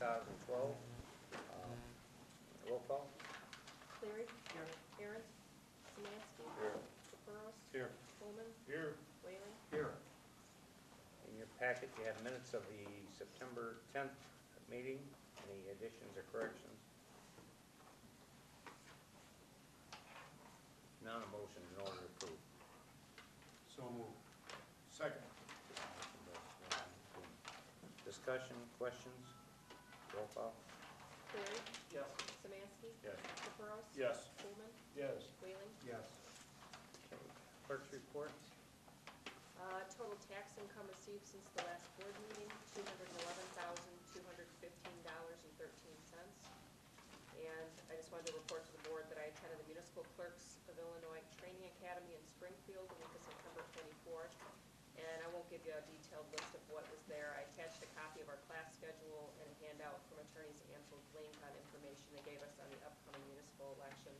2012. Roll call. Cleary. Here. Aaron. Szymanski. Here. Caperos. Here. Coleman. Here. Whaling. Here. In your packet, you have minutes of the September 10th meeting. Any additions or corrections? None. A motion in order to approve. So moved. Second. Discussion, questions? Roll call. Cleary. Yes. Szymanski. Yes. Caperos. Yes. Coleman. Yes. Whaling. Yes. Okay. Clerk's report. Total tax income received since the last board meeting, $211,215.13. And I just wanted to report to the board that I attended the Municipal Clerks of Illinois Training Academy in Springfield the week of September 24th. And I won't give you a detailed list of what was there. I attached a copy of our class schedule and a handout from attorneys Ansel Link on information they gave us on the upcoming municipal election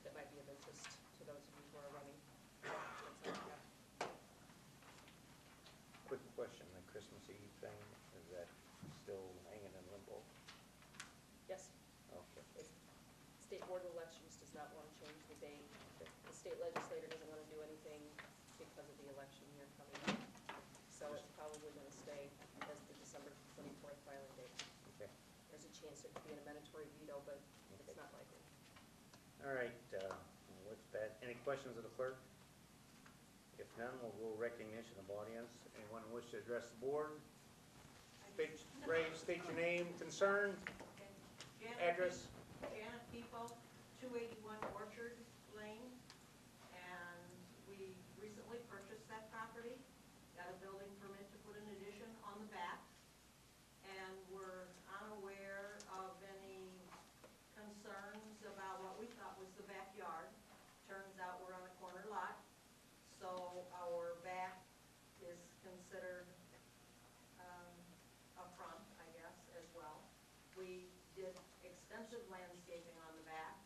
that might be of interest to those of you who are running. That's all I have. Quick question, the Christmas Eve thing, is that still hanging in limbo? Yes. Okay. State Board of Elections does not want to change the date. Okay. The state legislator doesn't want to do anything because of the election year coming up. So it's probably going to stay as the December 24th filing date. Okay. There's a chance it could be an mandatory veto, but Okay. it's not likely. All right, what's bad? Any questions of the clerk? If none, we'll go recognition of audience. Anyone wish to address the board? State your name, concern, address. Janet People, 281 Orchard Lane, and we recently purchased that property, got a building permit to put an addition on the back, and we're unaware of any concerns about what we thought was the backyard. Turns out we're on a corner lot, so our back is considered a front, I guess, as well. We did extensive landscaping on the back,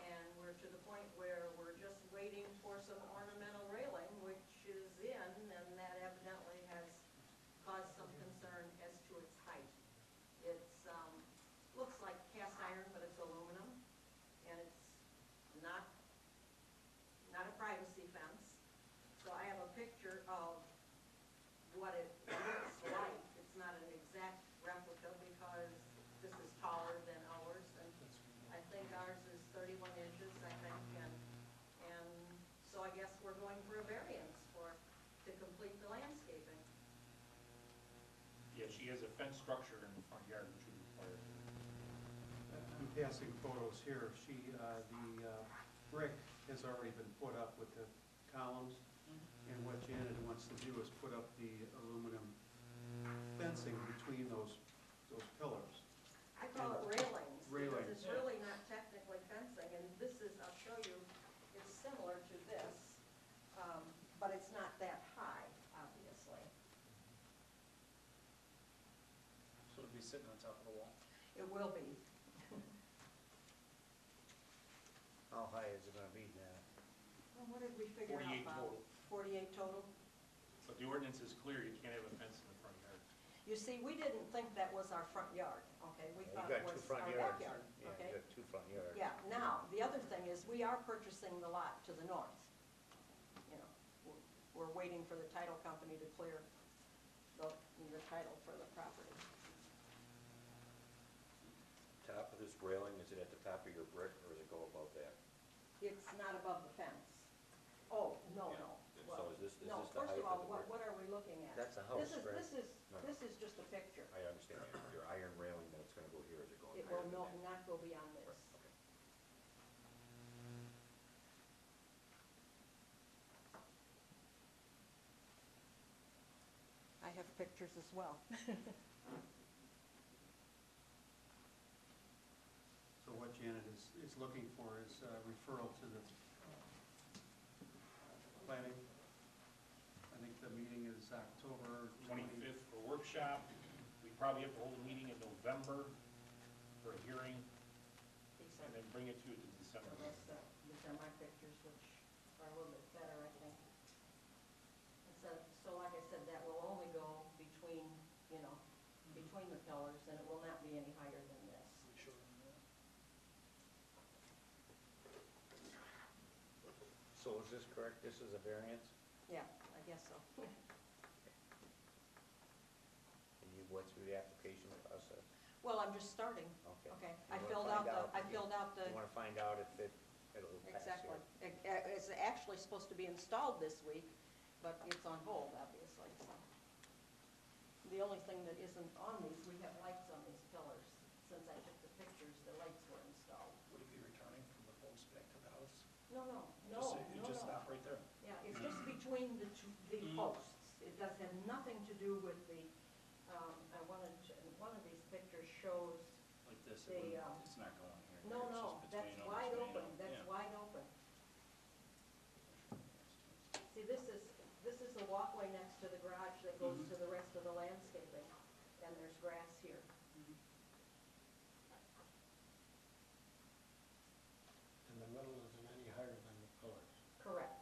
and we're to the point where we're just waiting for some ornamental railing, which is in, and that evidently has caused some concern as to its height. It's, looks like cast iron, but it's aluminum, and it's not a privacy fence. So I have a picture of what it looks like. It's not an exact replica because this is taller than ours, and I think ours is 31 inches, I think, and so I guess we're going for a variance to complete the landscaping. Yeah, she has a fence structure in the front yard which would require. I'm passing photos here. The brick has already been put up with the columns, and what Janet wants to do is put up the aluminum fencing between those pillars. I call it railings. Railings. Because it's really not technically fencing, and this is, I'll show you, it's similar to this, but it's not that high, obviously. So it'll be sitting on top of the wall? It will be. How high is it gonna be now? Well, what did we figure out 48 about? total. 48 total? But the ordinance is clear, you can't have a fence in the front yard. You see, we didn't think that was our front yard, okay? We You thought got it two was front our yards. backyard, Yeah, okay? you got two front yards. Yeah, now, the other thing is, we are purchasing the lot to the north. You know, we're waiting for the title company to clear the title for the property. Top of this railing, is it at the top of your brick, or does it go above that? It's not above the fence. Oh, no, Yeah. no. So Well, is this the no, height first of of all, the brick? what are we looking at? That's a house, right? No. This is just a picture. I understand your iron railing, then it's gonna go here, is it going It higher will than that? not go beyond this. Okay. I have pictures as well. So what Janet is looking for is referral to the planning. I think the meeting is October 25th for workshop. We probably have to hold a meeting in November for a hearing, and then bring it to you to December. These are my pictures, which are a little bit better, I think. So like I said, that will only go between, between the pillars, and it will not be any higher So is this correct? This is a variance? Yeah, I guess so. And you went through the application process? Well, I'm just starting. Okay. Okay, You I wanna filled find out the, You wanna find out if it'll pass exactly. here? It's actually supposed to be installed this week, but it's on hold, obviously, so. The only thing that isn't on these, we have lights on these pillars. Since I took the pictures, the lights were installed. Would it be returning from the post back to the house? No, no, no, You no, just no. stop right there. Yeah, it's just between the two, the posts. It does have nothing to do with the, I wanted to, one of these pictures shows, Like this, The, it's not going here. no, It's no, just that's between them, wide between open, them. that's Yeah. wide open. See, this is the walkway next to the garage that goes to the rest of the landscaping, and there's grass here. And the middle isn't any higher than the pillars. Correct.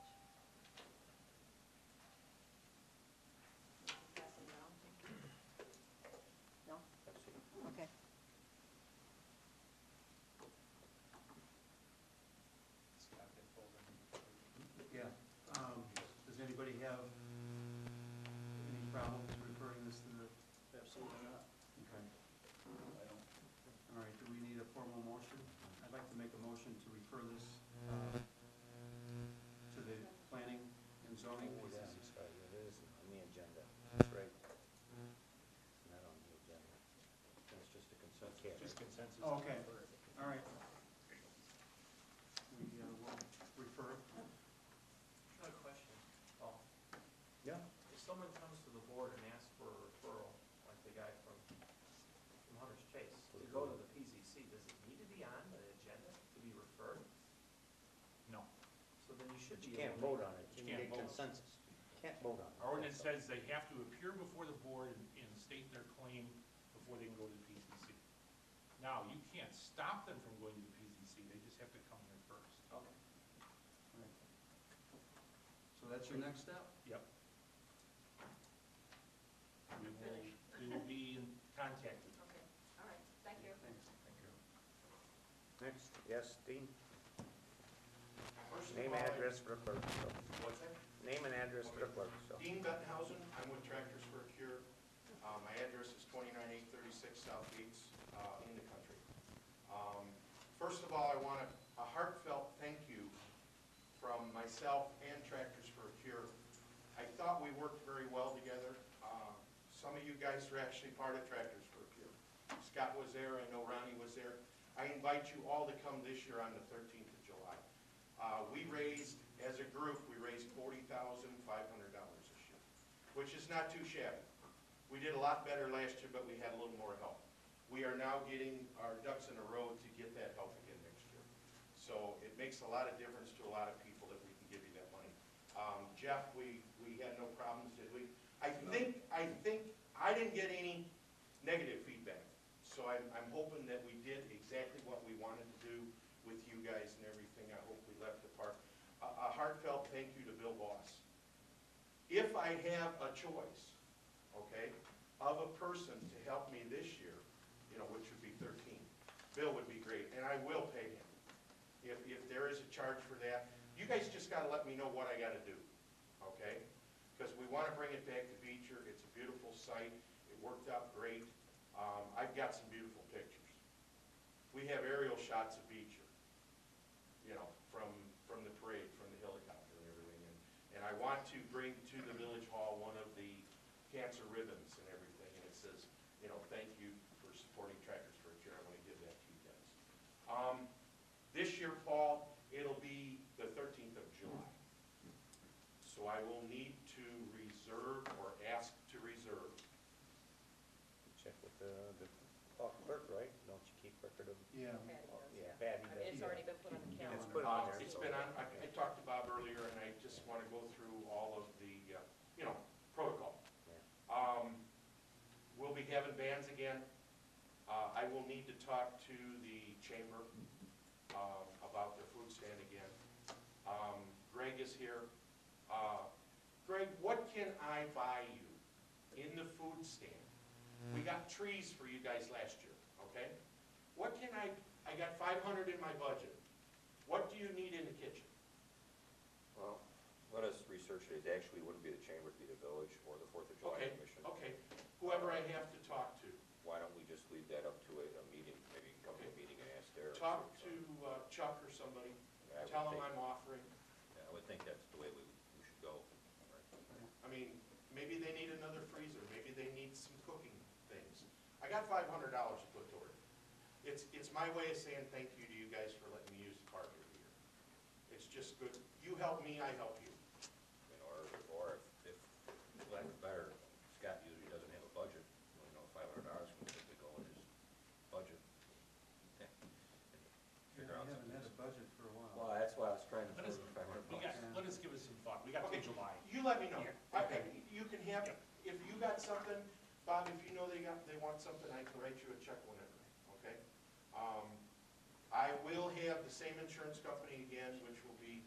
Pass them down. No? Let's see. Okay. Scott, they pulled in. Yeah. Does anybody have any problems referring this to the, Absolutely not. okay. I don't. All right, do we need a formal motion? I'd like to make a motion to refer this to the planning and zoning. Oh, yeah, I'm sorry, it is on the agenda. That's right. It's not on the agenda. It's just a consent. Just consensus. Oh, okay. for it. All right. We will refer it. I have a question, Paul. Yeah. If someone comes to the board and asks for a referral, like the guy from Hunter's Chase, to go to the PZC, does it need to be on the agenda to be referred? No. So then you should But be you can't able vote to. on it. You You can't need vote. consensus. You can't vote on it. Our ordinance says they have to appear before the board and state their claim before they can go to the PZC. Now, you can't stop them from going to the PZC, they just have to come here first. Okay. All right. So that's your next step? Yep. Finish. We will be in contact with you. Okay, all right, thank you. Thanks. Thank you. Next, yes, Dean? First of Name all, and address for the clerk, so. What's that? Name and address for the clerk, so. Dean Bettenhausen, I'm with Tractors for a Cure. My address is 29836 South Gates, in the country. First of all, I want a heartfelt thank you from myself and Tractors for a Cure. I thought we worked very well together. Some of you guys are actually part of Tractors for a Cure. Scott was there, I know Ronnie was there. I invite you all to come this year on the 13th of July. We raised, as a group, we raised $40,500 this year, which is not too shabby. We did a lot better last year, but we had a little more help. We are now getting our ducks in a row to get that help again next year. So it makes a lot of difference to a lot of people that we can give you that money. Jeff, we had no problems, did we? I think I didn't get any negative feedback. So I'm hoping that we did exactly what we wanted to do with you guys and everything. I hope we left the park. A heartfelt thank you to Bill Boss. If I have a choice, okay, of a person to help me this year, you know, which would be 13, Bill would be great, and I will pay him. If there is a charge for that, you guys just gotta let me know what I gotta do, okay? Because we wanna bring it back to Beecher. It's a beautiful site. It worked out great. I've got some beautiful pictures. We have aerial shots of Beecher, you know, from the parade, from the helicopter and everything. And I want to bring to the Village Hall one of the cancer ribbons and everything, and it says, you know, thank you for supporting Tractors for a Cure. I want to give that to you guys. This year, Paul, it'll be the 13th of July. So I will need to reserve or ask to reserve. Check with the clerk, right? Don't you keep record of? Yeah. Patty Oh, does, yeah, yeah. Patty I mean, does. it's already been put on the calendar. It's put on there. It's been on, I talked to Bob earlier, and I just want to go through all of the, you know, protocol. Yeah. We'll be having bands again. I will need to talk to the chamber about their food stand again. Greg is here. Greg, what can I buy you in the food stand? We got trees for you guys last year, okay? What can I got 500 in my budget. What do you need in the kitchen? Well, Let us research it. It actually wouldn't be the chamber, it'd be the village or the Fourth of July Okay, Commission. okay. Whoever I have to talk to. Why don't we just leave that up to a meeting? Maybe you can come to a Okay. meeting and ask there. Talk to Chuck or somebody, tell him I'm offering. I would think that's the way we should go. I mean, maybe they need another freezer, maybe they need some cooking things. I got $500 to put toward it. It's my way of saying thank you to you guys for letting me use the park every year. It's just good. You help me, I help you. Or if lack of better, Scott usually doesn't have a budget, $500 can simply go in his budget. Yeah, Figure we out haven't had a something. budget for a while. Well, that's why I was trying to Let throw us, the 500 we got, bucks. let us give it some thought. We got till Okay. July. You let me know. Yeah. You can have, if you got something, Bob, if you know they want something, I can write you a check whenever, okay? I will have the same insurance company again, which will be,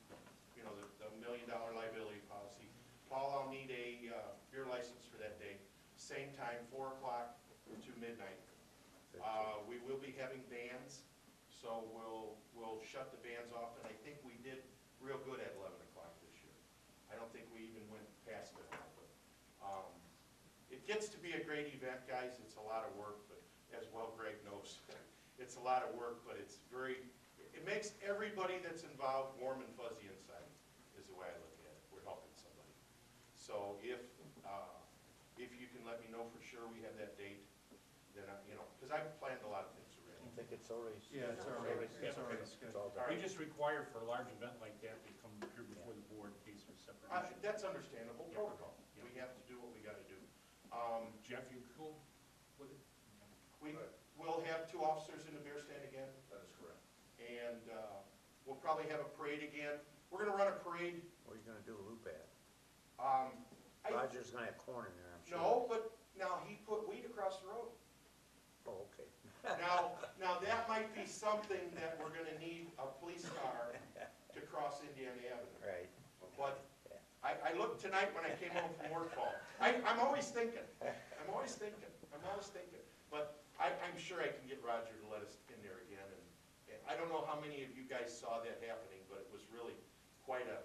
the $1 million liability policy. Paul, I'll need a beer license for that day, same time, 4 o'clock to midnight. We will be having bands, so we'll shut the bands off, and I think we did real good at 11 o'clock this year. I don't think we even went past it all, but, it gets to be a great event, guys. It's a lot of work, but as well Greg knows, it's a lot of work, but it makes everybody that's involved warm and fuzzy inside, is the way I look at it. We're helping somebody. So if you can let me know for sure we have that date, then because I've planned a lot of things I already. think it's already. Yeah, it's already scheduled. all done. We just require for a large event like that, they come here before the board in case there's separate issues. That's understandable Yeah. protocol. Yeah. We have to do what we gotta do. Jeff, you cool with it? We will have 2 officers in the beer stand again. That is correct. And we'll probably have a parade again. We're gonna run a parade. What are you gonna do, loop at? I- Roger's gonna have corn in there, I'm sure. No, but now he put wheat across the road. Oh, okay. Now that might be something that we're gonna need a police car to cross Indiana Avenue. Right. But I looked tonight when I came home from work, Paul. I'm always thinking. But I'm sure I can get Roger to let us in there again. And I don't know how many of you guys saw that happening, but it was really quite a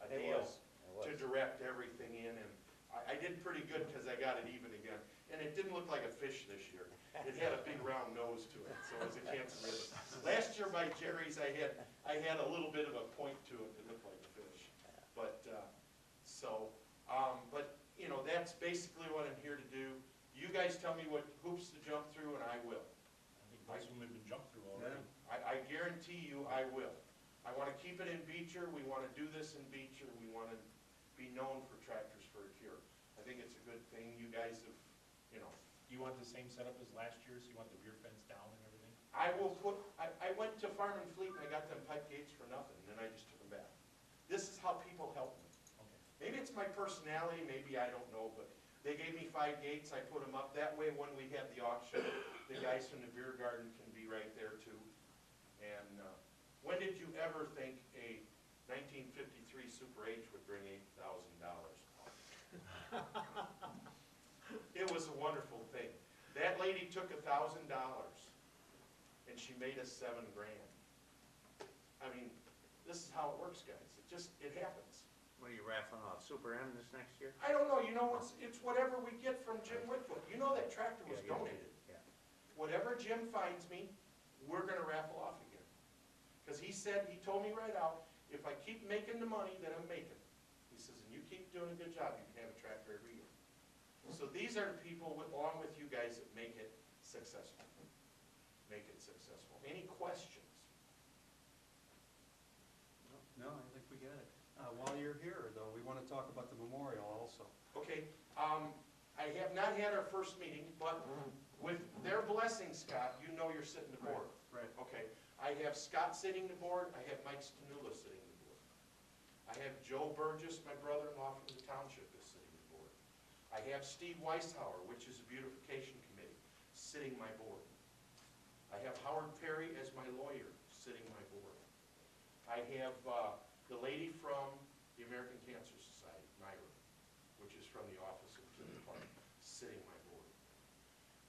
It deal was. to direct everything in. And I did pretty good because I got it even again. And it didn't look like a fish this year. It had a big round nose to it, so it was a cancer ribbon. Last year by Jerry's, I had a little bit of a point to it that looked like a fish. But, that's basically what I'm here to do. You guys tell me what hoops to jump through, and I will. I think most of them have been jumped through already. I guarantee you I will. I want to keep it in Beecher. We want to do this in Beecher. We want to be known for Tractors for a Cure. I think it's a good thing. You guys have, You want the same setup as last year, so you want the beer fence down and everything? I went to Farm and Fleet and I got them pipe gates for nothing, and then I just took them back. This is how people help me. Okay. Maybe it's my personality, maybe I don't know, but they gave me 5 gates, I put them up. That way, when we have the auction, the guys from the beer garden can be right there too. And when did you ever think a 1953 Super H would bring $8,000? It was a wonderful thing. That lady took $1,000 and she made us $7 grand. I mean, this is how it works, guys. It happens. What are you raffling off, Super M this next year? I don't know, it's whatever we get from Jim Whitfoot. You know that tractor was Yeah, donated. Yeah. Whatever Jim finds me, we're gonna raffle off again. Because he told me right out, if I keep making the money that I'm making, he says, and you keep doing a good job, you can have a tractor every year. So these are the people, along with you guys, that make it successful. Any questions? No, I think we got it. While you're here, though, we want to talk about the memorial also. Okay, I have not had our first meeting, but with their blessing, Scott, you know you're sitting the board. Right. Okay, I have Scott sitting the board, I have Mike Stanula sitting the board. I have Joe Burgess, my brother-in-law from the township, is sitting the board. I have Steve Weissgerber, which is a beautification committee, sitting my board. I have Howard Perry as my lawyer, sitting my board. I have the lady from the American Cancer Society, Myra, which is from the office of Jim Clark, sitting my board.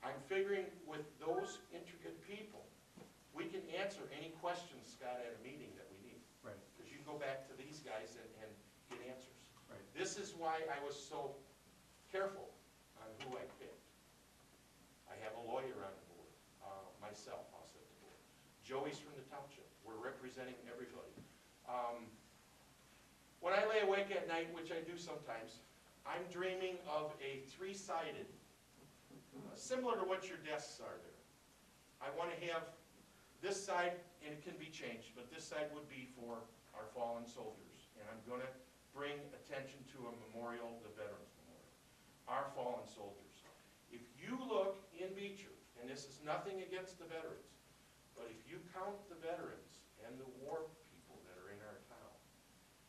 I'm figuring with those intricate people, we can answer any questions, Scott, at a meeting that we need. Right. Because you can go back to these guys and get answers. is why I was so careful on who I picked. I have a lawyer on the board, myself, I'll set the board. Joey's from the township, we're representing everybody. When I lay awake at night, which I do sometimes, I'm dreaming of a three-sided, similar to what your desks are there. I want to have this side, and it can be changed, but this side would be for our fallen soldiers. And I'm going to bring attention to a memorial, the Veterans Memorial, our fallen soldiers. If you look in Beecher, and this is nothing against the veterans, but if you count the veterans and the war people that are in our town,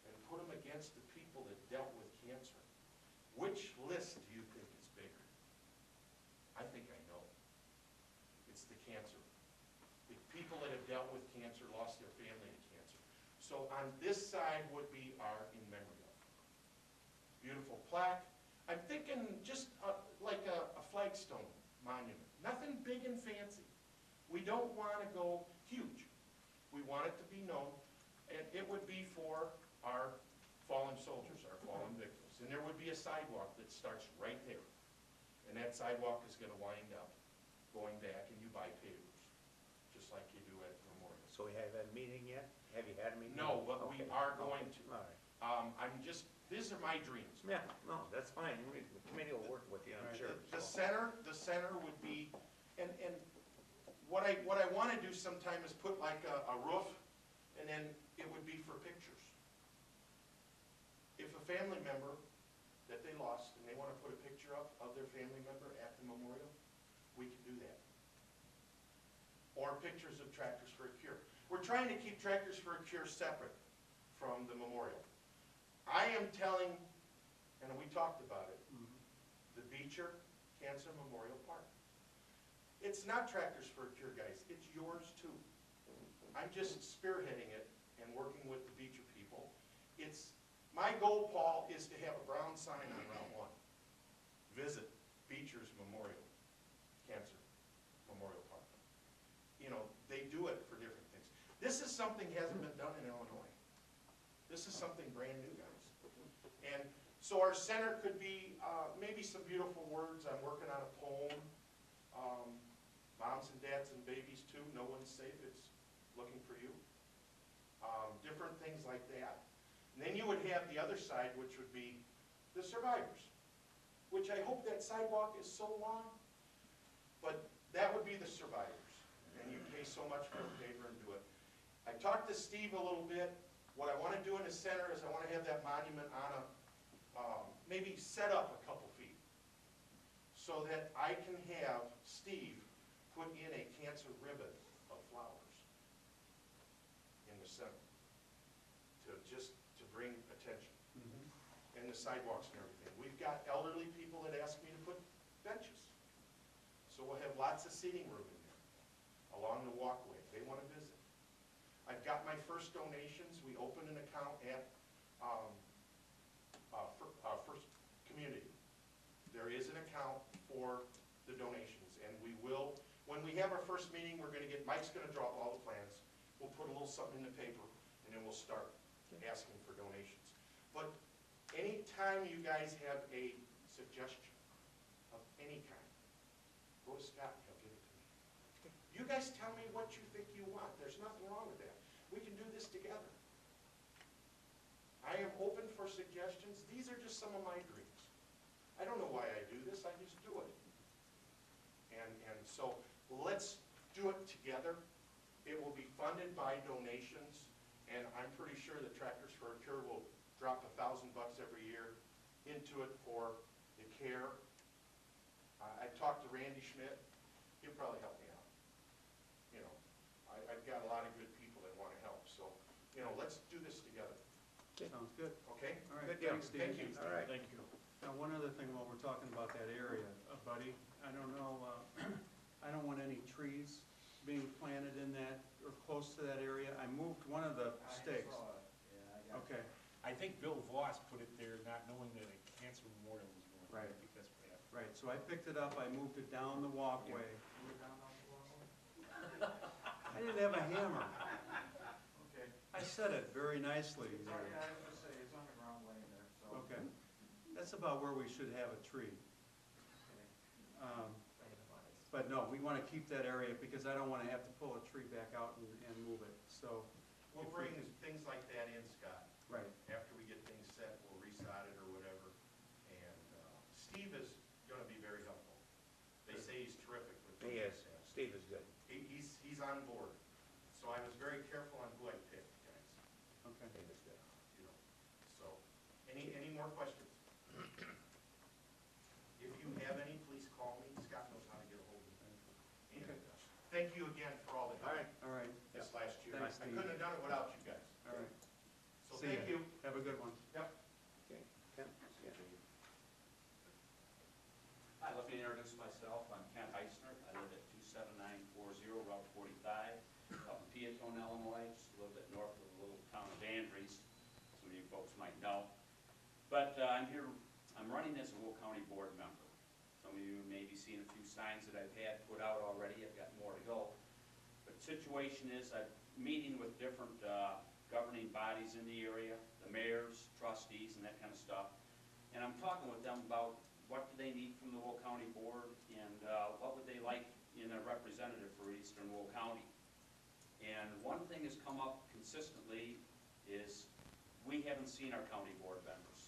and put them against the people that dealt with cancer, which list do you think is bigger? I think I know. It's the cancer. The people that have dealt with cancer lost their family to cancer. So on this side would be our in memory of. Beautiful plaque. I'm thinking just like a flagstone monument. Nothing big and fancy. We don't want to go huge. We want it to be known, and it would be for our fallen soldiers, our fallen victims. And there would be a sidewalk that starts right there. And that sidewalk is going to wind up going back, and you buy pavers, just like you do at Memorial. So we have a meeting yet? Have you had a meeting? No, but we Okay. are going to. All right. These are my dreams. Yeah, no, that's fine. The committee will work with you, I'm Right. sure. The so. center would be, and what I want to do sometime is put like a roof, and then it would be for pictures. If a family member that they lost, and they want to put a picture up of their family member at the memorial, we can do that. Or pictures of Tractors for a Cure. We're trying to keep Tractors for a Cure separate from the memorial. I am telling, and we talked about it, the Beecher Cancer Memorial Park. It's not Tractors for a Cure, guys. It's yours too. I'm just spearheading it and working with the Beecher people. My goal, Paul, is to have a brown sign on Route 1. Visit Beecher's Memorial, Cancer Memorial Park. You know, they do it for different things. This is something hasn't been done in Illinois. This is something brand new, guys. And so our center could be maybe some beautiful words. I'm working on a poem. Moms and dads and babies too. No one's safe. It's looking for you. Different things like that. And then you would have the other side, which would be the survivors, which I hope that sidewalk is so long, but that would be the survivors. And you pay so much for a paver and do it. I talked to Steve a little bit. What I want to do in the center is I want to have that monument on a, maybe set up a couple feet so that I can have Steve put in a cancer ribbon of flowers in the center to bring attention. And the sidewalks and everything. We've got elderly people that ask me to put benches. So we'll have lots of seating room in there along the walkway. They want to visit. I've got my first donations. We opened an account at First Community. There is an account for the donations, and we will, when we have our first meeting, Mike's going to draw up all the plans. We'll put a little something in the paper, and then we'll start asking for donations. But anytime you guys have a suggestion of any kind, go to Scott and he'll give it to me. You guys tell me what you think you want. There's nothing wrong with that. We can do this together. I am open for suggestions. These are just some of my dreams. I don't know why I do this. I just do it. And so let's do it together. It will be funded by donations, and I'm pretty sure that Tractors for a Cure will drop $1,000 every year into it for the care. I talked to Randy Schmidt. He'll probably help me out. You know, I've got a lot of good people that want to help. So, you know, let's do this together. Sounds good. Okay? All right, Good deal. thanks, Steve. Thank you. All right. Thank you. Now, one other thing while we're talking about that area, buddy, I don't know, I don't want any trees being planted in that, or close to that area. I moved one of the stakes. Okay, I think Bill Voss put it there not knowing that a cancer memorial was going on. Right. Because of that. right, so I picked it up, I moved it down the walkway. I didn't have a hammer. Okay. I said it very nicely. Yeah, I was gonna say, it's on the ground laying there, so. Okay, That's about where we should have a tree. Randomize. But no, we want to keep that area because I don't want to have to pull a tree back out and move it, so. We'll if we- bring things like that in, Scott. Right, After we get things set, we'll resod it or whatever. And Steve is gonna be very helpful. They say he's terrific with things He like is, that. Steve is good. He's on board. So I was very careful on who I picked, guys, okay. Steve is good. you know. So, any more questions? If you have any, please call me. Scott knows how to get a hold of me. And Okay. thank you again for all the All help right. All right, this last year. Thanks, I Steve. couldn't have done it without you guys. all right. So See thank ya. you. Have a good one. Yep. Okay, Ken? Yeah. Hi, let me introduce myself. I'm Kent Heisner. I live at 27940 Route 45, up in Peatone, Illinois, just a little bit north of the little town of Andrews. Some of you folks might know. But I'm here, I'm running as a Will County Board member. Some of you may be seeing a few signs that I've had put out already. I've got more to go. But the situation is I'm meeting with different governing bodies in the area, the mayors, trustees, and that kind of stuff. And I'm talking with them about what do they need from the Will County Board, and what would they like in a representative for Eastern Will County. And one thing has come up consistently is we haven't seen our county board members.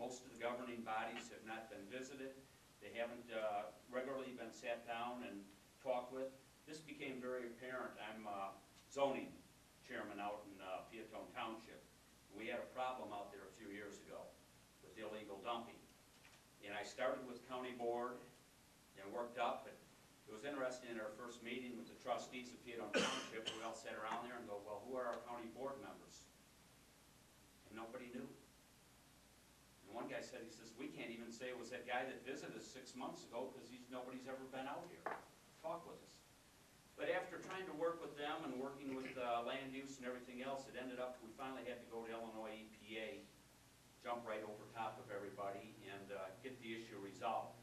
Most of the governing bodies have not been visited. They haven't regularly been sat down and talked with. This became very apparent. I'm zoning chairman out in Peatone Township. We had a problem out there a few years ago with illegal dumping. And I started with county board and worked up, but it was interesting in our first meeting with the trustees of Peatone Township, we all sat around there and go, well, who are our county board members? And nobody knew. And one guy said, he says, we can't even say it was that guy that visited us 6 months ago because nobody's ever been out here, talk with us. But after trying to work with them and working with land use and everything else, it ended up, we finally had to go to Illinois EPA, jump right over top of everybody and get the issue resolved.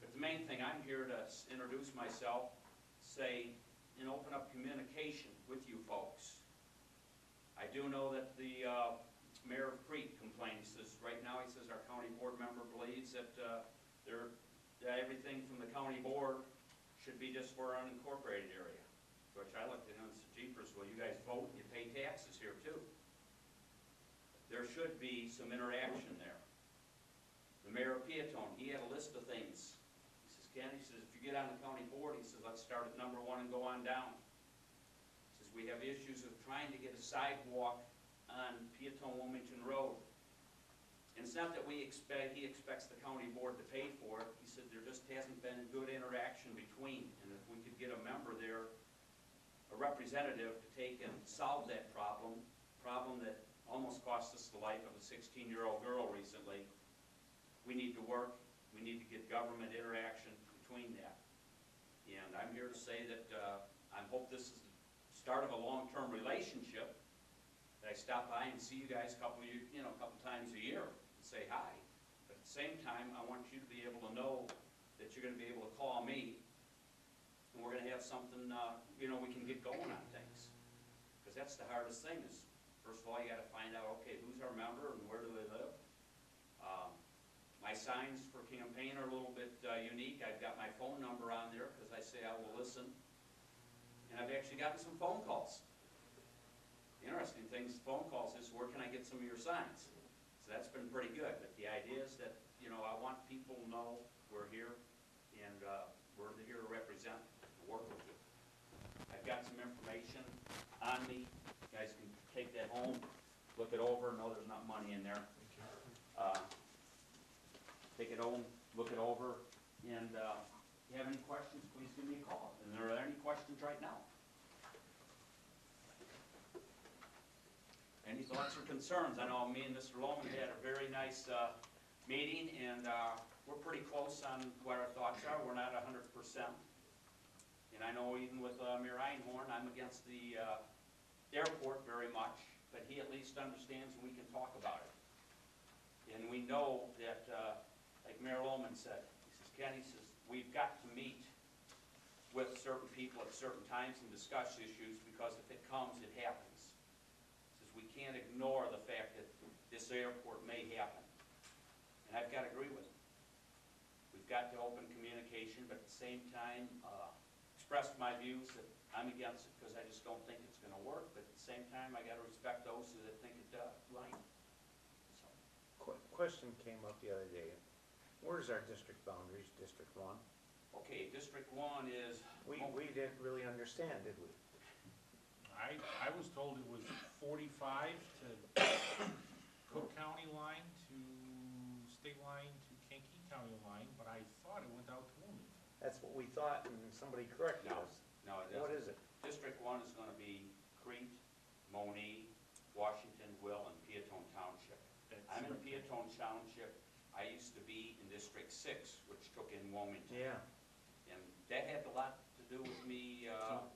But the main thing, I'm here to introduce myself, say, and open up communication with you folks. I do know that the mayor of Crete complained. He says, right now, he says, our county board member believes that everything from the county board should be just for our unincorporated area. To which I looked at him and said, jeepers, well, you guys vote and you pay taxes here too. There should be some interaction there. The mayor of Peatone, he had a list of things. He says, Ken, he says, if you get on the county board, he says, let's start at number 1 and go on down. He says, we have issues of trying to get a sidewalk on Peatone-Wilmington Road. And it's not that he expects the county board to pay for it. He said there just hasn't been good interaction between. And if we could get a member there, a representative, to take and solve that problem that almost cost us the life of a 16-year-old girl recently, we need to work, we need to get government interaction between that. And I'm here to say that I hope this is the start of a long-term relationship, that I stop by and see you guys a couple times a year and say hi. But at the same time, I want you to be able to know that you're going to be able to call me, and we're going to have something, we can get going on things. Because that's the hardest thing is, first of all, you got to find out, okay, who's our member and where do they live? My signs for campaign are a little bit unique. I've got my phone number on there because I say I will listen. And I've actually gotten some phone calls. The interesting thing is phone calls is, where can I get some of your signs? So that's been pretty good. But the idea is that, I want people to know we're here and we're here to represent and work with you. I've got some information on me. You guys can take that home, look it over. No, there's not money in there. Take it home, look it over, and if you have any questions, please give me a call. And are there any questions right now? Any thoughts or concerns? I know me and Mr. Lohman had a very nice meeting, and we're pretty close on what our thoughts are. We're not 100%. And I know even with Mayor Einhorn, I'm against the airport very much, but he at least understands and we can talk about it. And we know that, like Mayor Lohman said, he says, Ken, he says, we've got to meet with certain people at certain times and discuss issues, because if it comes, it happens. He says, we can't ignore the fact that this airport may happen. and I've got to agree with him. We've got to open communication, but at the same time, express my views that I'm against it because I just don't think it's gonna work, but at the same time, I gotta respect those that think it right. So, Question came up the other day. Where's our district boundaries, District 1? okay, District 1 is. We didn't really understand, did we? I was told it was 45 to Cook County line to state line to Kankakee County line, but I thought it went out to Wilmington. That's what we thought, and somebody corrected No, us. no, it What isn't. is it? District 1 is gonna be Crete, Monee, Washington, Will, and Peatone Township. I'm in Peatone Township. I used to be in District 6, which took in Wilmington. Yeah. And that had a lot to do with me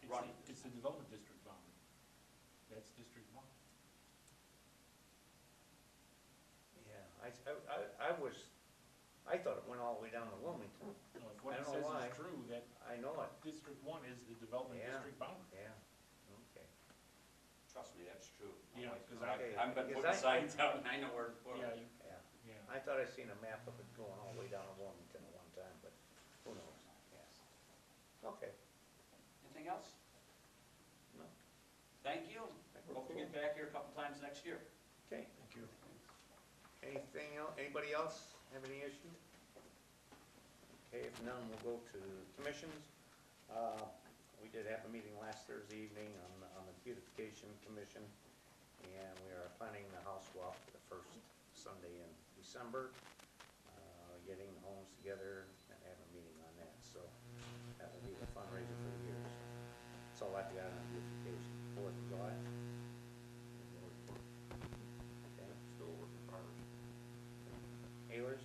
running. It's the development district boundary. That's District 1. Yeah, I thought it went all the way down to Wilmington. No, if what I it don't know says why. is true, that I know it. District 1 is the development Yeah. district boundary. Yeah, okay. Trust me, that's true. Yeah, My wife- 'cause Okay. I've been Because putting signs out and I know where to put Yeah, them. you, Yeah. yeah. I thought I seen a map of it going all the way down to Wilmington at one time, but who knows? Yes. Okay. Anything else? No. Thank you. we're Hope to get cool. back here a couple times next year. Okay. Thank you. Anything else? Anybody else have any issue? Okay, if none, we'll go to commissions. We did have a meeting last Thursday evening on the beautification commission, and we are planning the house swap for the first Sunday in December. Getting the homes together and having a meeting on that, so that will be the fundraiser for the year. That's all I've got on beautification. 4th of July. Okay. Still a work in progress. Ehlers?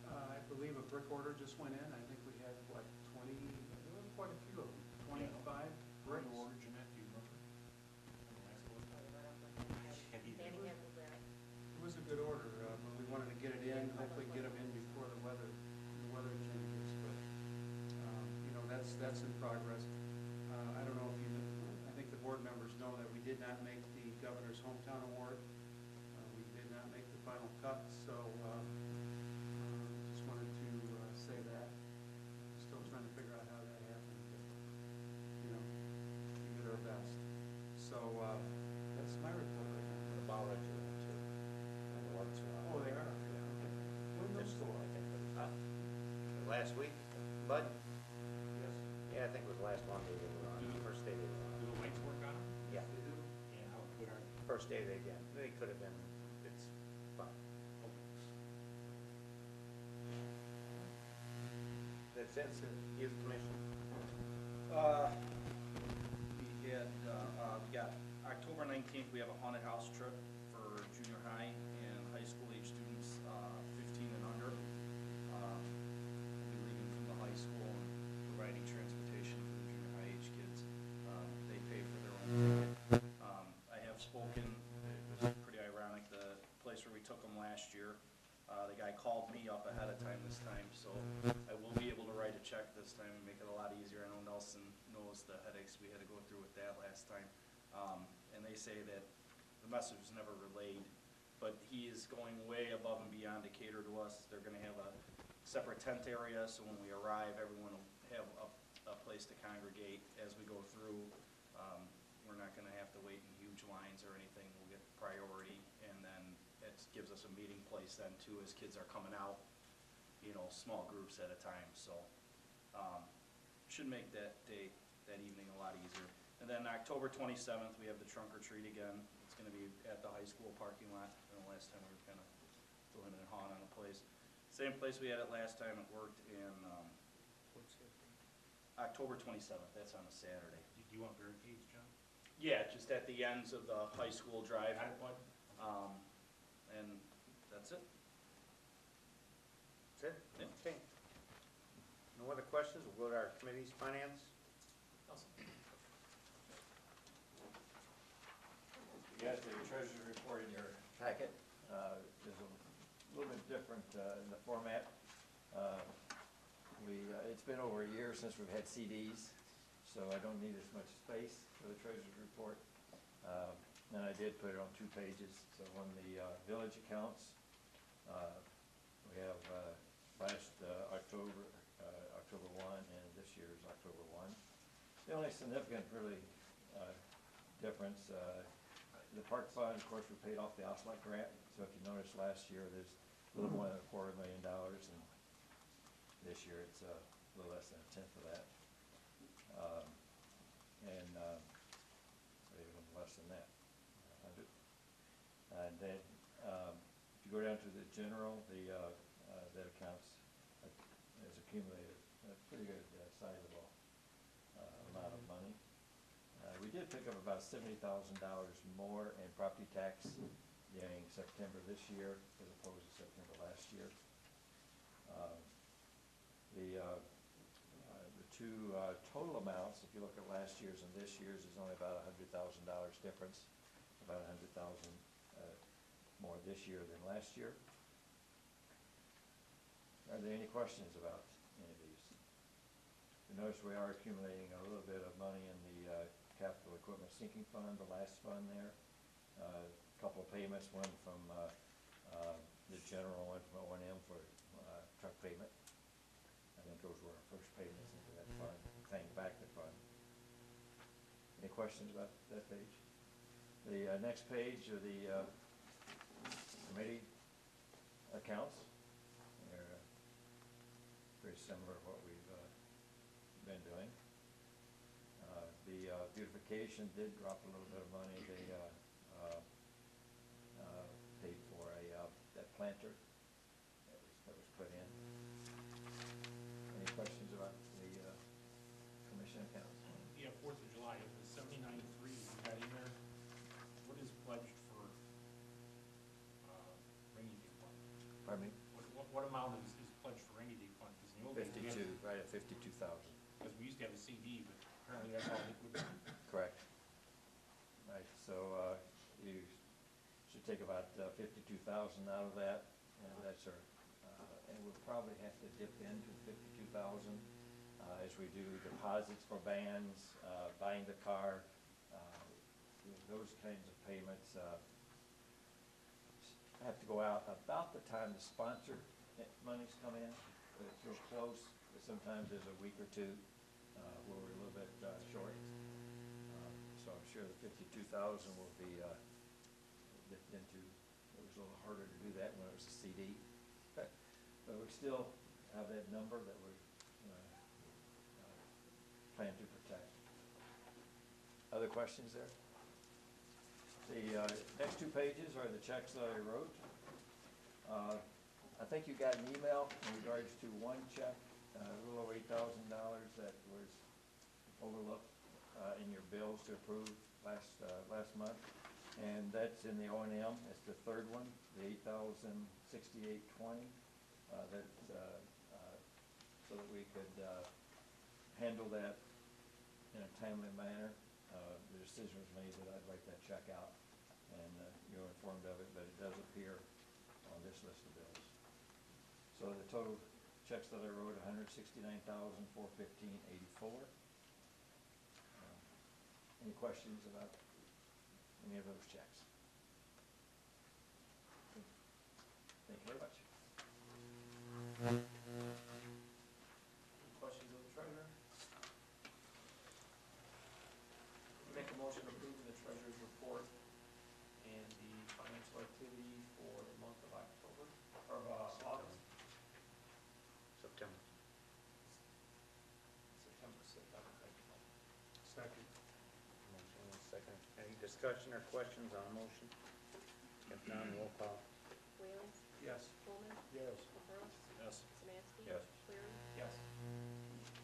I believe a brick order just went in. I think we had, what, 20, there were quite a few of them, 25 bricks. When you ordered, Jeanette, do you remember? When the last one? Danny handled that. It was a good order, but we wanted to get it in, hopefully get them in before the weather changes, but, that's in progress. I don't know if you, I think the board members know that we did not make the Governor's Hometown Award. We did not make the final cut, so, just wanted to say that. Still trying to figure out how that happened, but, we did our best. So, that's my report right now. The Bowledge are in too. And the lights are on. Oh, they are? Okay. When This those school, go I up? think, was last week, Bud? Yes. Yeah, I think it was last Monday they were on, the first day they were Do on. the lights work on them? Yeah, They do? Yeah, how good are they? first day they did. They could have been, it's fine. That's it, youth commission. We got October 19th, we have a haunted house trip for junior high and high school age students, 15 and under. We'll be leaving from the high school and providing transportation for the junior high age kids. They pay for their own ticket. I have spoken, it was pretty ironic, the place where we took them last year, the guy called me up ahead of time this time, so I will be able to write a check this time and make it a lot easier. I know Nelson knows the headaches we had to go through with that last time. And they say that the message was never relayed, but he is going way above and beyond to cater to us. They're gonna have a separate tent area, so when we arrive, everyone will have a place to congregate as we go through. We're not gonna have to wait in huge lines or anything. We'll get priority, and then it gives us a meeting place then too, as kids are coming out, small groups at a time, so, should make that day, that evening a lot easier. And then October 27th, we have the trunk or treat again. It's gonna be at the high school parking lot. Last time we were kinda filling and hawing on a place. Same place we had it last time, it worked in, October 27th, that's on a Saturday. Do you want barricades, John? Yeah, just at the ends of the high school drive. Got it, Bud? And that's it. That's it? Yeah. Okay. No other questions? We'll go to our committees, finance. You got the treasurer's report in your packet. There's a little bit different in the format. It's been over a year since we've had CDs, so I don't need as much space for the treasurer's report. And I did put it on 2 pages. So on the village accounts, we We have last October 1 and this year's October 1. The only significant really difference, the park fund, of course, we paid off the Oslec grant. So if you noticed last year, there's a little more than $250,000, and this year it's a little less than a tenth of that. Even less than that, 100. And then if you go down to the general, that accounts has accumulated a pretty good sizable amount of money. We did pick up about $70,000 more in property tax during September this year as opposed to September last year. The two total amounts, if you look at last year's and this year's, is only about $100,000 difference, about $100,000 more this year than last year. Are there any questions about any of these? You notice we are accumulating a little bit of money in the capital equipment sinking fund, the last fund there. A couple of payments, one from the general, one from O&M for truck payment. I think those were our first payments into that fund, paying back the fund. Any questions about that page? The next page are the committee accounts. They're very similar to what we've been doing. The beautification did drop a little bit of money. They paid for that planter that was put in. Any questions about the commission accounts? Yeah, 4th of July, it was 79.3 we got in there. What is pledged for rainy day fund? Pardon me? What amount is pledged for rainy day fund? Because in the old days, 52, right at 52,000. because we used to have a CD, but apparently that's all liquid. Correct. Right, so you should take about 52,000 out of that, and that's our, and we'll probably have to dip into 52,000 as we do deposits for bands, buying the car, those kinds of payments have to go out about the time the sponsor monies come in. It's real close, but sometimes there's a week or two where we're a little bit short. So I'm sure the 52,000 will be dipped into. It was a little harder to do that when it was a CD. But we still have that number that we plan to protect. Other questions there? The next two pages are the checks that I wrote. I think you got an email in regards to one check, a little over $8,000 that was overlooked in your bills to approve last month. And that's in the O&M. It's the third one, the $8,068.20. That's so that we could handle that in a timely manner. The decision was made that I'd write that check out, and you're informed of it, but it does appear on this list of bills. So the total checks that I wrote, $169,415.84. Any questions about any of those checks? Okay. Thank you very much. Any questions of the treasurer? Make a motion approving the treasurer's report and the financial activity for the month of October, or August. September. September, thank you. Second. Motion and second. Any discussion or questions on the motion? If none, roll call. Whalen? Yes. Coleman? Yes. Caprows? Yes. Samansky? Yes. Cleary? Yes.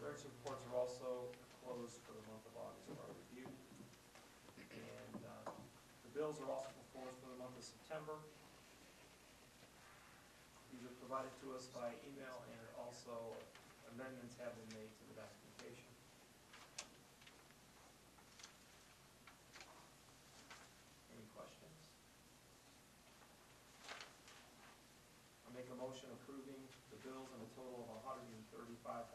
Treasurer's reports are also closed for the month of August for our review. And the bills are also before us for the month of September. These are provided to us by email, and also amendments have been made to the documentation. Any questions? I make a motion approving the bills in a total of $135,683.64.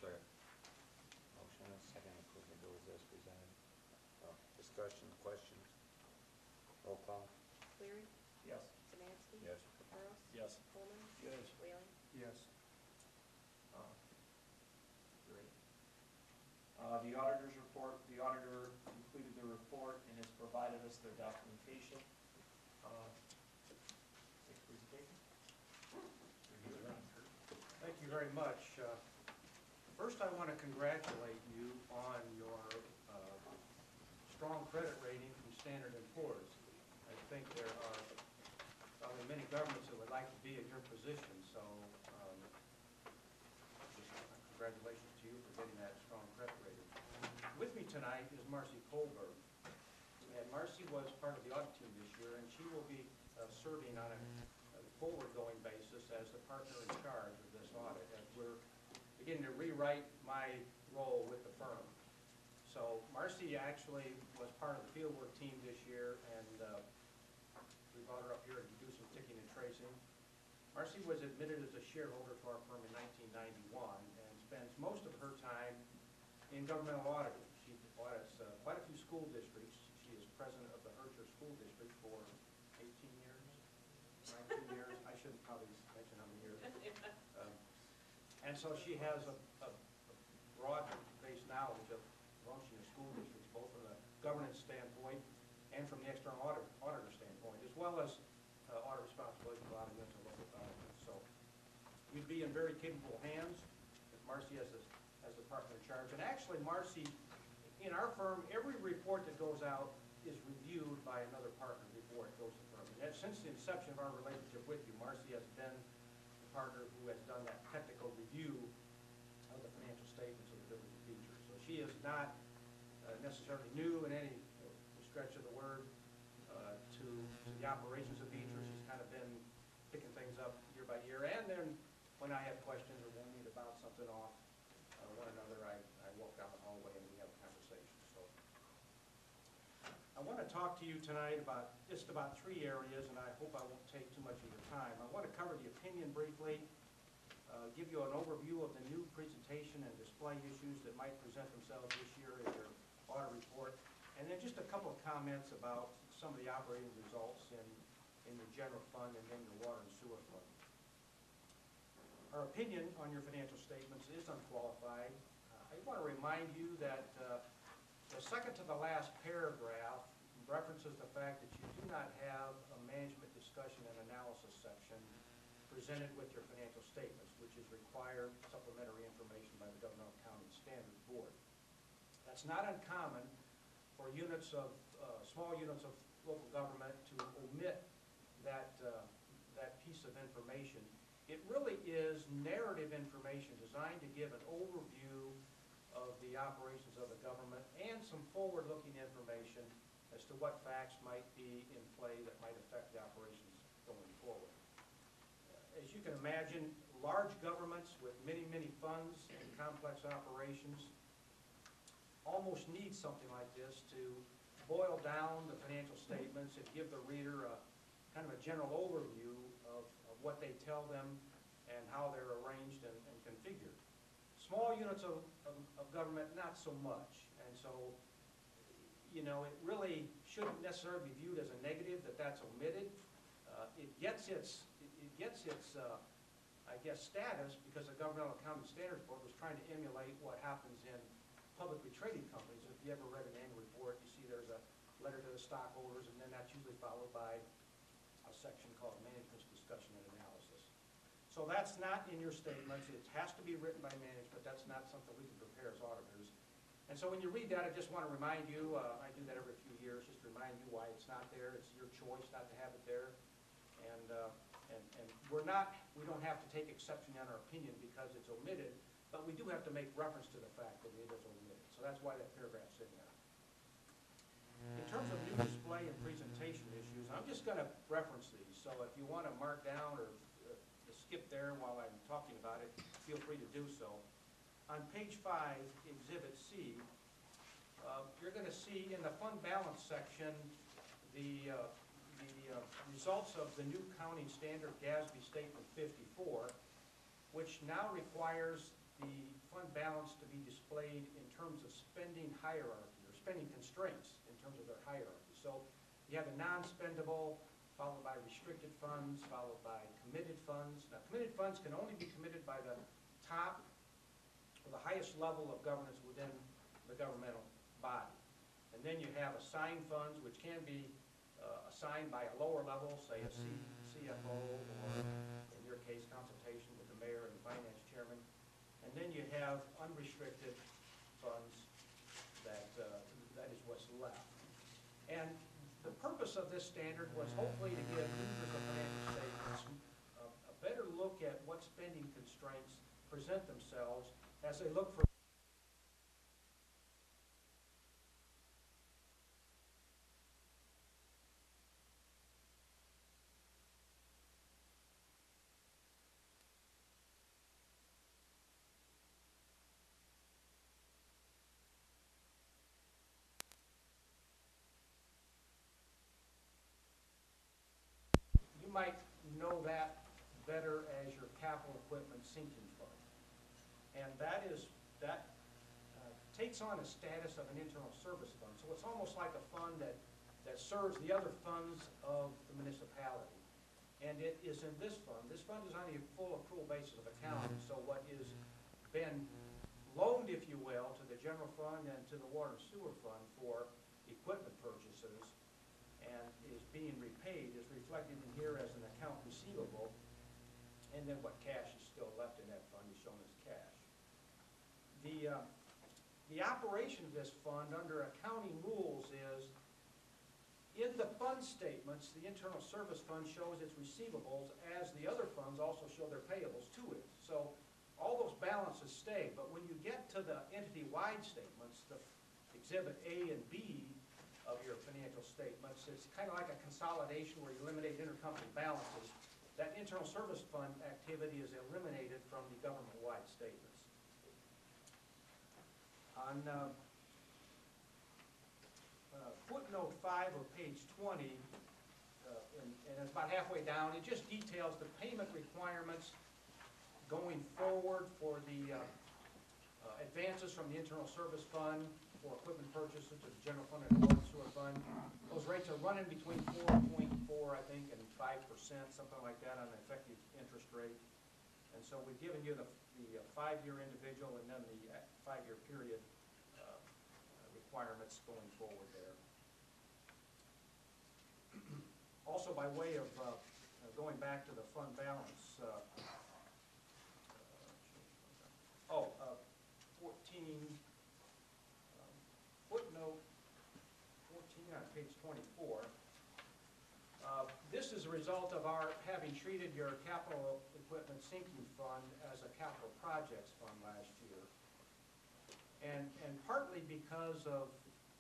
Second. Motion and second, approve the bills as presented. Discussion, questions? Roll call. Cleary? Yes. Samansky? Yes. Capros? Yes. Coleman? Yes. Whaling? Yes. Great. The auditor's report, the auditor completed their report and has provided us their documentation. Next presentation. Thank you very much. First, I want to congratulate you on your strong credit rating from Standard & Poor's. I think there are probably many governments that would like to be in your position, so just congratulations to you for getting that strong credit rating. With me tonight is Marcy Kohlberg. And Marcy was part of the audit team this year, and she will be serving on a forward-going basis as the partner in charge of this audit, as we're beginning to rewrite my role with the firm. So Marcy actually was part of the fieldwork team this year, and we brought her up here to do some ticking and tracing. Marcy was admitted as a shareholder to our firm in 1991 and spends most of her time in governmental auditing. She audits quite a few school districts. She is president of the Hercher School District for 18 years, 19 years. I shouldn't probably mention how many years. And so she has a broad-based knowledge of functioning of school districts, both from the governance standpoint and from the external auditor standpoint, as well as audit responsibility for a lot of units of local government. So we'd be in very capable hands with Marcy as the partner in charge. And actually, Marcy, in our firm, every report that goes out is reviewed by another partner before it goes to the firm. And since the inception of our relationship with you, Marcy has been the partner who has done that technical review of the financial statements of the village of Beecher. So she is not necessarily new in any stretch of the word to the operations of Beecher. She's kind of been picking things up year by year. And then when I have questions or when we need to bounce something off one another, I walk down the hallway and we have a conversation. So I want to talk to you tonight about just about three areas, and I hope I won't take too much of your time. I want to cover the opinion briefly, give you an overview of the new presentation and display issues that might present themselves this year in your audit report, and then just a couple of comments about some of the operating results in the general fund and then your water and sewer fund. Our opinion on your financial statements is unqualified. I want to remind you that the second to the last paragraph references the fact that you do not have a management discussion and analysis section presented with your financial statements, which is required supplementary information by the Governmental Accounting Standards Board. That's not uncommon for units of, small units of local government to omit that piece of information. It really is narrative information designed to give an overview of the operations of the government and some forward-looking information as to what facts might be in play that might affect the operations going forward. As you can imagine, large governments with many, many funds and complex operations almost need something like this to boil down the financial statements and give the reader a kind of a general overview of what they tell them and how they're arranged and configured. Small units of government, not so much. And so, you know, it really shouldn't necessarily be viewed as a negative that that's omitted. It gets its I guess, status because the Governmental Accounting Standards Board was trying to emulate what happens in publicly traded companies. If you ever read an annual report, you see there's a letter to the stockholders, and then that's usually followed by a section called Management's Discussion and Analysis. So that's not in your statements. It has to be written by management. That's not something we can prepare as auditors. And so when you read that, I just want to remind you, I do that every few years, just to remind you why it's not there. It's your choice not to have it there. And we don't have to take exception on our opinion because it's omitted, but we do have to make reference to the fact that it is omitted. So that's why that paragraph's in there. In terms of new display and presentation issues, I'm just going to reference these. So if you want to mark down or skip there while I'm talking about it, feel free to do so. On page 5, Exhibit C, you're going to see in the fund balance section the results of the new accounting standard GASB Statement 54, which now requires the fund balance to be displayed in terms of spending hierarchy or spending constraints in terms of their hierarchy. So you have the non-spendable followed by restricted funds, followed by committed funds. Now, committed funds can only be committed by the top or the highest level of governance within the governmental body. And then you have assigned funds, which can be assigned by a lower level, say a CFO, or in your case, consultation with the mayor and the finance chairman. And then you have unrestricted funds that is what's left. And the purpose of this standard was hopefully to give users of financial statements a better look at what spending constraints present themselves as they look for you might know that better as your capital equipment sinking fund. And that takes on a status of an internal service fund. So it's almost like a fund that serves the other funds of the municipality. And it is in this fund. This fund is on a full accrual basis of accounting. So what is been loaned, if you will, to the general fund and to the water and sewer fund for equipment purchases and is being repaid is reflected in here as an account receivable, and then what cash is still left in that fund is shown as cash. The operation of this fund under accounting rules is, in the fund statements, the internal service fund shows its receivables as the other funds also show their payables to it. So all those balances stay, but when you get to the entity-wide statements, the Exhibit A and B of your financial statements, it's kind of like a consolidation where you eliminate intercompany balances. That internal service fund activity is eliminated from the government-wide statements. On footnote 5 of page 20, and it's about halfway down, it just details the payment requirements going forward for the advances from the internal service fund for equipment purchases to the general fund and the water and sewer fund. Those rates are running between 4.4, I think, and 5%, something like that, on an effective interest rate. And so we've given you the 5-year individual and then the 5-year period requirements going forward there. Also, by way of going back to the fund balance, 14, footnote 14 on page 24. This is a result of our having treated your capital equipment sinking fund as a capital projects fund last year. And partly because of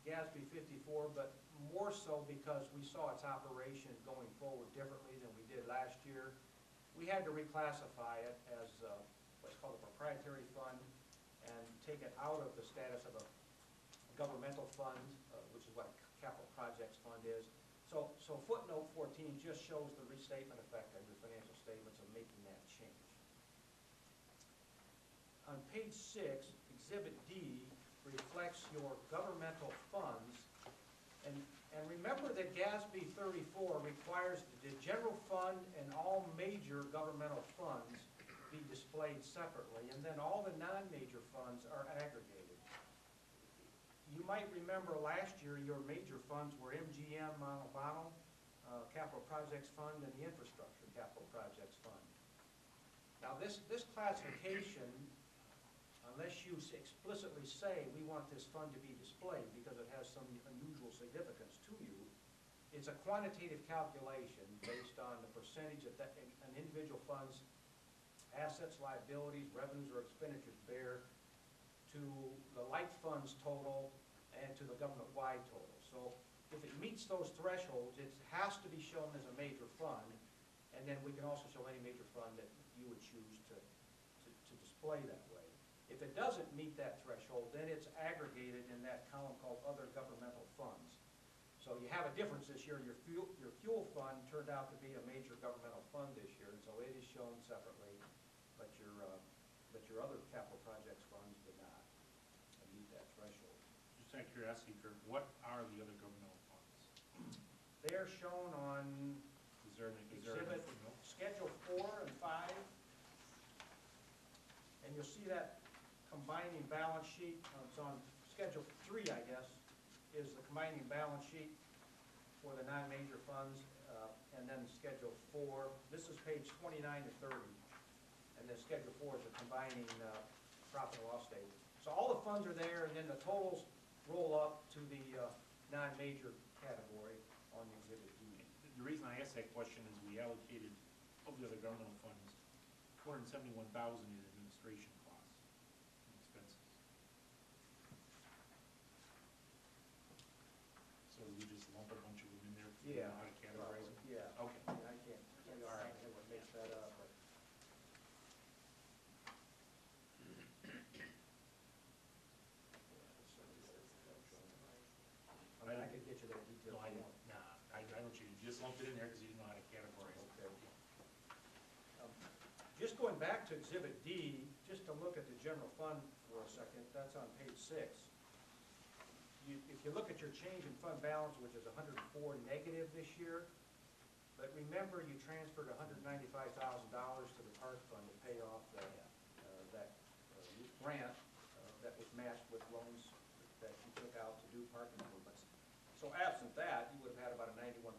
GASB 54, but more so because we saw its operation going forward differently than we did last year. We had to reclassify it as what's called a proprietary fund and take it out of the status of a governmental fund, which is what a capital projects fund is. So footnote 14 just shows the restatement effect on your financial statements of making that change. On page 6, Exhibit D reflects your governmental funds. And remember that GASB 34 requires that the general fund and all major governmental funds be displayed separately, and then all the non-major funds are aggregated. You might remember last year your major funds were MGM Mono Capital Projects Fund and the Infrastructure Capital Projects Fund. Now this classification, unless you explicitly say we want this fund to be displayed because it has some unusual significance to you, it's a quantitative calculation based on the percentage of an individual fund's assets, liabilities, revenues, or expenditures bear to the like fund's total and to the government-wide total. So if it meets those thresholds, it has to be shown as a major fund, and then we can also show any major fund that you would choose to display that way. If it doesn't meet that threshold, then it's aggregated in that column called Other Governmental Funds. So you have a difference this year. Your fuel fund turned out to be a major governmental fund this year, and so it is shown separately, but your other capital projects funds did not meet that threshold. Just out of curiosity, Kurt, what are the other governmental funds? They are shown on there a Exhibit footnote? Schedule 4 and 5. And you'll see that combining balance sheet, it's on Schedule 3, I guess, is the combining balance sheet for the non-major funds, and then Schedule 4, this is page 29 to 30, and then Schedule 4 is the combining profit and loss statement. So all the funds are there, and then the totals roll up to the non-major category on the Exhibit D. The reason I asked that question is we allocated, of the other governmental funds, $271,000 in administration costs and expenses. So we just lump a bunch of them in there, because we don't know how to categorize them? Yeah. Okay. I mean, I can't tell you All right. exactly what makes that up, but. I mean, I could get you that detail. No, I didn't, nah, I know what you just lumped it in there because you didn't know how to categorize it. Okay. Just going back to Exhibit D, just to look at the general fund for a second, that's on page 6. If you look at your change in fund balance, which is 104 negative this year, but remember you transferred $195,000 to the park fund to pay off that grant that was matched with loans that you took out to do park improvements. So absent that, you would have had about a $91,000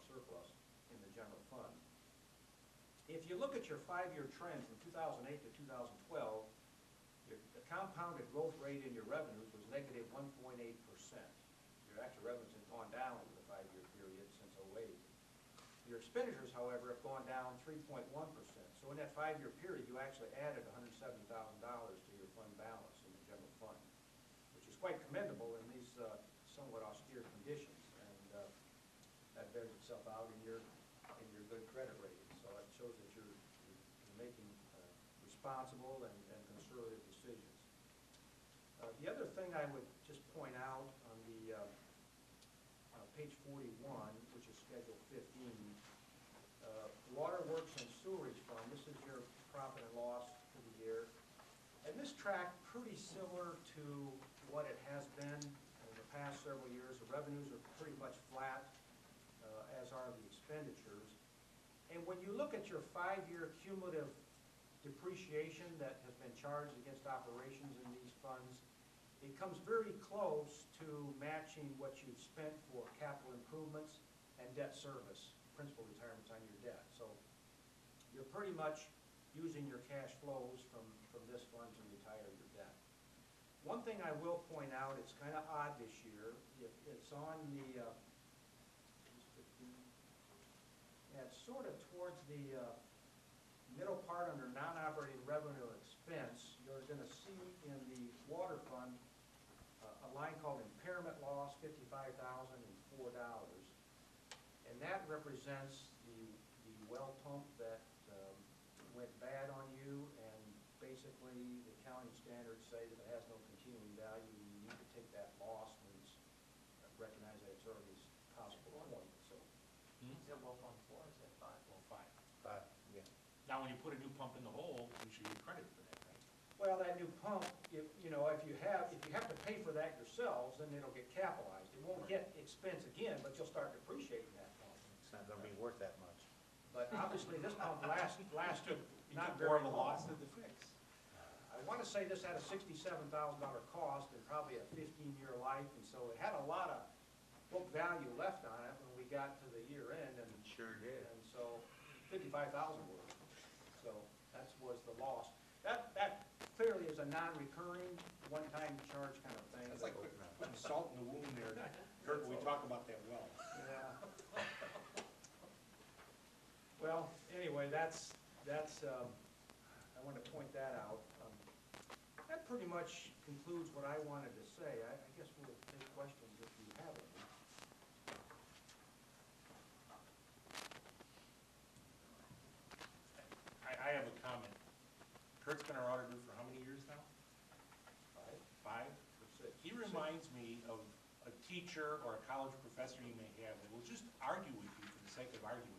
surplus in the general fund. If you look at your 5-year trend from 2008 to 2012, the compounded growth rate in your revenues was negative 1.8%. Your actual revenues have gone down over the 5-year period since '08. Your expenditures, however, have gone down 3.1%. So in that 5-year period, you actually added $170,000 to your fund balance in the general fund, which is quite commendable in these somewhat austere conditions. And that bears itself out in your good credit rating. So it shows that you're making responsible and conservative decisions. The other thing I would just point out on the page 41, which is Schedule 15, Water Works and Sewerage Fund, this is your profit and loss for the year. And this tracked pretty similar to what it has been in the past several years. The revenues are pretty much flat, as are the expenditures. And when you look at your 5-year cumulative depreciation that has been charged against operations in these funds, it comes very close to matching what you've spent for capital improvements and debt service, principal retirements on your debt. So you're pretty much using your cash flows from this fund to retire your debt. One thing I will point out, it's kind of odd this year, it's on the, it's sort of towards the middle part under non-operating revenue expense. You're going to see in the water fund a line called impairment loss, $55,004. And that represents the well pump that went bad on you, and basically the accounting standards say that it has no continuing value, and you need to take that loss when it's recognized that it's already a possible point. So. Is that well pump 4 or is that 5? Well, 5. Yeah. Now, when you put a new pump in the hole, you should get credit for that, right? Well, that new pump, if you have to pay for that yourselves, then it'll get capitalized. It won't get expense again, but you'll start depreciating that pump. It's not gonna be worth that much. But obviously, this pump lasted not More very of a long. loss than the fix. I want to say this had a $67,000 cost and probably a 15-year life, and so it had a lot of book value left on it when we got to the year end, and Sure did. and so 55,000 worth. So that was the loss. That clearly is a non-recurring, one-time charge kind of thing. That's like putting salt in the wound there. Kurt, we talk about that well. Yeah. Well, anyway, that's I want to point that out. That pretty much concludes what I wanted to say. I guess we'll take questions if you have any. I have a comment. Kurt's been our auditor for how many years now? 5? 5? Or 6. He reminds me of a teacher or a college professor you may have that will just argue with you for the sake of arguing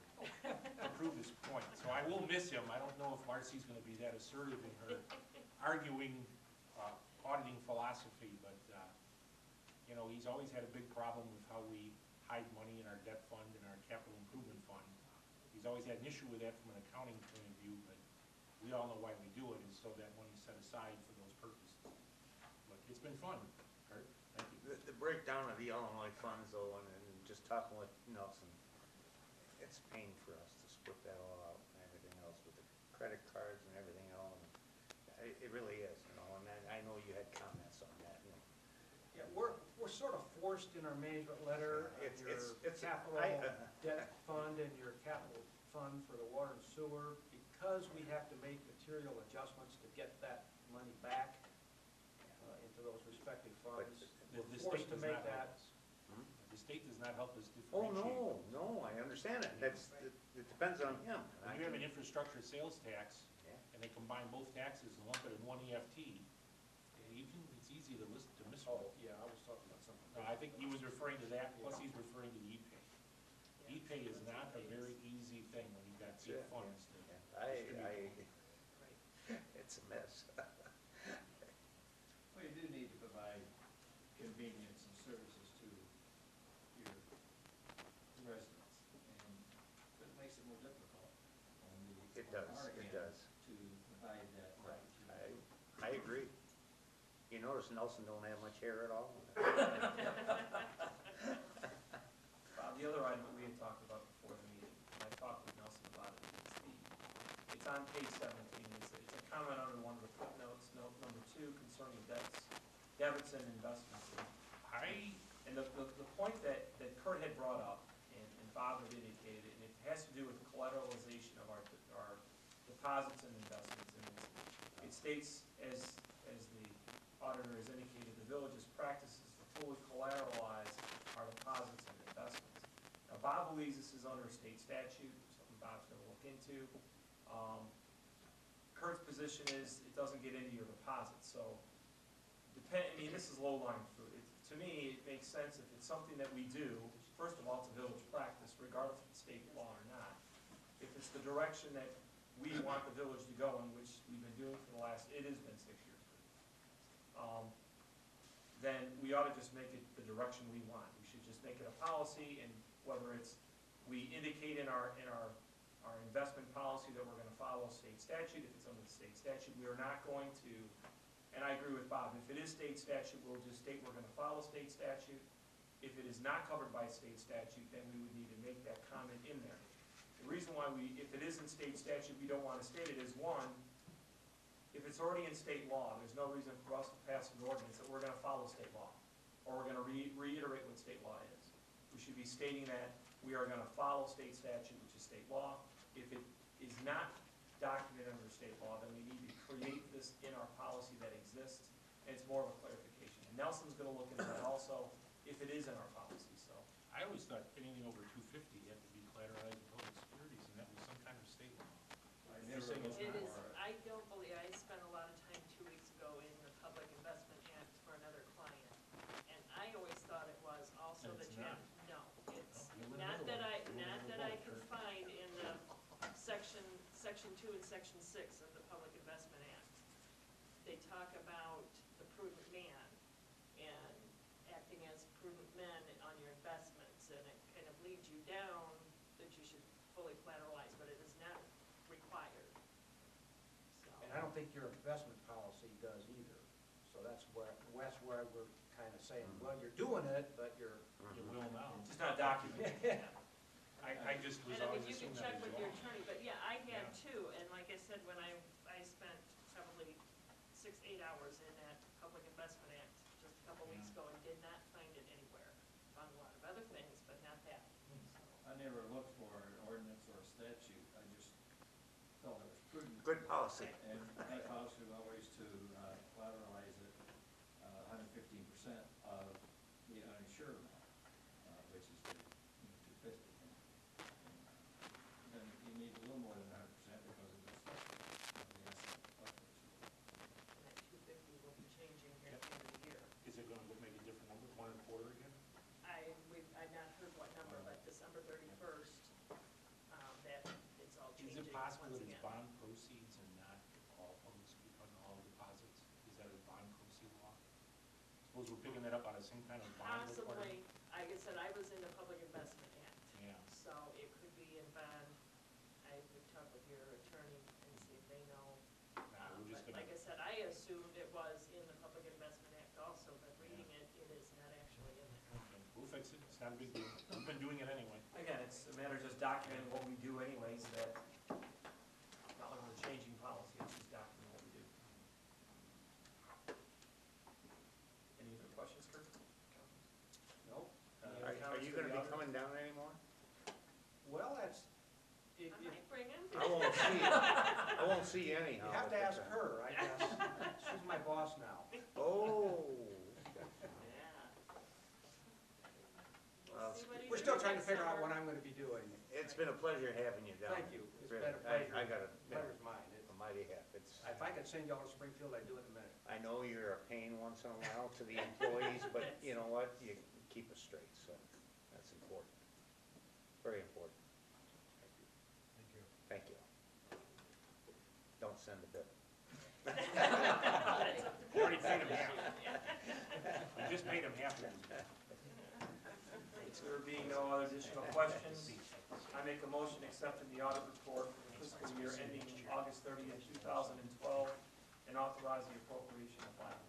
to prove his point. So I will miss him. I don't know if Marcy's going to be that assertive in her arguing auditing philosophy, but you know, he's always had a big problem with how we hide money in our debt fund and our capital improvement fund. He's He's always had an issue with that from an accounting point of view, but we all know why we do it, is so that money's set aside for those purposes. But it's been fun, Kurt, thank you. The breakdown of the Illinois funds though, and just talking with Nelson, it's a pain for us to split that all out and everything else with the credit cards and everything else. It really is, you know, and I know you had comments on that, you know. Yeah, we're sort of forced in our management letter, It's- your it's- capital debt fund and your capital fund for the water and sewer, because we have to make material adjustments to get that money back into those respective funds. The We're state forced to does make not help that. us. The state does not help us Oh, differentiate. no, I understand it. It depends on him. When you have an infrastructure sales tax, Yeah. and they combine both taxes and lump it in one EFT, it's easy to miss. Oh, yeah, I was talking about something. No, I think he was referring to that, plus he's referring to the e-pay. E-pay is not a very easy thing when you've got big funds to distribute. It's a mess. Well, you do need to provide convenience and services to your residents, and it makes it more difficult on the. It on does, our it end does. To provide that opportunity. I agree. You notice Nelson don't have much hair at all? Bob, the other item that we had talked about before the meeting, and I talked with Nelson about it, it's on page 17, it's a comment under one of the footnotes, note number 2, concerning debits and investments. And the point that Kurt had brought up, and Bob had indicated, and it has to do with the collateralization of our deposits and investments. And it states, as the auditor has indicated, the village's practices to fully collateralize our deposits and investments. Now, Bob believes this is under a state statute, something Bob's gonna look into. Kurt's position is it doesn't get into your deposits, so this is low-lying fruit. To me, it makes sense if it's something that we do. First of all, it's a village practice, regardless of state law or not. If it's the direction that we want the village to go in, which we've been doing for the last, it has been 6 years, then we ought to just make it the direction we want. We should just make it a policy, and whether it's, we indicate in our investment policy that we're gonna follow state statute. If it's under the state statute, we are not going to, and I agree with Bob, if it is state statute, we'll just state we're gonna follow state statute. If it is not covered by state statute, then we would need to make that comment in there. The reason why if it is in state statute, we don't wanna state it is, one, if it's already in state law, there's no reason for us to pass an ordinance that we're gonna follow state law, or we're gonna reiterate what state law is. We should be stating that we are gonna follow state statute, which is state law. If it is not documented under state law, then we need to create this in our policy that exists, and it's more of a clarification. And Nelson's gonna look into that also, if it is in our policy, so. I always thought anything over 250 had to be collateralized with public securities, and that was some kind of state law. You're saying it's It not? is, I don't believe, I spent a lot of time 2 weeks ago in the Public Investment Act for another client, and I always thought it was also And that it's you not. have, no, it's, No, you're in the not middle that of I, it. You're in the not middle that I of can it. find in the section 2 and section 6 of the Public Investment Act. They talk about the prudent man and acting as prudent men on your investments, and it kind of leads you down that you should fully collateralize, but it is not required, so. And I don't think your investment policy does either. So that's where we're kind of saying, well, you're doing it, but you're You will now. just not documenting it. I just was And I always mean, you can assuming check that was with your wrong. attorney, but yeah, I had Yeah. too, and like I said, when I spent probably 6-8 hours in that Public Investment Act just a couple weeks ago and did not find it anywhere. Found a lot of other things, but not that, so. I never looked for an ordinance or a statute, I just felt it was prudent. Good policy. And that policy was always to collateralize it 115% of the uninsured amount, which is the 250. Then you need a little more than 100% because of this, the asset fluctuates. And that 250 will be changing here at the end of the year. Is it gonna make a different number, 1.25 again? I've not heard what number, but December 31st, that it's all Is changing it possible once that it's again. bond proceeds and not all public, on all deposits? Is that a bond proceed law? Suppose we're picking that up out of some kind of bond requirement? Possibly, like I said, I was in the Public Investment Act, Yeah. so it could be in bond. fix it, it's not a big deal. We've been doing it anyway. Again, it's a matter of just documenting what we do anyways, that, not like we're changing policy, it's just documenting what we do. Any other questions, Kurt? Nope. Are you gonna be coming down anymore? Well, that's, I might bring him. I won't see you. I won't see you anyhow. You have to ask her, I guess. She's my boss now. Oh. We'll see what he We're still brings trying to next figure out summer. what I'm gonna be doing. It's been a pleasure having you down. Thank you. It's Really. been a pleasure. I gotta, Pleasure's mine. a mighty half. It's, If I could send y'all to Springfield, I'd do it in a minute. I know you're a pain once in a while to the employees, but you know what? You keep us straight, so that's important. Very important. Thank you. Thank you. Don't send the bill. You already paid him half. You just paid him half. There being no other additional questions, I make a motion accepting the audit report for the fiscal year ending August 30th, 2012, and authorize the appropriation of funds.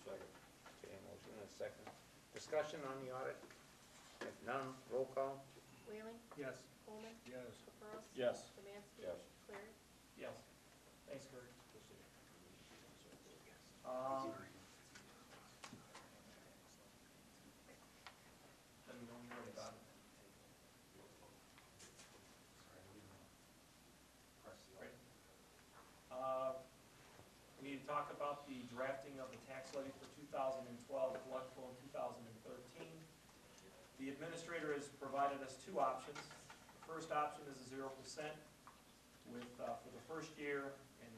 Second. Okay, motion and a second. Discussion on the audit? If none, roll call? Whaling, Yes. Coleman, Yes. Capros. Yes. Szymanski. Yes. Cleary. Yes. Thanks, Kurt. Let me know when you're ready, Bob. Ready? We need to talk about the drafting of the tax levy for 2012, collectible in 2013. The administrator has provided us two options. The first option is a 0% with, for the first year, and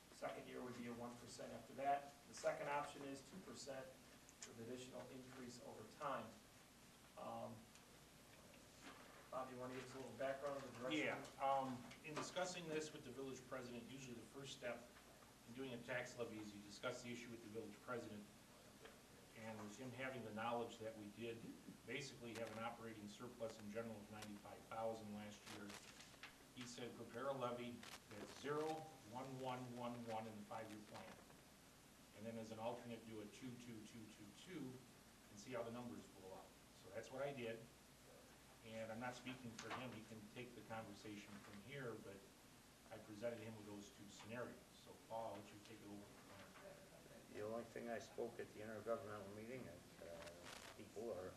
the second year would be a 1% after that. The second option is 2% with additional increase over time. Bob, you want to give us a little background on the direction? Yeah, in discussing this with the village president, usually the first step in doing a tax levy is you discuss the issue with the village president. And with him having the knowledge that we did basically have an operating surplus in general of 95,000 last year, he said prepare a levy that's 0, 1, 1, 1, 1 in the 5-year plan. And then as an alternate, do a 2, 2, 2, 2, 2, and see how the numbers blow out. So that's what I did. And I'm not speaking for him, he can take the conversation from here, but I presented him with those two scenarios. So Paul, why don't you take it over from there? The only thing I spoke at the intergovernmental meeting, that people are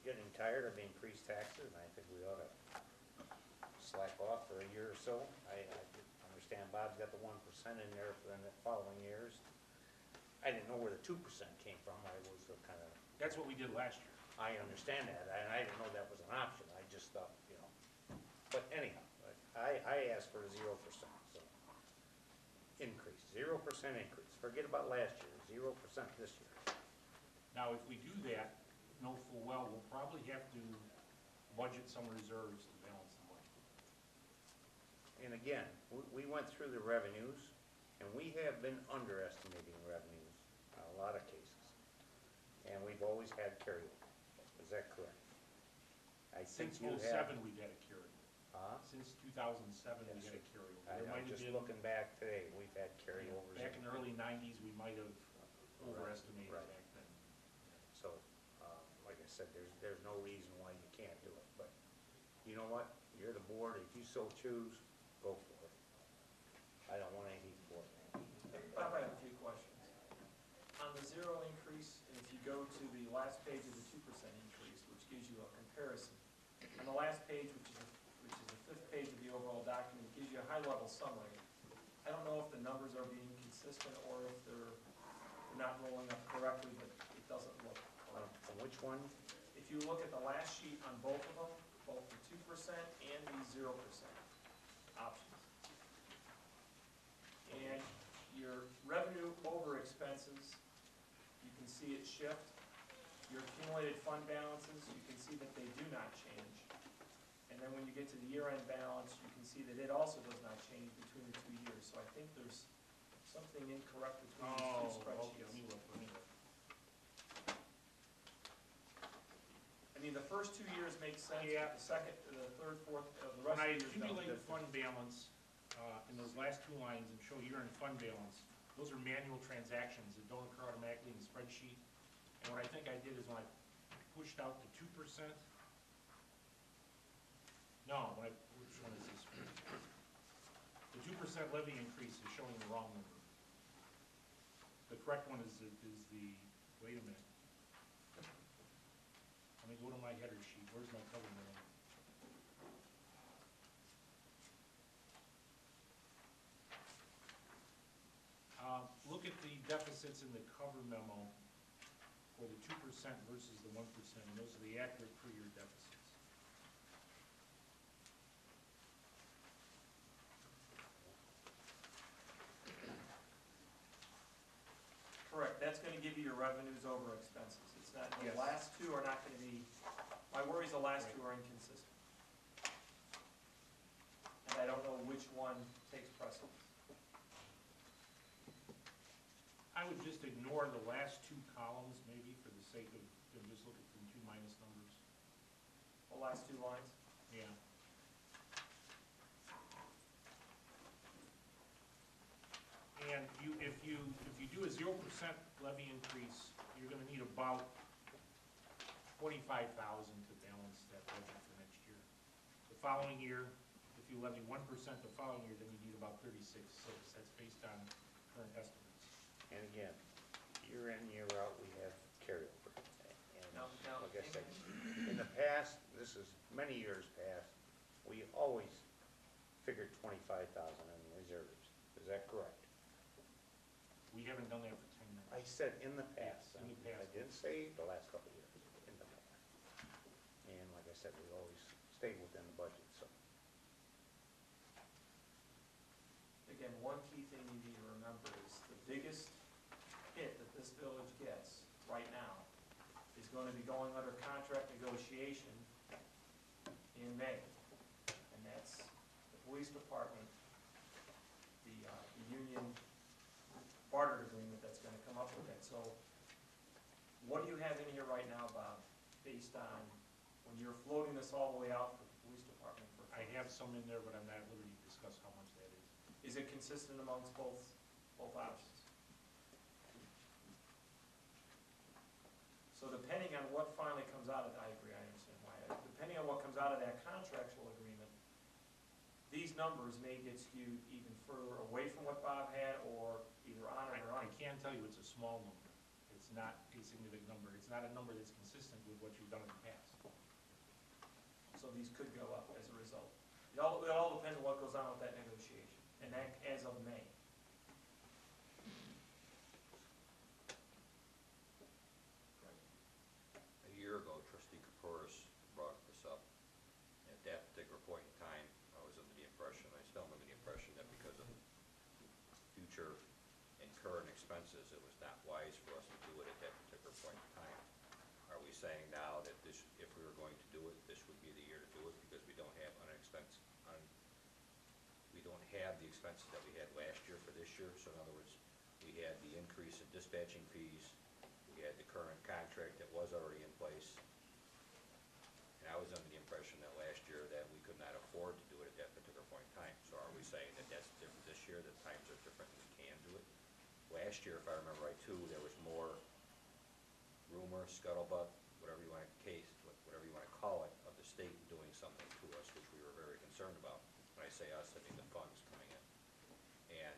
getting tired of the increased taxes, and I think we ought to slack off for a year or so. I understand Bob's got the 1% in there for the following years. I didn't know where the 2% came from, I was kind of, That's what we did last year. I understand that, and I didn't know that was an option, I just thought, you know. But anyhow, I asked for a 0%, so. Increase, 0% increase, forget about last year, 0% this year. Now, if we do that, know full well, we'll probably have to budget some reserves to balance the budget. And again, we went through the revenues, and we have been underestimating revenues in a lot of cases. And we've always had carryover, is that correct? I think Since you have. 07, we've had a carryover. Huh? Since 2007, we had a carryover. There might I'm have just been- looking back today, we've had carryovers. Back in the early 90s, we might have overestimated Right. back then. So, like I said, there's no reason why you can't do it, but you know what? You're the board, if you so choose, go for it. I don't want any heat for it. Bob, I have a few questions. On the 0 increase, and if you go to the last page of the 2% increase, which gives you a comparison, on the last page, which is the 5th page of the overall document, it gives you a high-level summary. I don't know if the numbers are being consistent or if they're not rolling up correctly, but it doesn't look correct. On which one? If you look at the last sheet on both of them, both the 2% and the 0% options. And your revenue over expenses, you can see it shift. Your accumulated fund balances, you can see that they do not change. And then when you get to the year-end balance, you can see that it also does not change between the 2 years. So I think there's something incorrect between these two spreadsheets. Let me look. I mean, the first 2 years make sense, Yeah. but the second, the third, fourth, the When rest of I the years don't. accumulate fund balance, in those last 2 lines and show year-end fund balance, those are manual transactions that don't occur automatically in the spreadsheet. And what I think I did is when I pushed out to 2%. No, which one is this? The 2% levy increase is showing the wrong number. The correct one is the, wait a minute. Let me go to my header sheet. Where's my cover memo? Look at the deficits in the cover memo for the 2% versus the 1%, and those are the accurate per year deficits. Correct, that's gonna give you your revenues over expenses. It's not, the Yes. last two are not gonna be, my worry is the last two are inconsistent. And I don't know which one takes precedence. I would just ignore the last two columns maybe for the sake of, and just look at the two minus numbers. The last two lines. Yeah. And if you do a 0% levy increase, you're gonna need about 25,000 to balance that budget for next year. The following year, if you levy 1% the following year, then you need about 36.6. That's based on current estimates. And again, year in, year out, we have carryover. And Now, like I said, in the past, this is many years past, we always figured 25,000 in reserves. Is that correct? We haven't done that for 10 years. I said in the past. In the past. I didn't say the last couple of years, in the past. And like I said, we always stayed within the budget, so. Again, one key thing you need to remember is the biggest hit that this village gets right now is going to be going under contract negotiation in May. And that's the police department, the union barter agreement that's gonna come up with that. So what do you have in here right now, Bob, based on when you're floating this all the way out for the police department for I funds? have some in there, but I'm not at liberty to discuss how much that is. Is it consistent amongst both options? So depending on what finally comes out of, I agree, I understand why. Depending on what comes out of that contractual agreement, these numbers may get skewed even further away from what Bob had, or either on it or I on. can tell you it's a small number. It's not a significant number. It's not a number that's consistent with what you've done in the past. So these could go up as a result. It all depends on what goes on with that negotiation, and that as of May. A year ago, trustee Kaporis brought this up. At that particular point in time, I was under the impression, I still am under the impression that because of future and current expenses, it was not wise for us to do it at that particular point in time. Are we saying now that this, if we were going to do it, this would be the year to do it because we don't have we don't have the expenses that we had last year for this year? So in other words, we had the increase in dispatching fees, we had the current contract that was already in place. And I was under the impression that last year that we could not afford to do it at that particular point in time. So are we saying that that's different this year, that times are different and we can do it? Last year, if I remember right too, there was more rumor, scuttlebutt, whatever you want to call it, of the state doing something to us, which we were very concerned about. When I say us, I mean the funds coming in. And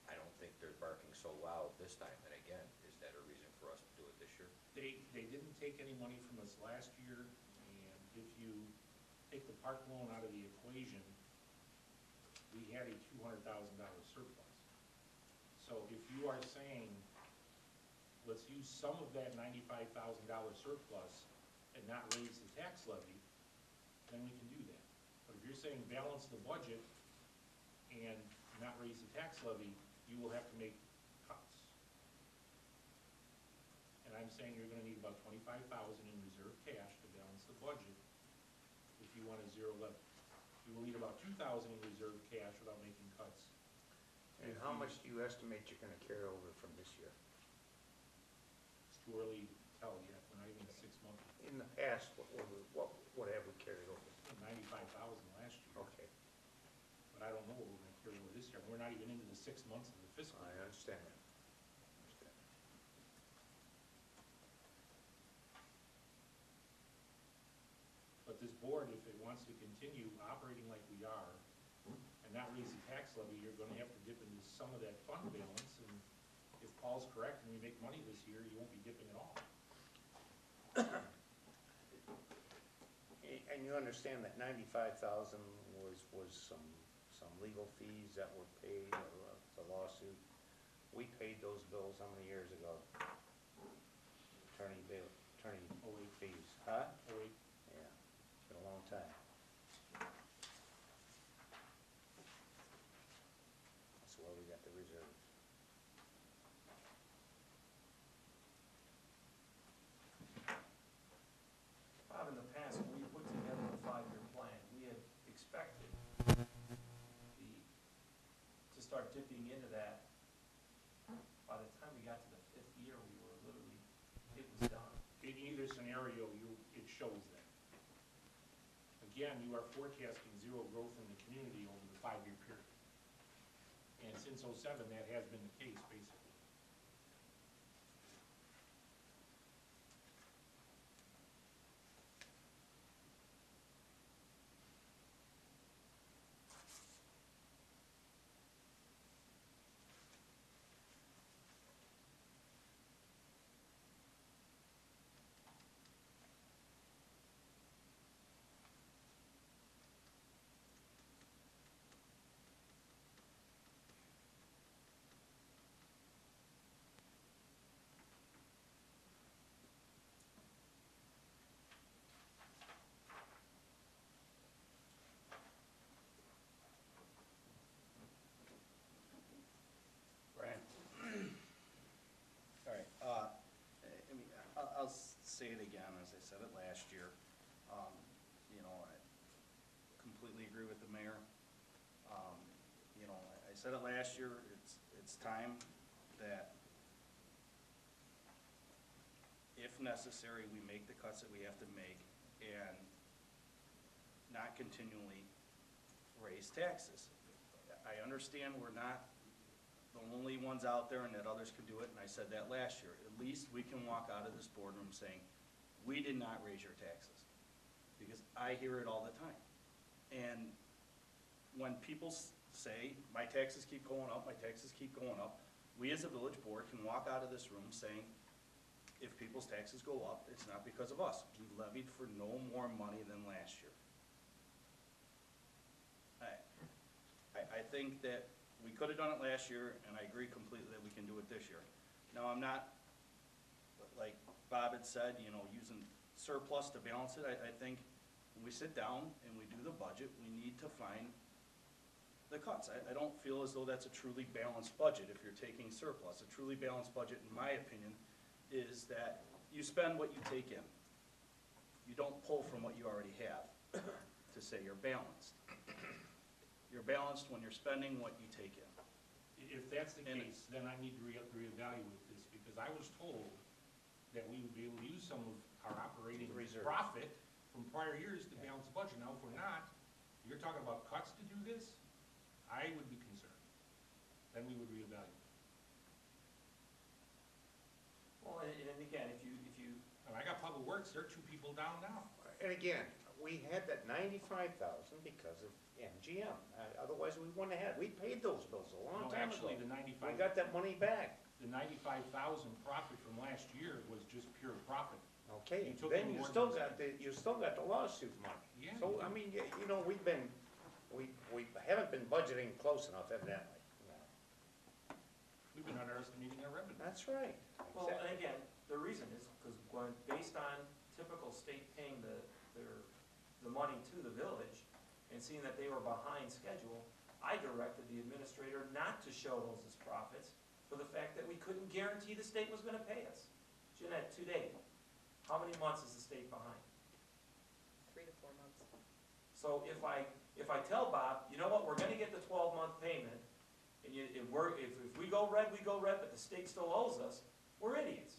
I don't think they're barking so loud this time. And again, is that a reason for us to do it this year? They didn't take any money from us last year, and if you take the park loan out of the equation, we had a $200,000 surplus. So if you are saying, let's use some of that $95,000 surplus and not raise the tax levy, then we can do that. But if you're saying balance the budget and not raise the tax levy, you will have to make cuts. And I'm saying you're gonna need about $25,000 in reserve cash to balance the budget if you want a zero levy. You will need about $2,000 in reserve cash without making cuts. And how much do you estimate you're gonna carry over from this year? It's too early to tell yet, we're not even 6 months. In the past, what have we carried over? 95,000 last year. Okay, But I don't know what we're gonna carry over this year. We're not even into the 6 months of the fiscal I year. understand that. some of that fund balance, and if Paul's correct and we make money this year, you won't be dipping at all. And you understand that 95,000 was some legal fees that were paid, the lawsuit. We paid those bills how many years ago? Attorney fees, huh? Oh, wait. Yeah, it's been a long time. That's why we got the reserves. Bob, in the past, when we put together the 5-year plan, we had expected to start dipping into that. By the time we got to the 5th year, we were literally, it was done. In either scenario, it shows that. Again, you are forecasting zero growth in the community over the 5-year period. And since '07, that has been the case, basically. Brian? All right, I'll say it again, as I said it last year. You know, I completely agree with the mayor. You know, I said it last year, it's time that, if necessary, we make the cuts that we have to make and not continually raise taxes. I understand we're not the only ones out there and that others can do it, and I said that last year. At least we can walk out of this boardroom saying, we did not raise your taxes. Because I hear it all the time. And when people say, my taxes keep going up, my taxes keep going up, we as a village board can walk out of this room saying, if people's taxes go up, it's not because of us. We levied for no more money than last year. I think that we could have done it last year, and I agree completely that we can do it this year. Now, I'm not, like Bob had said, you know, using surplus to balance it. I think when we sit down and we do the budget, we need to find the cuts. I don't feel as though that's a truly balanced budget if you're taking surplus. A truly balanced budget, in my opinion, is that you spend what you take in. You don't pull from what you already have to say you're balanced. You're balanced when you're spending what you take in. If that's the case, then I need to reevaluate this, because I was told that we would be able to use some of our operating Reserves. profit from prior years to balance the budget. Now, if we're not, you're talking about cuts to do this, I would be concerned. Then we would reevaluate. Well, and again, if you, And I got public works, there are 2 people down now. And again, we had that 95,000 because of MGM. Otherwise, we wouldn't have had, we paid those bills a long No, time ago. actually, the We 95, got that money back. the 95,000 profit from last year was just pure profit. Okay, You took then in you more still than- got the lawsuit money. Yeah, So, you I do. mean, you know, we haven't been budgeting close enough evidently. We've been underestimating our revenue. That's right. well, and again, the reason is because based on typical state paying the money to the village and seeing that they were behind schedule, I directed the administrator not to show those as profits for the fact that we couldn't guarantee the state was gonna pay us. Jeanette, today, how many months is the state behind? 3 to 4 months. So if I tell Bob, you know what, we're gonna get the 12-month payment, and if we go red, but the state still owes us, we're idiots.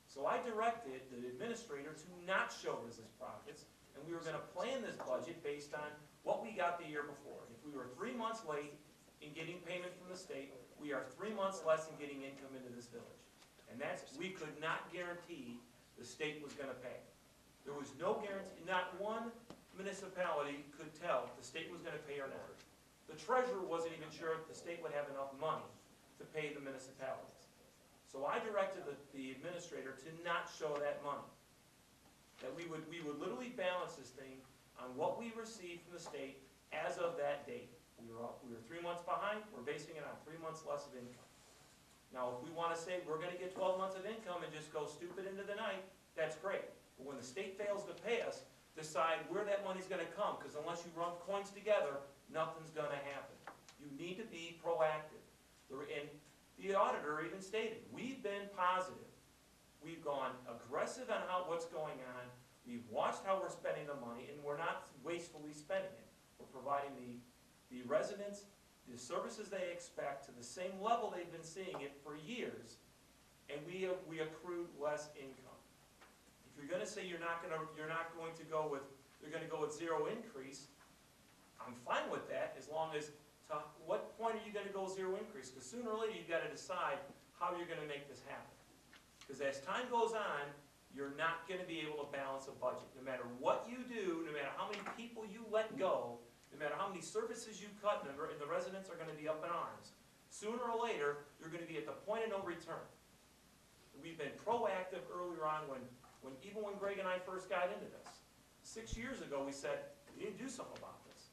So I directed the administrator to not show this as profits, and we were gonna plan this budget based on what we got the year before. If we were 3 months late in getting payment from the state, we are 3 months less in getting income into this village. And we could not guarantee the state was gonna pay. There was no guarantee, not one municipality could tell if the state was gonna pay or not. The treasurer wasn't even sure if the state would have enough money to pay the municipalities. So I directed the administrator to not show that money. That we would literally balance this thing on what we received from the state as of that date. We were 3 months behind, we're basing it on 3 months less of income. Now, if we wanna say we're gonna get 12 months of income and just go stupid into the night, that's great. But when the state fails to pay us, decide where that money's gonna come, because unless you run coins together, nothing's gonna happen. You need to be proactive. And the auditor even stated, we've been positive. We've gone aggressive on what's going on. We've watched how we're spending the money, and we're not wastefully spending it. We're providing the residents the services they expect to the same level they've been seeing it for years, and we accrued less income. If you're gonna say you're not going to go with, you're gonna go with zero increase, I'm fine with that, as long as, to what point are you gonna go zero increase? Because sooner or later, you've gotta decide how you're gonna make this happen. Because as time goes on, you're not gonna be able to balance a budget. No matter what you do, no matter how many people you let go, no matter how many services you cut, and the residents are gonna be up in arms, sooner or later, you're gonna be at the point of no return. We've been proactive earlier on even when Greg and I first got into this. 6 years ago, we said, we need to do something about this.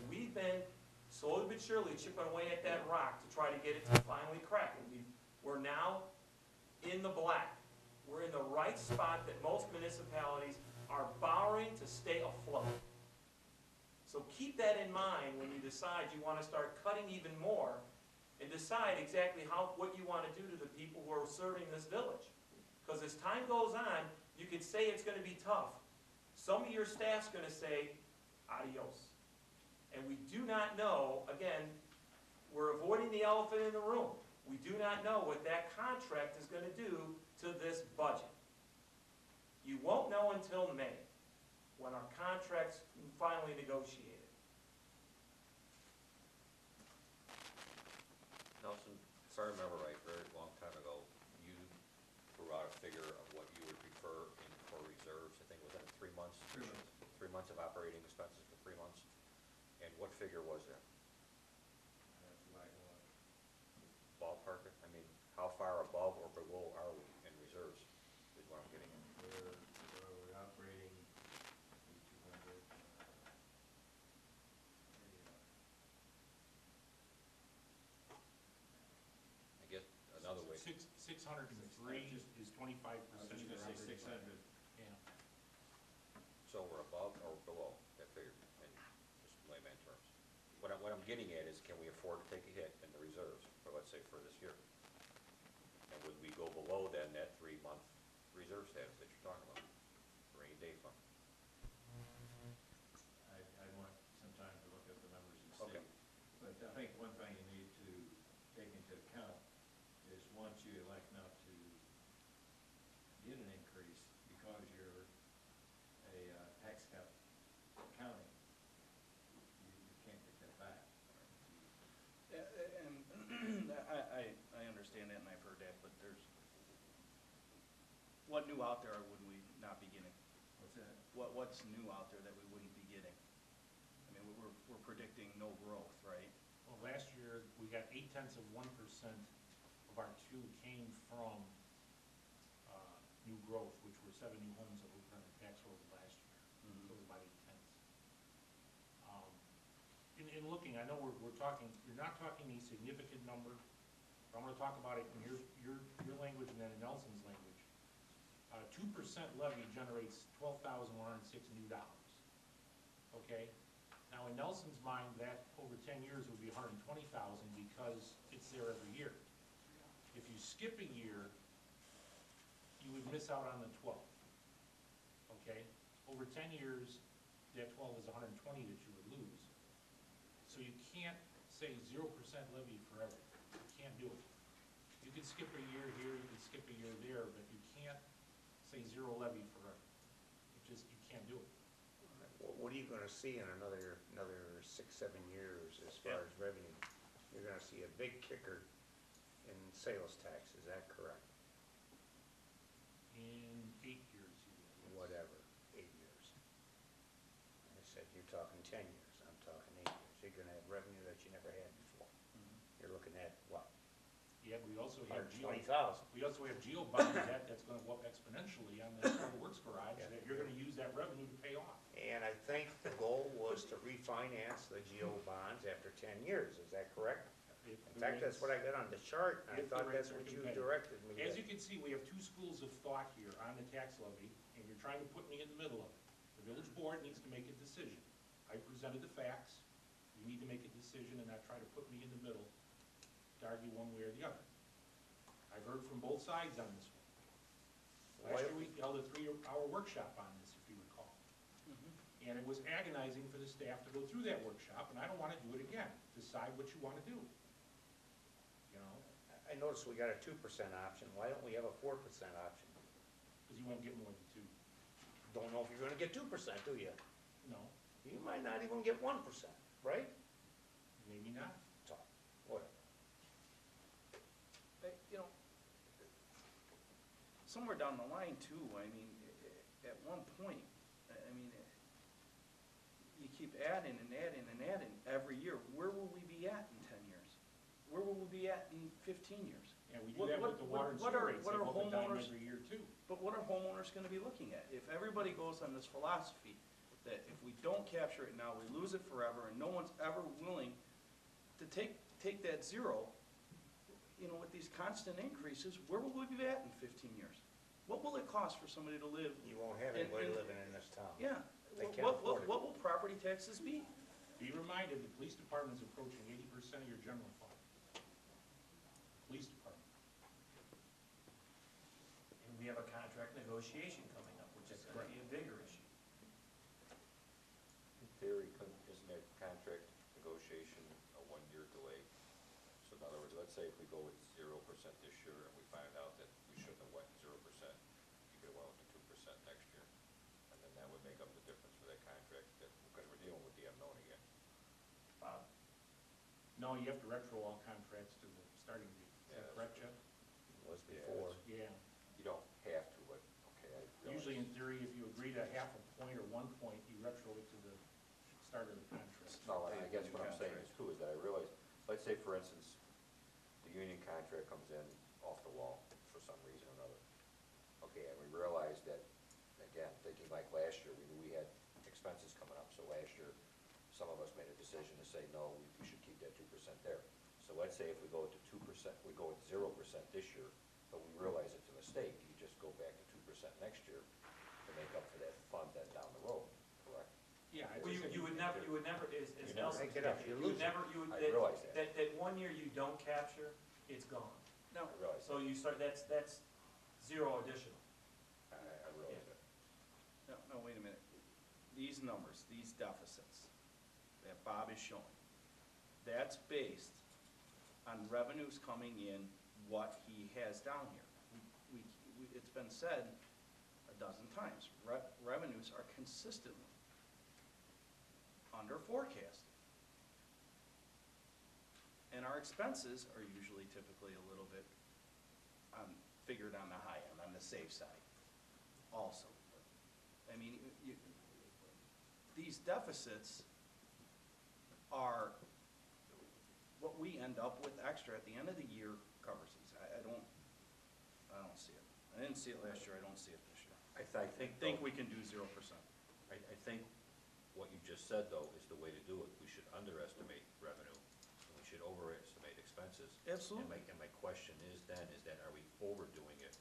We've been slowly but surely chipping away at that rock to try to get it to finally crack. And we're now in the black. We're in the right spot that most municipalities are borrowing to stay afloat. So keep that in mind when you decide you want to start cutting even more, and decide exactly what you want to do to the people who are serving this village. Because as time goes on, you could say it's going to be tough. Some of your staff's going to say, adios. And we do not know, again, we're avoiding the elephant in the room. We do not know what that contract is going to do to this budget. You won't know until May, when our contract's finally negotiated. Nelson, if I remember right, very long time ago, you threw out a figure of what you would prefer for reserves. I think it was in 3 months? 3 months. 3 months of operating expenses for 3 months. And what figure was that? Ballpark it? I mean, how far above or below are we in reserves, is what I'm getting at. We're operating 200, I guess another way. 603 is 25%. I was just gonna say 600. Yeah. So we're above or below that figure, in just layman terms. What I'm getting at is, can we afford to take a hit in the reserves, for, let's say, for this year? And would we go below then that 3-month reserve status that you're talking about, rainy day fund? I'd want some time to look at the numbers and see. Okay. But I think one thing you need to take into account is once you elect not to get an increase because you're a tax cap county, you can't get that back. And I understand that, and I've heard that, but what new out there would we not be getting? What's that? What's new out there that we wouldn't be getting? I mean, we're predicting no growth, right? Well, last year, we got 0.8% of our two came from new growth, which were 7 new homes that we put on the tax rolls last year. So it was about 0.8. In looking, I know we're talking, you're not talking a significant number, but I'm gonna talk about it in your language and then in Nelson's language. 2% levy generates $12,106 new dollars, okay? Now, in Nelson's mind, that over 10 years would be $120,000 because it's there every year. If you skip a year, you would miss out on the 12, okay? Over 10 years, that 12 is 120 that you would lose. So you can't say 0% levy forever. You can't do it. You can skip a year here, you can skip a year there, but you can't say 0 levy forever. You can't do it. What are you gonna see in another 6-7 years as far as revenue? You're gonna see a big kicker in sales tax, is that correct? In 8 years, you will. Whatever, 8 years. I said you're talking 10 years, I'm talking 8 years. so you're gonna have revenue that you never had before. You're looking at, what, Yeah, but we also have $120,000? we also have geo bond debt that's gonna go up exponentially on the public works garage, Yeah. that you're gonna use that revenue to pay off. And I think the goal was to refinance the geo bonds after 10 years, is that correct? If In the fact, that's what I got on the chart, and I if the thought rates that's are what you competitive. directed me As to. you can see, we have two schools of thought here on the tax levy, and you're trying to put me in the middle of it. The village board needs to make a decision. I presented the facts, you need to make a decision and not try to put me in the middle to argue one way or the other. I've heard from both sides on this one. Last year, we held a 3-hour workshop on this, if you recall. And it was agonizing for the staff to go through that workshop, and I don't wanna do it again. Decide what you wanna do. You know, I noticed we got a 2% option, why don't we have a 4% option? cause you won't get more than 2. Don't know if you're gonna get 2%, do you? No, You might not even get 1%, right? maybe not. So, whatever. You know, somewhere down the line too, I mean, at one point, I mean, you keep adding and adding and adding every year. Where will we be at in 10 years? Where will we be at in 15 years? And we do What- that what- with the water and what sewer are- rates, what they are go up a dime homeowners- every year too. But what are homeowners gonna be looking at? If everybody goes on this philosophy that if we don't capture it now, we lose it forever, and no one's ever willing to take that zero, you know, with these constant increases, where will we be at in 15 years? What will it cost for somebody to live? You won't have And- anybody and- living in this town. Yeah, They can't afford it. what will property taxes be? Be reminded, the police department's approaching 80% of your general fund. Police department. And we have a contract negotiation coming up, which is gonna be a bigger issue. In theory, isn't that contract negotiation a 1-year delay? So in other words, let's say if we go with 0% this year and we find out that we shouldn't have went 0%, you could have went with the 2% next year. And then that would make up the difference for that contract, because we're dealing with the unknown again. Bob? No, you have to retro all contracts to the starting date. Is Yeah, that that's correct, right. Jeff? It was Yeah, before. Yeah. You don't have to, but, okay, I realize. Usually in theory, if you agree to half a point or 1 point, you retro it to the start of the contract. No, I guess what I'm saying is too, is that I realize, let's say for instance, the union contract comes in off the wall for some reason or another. Okay, and we realize that, again, thinking like last year, we knew we had expenses coming up, so last year, some of us made a decision to say, no, we should keep that 2% there. So let's say if we go to 2%, we go with 0% this year, but we realize it's a mistake, you just go back to 2% next year to make up for that fund then down the road, correct? Yeah. I Well, just said you would never, as You never Nelson make it up, said, you you lose would it. never, I realize that. that 1 year you don't capture, it's gone. No, I realize that, So you start, that's zero additional. I realize that. no, wait a minute. These numbers, these deficits that Bob is showing, that's based on revenues coming in, what he has down here. It's been said a dozen times, revenues are consistently under forecast. And our expenses are usually typically a little bit figured on the high end, on the safe side also. I mean, these deficits are, what we end up with extra at the end of the year covers these. I don't see it. I didn't see it last year, I don't see it this year. I think Think we can do 0%. I think what you just said, though, is the way to do it. We should underestimate revenue, and we should overestimate expenses. Absolutely. And my question is then, are we overdoing it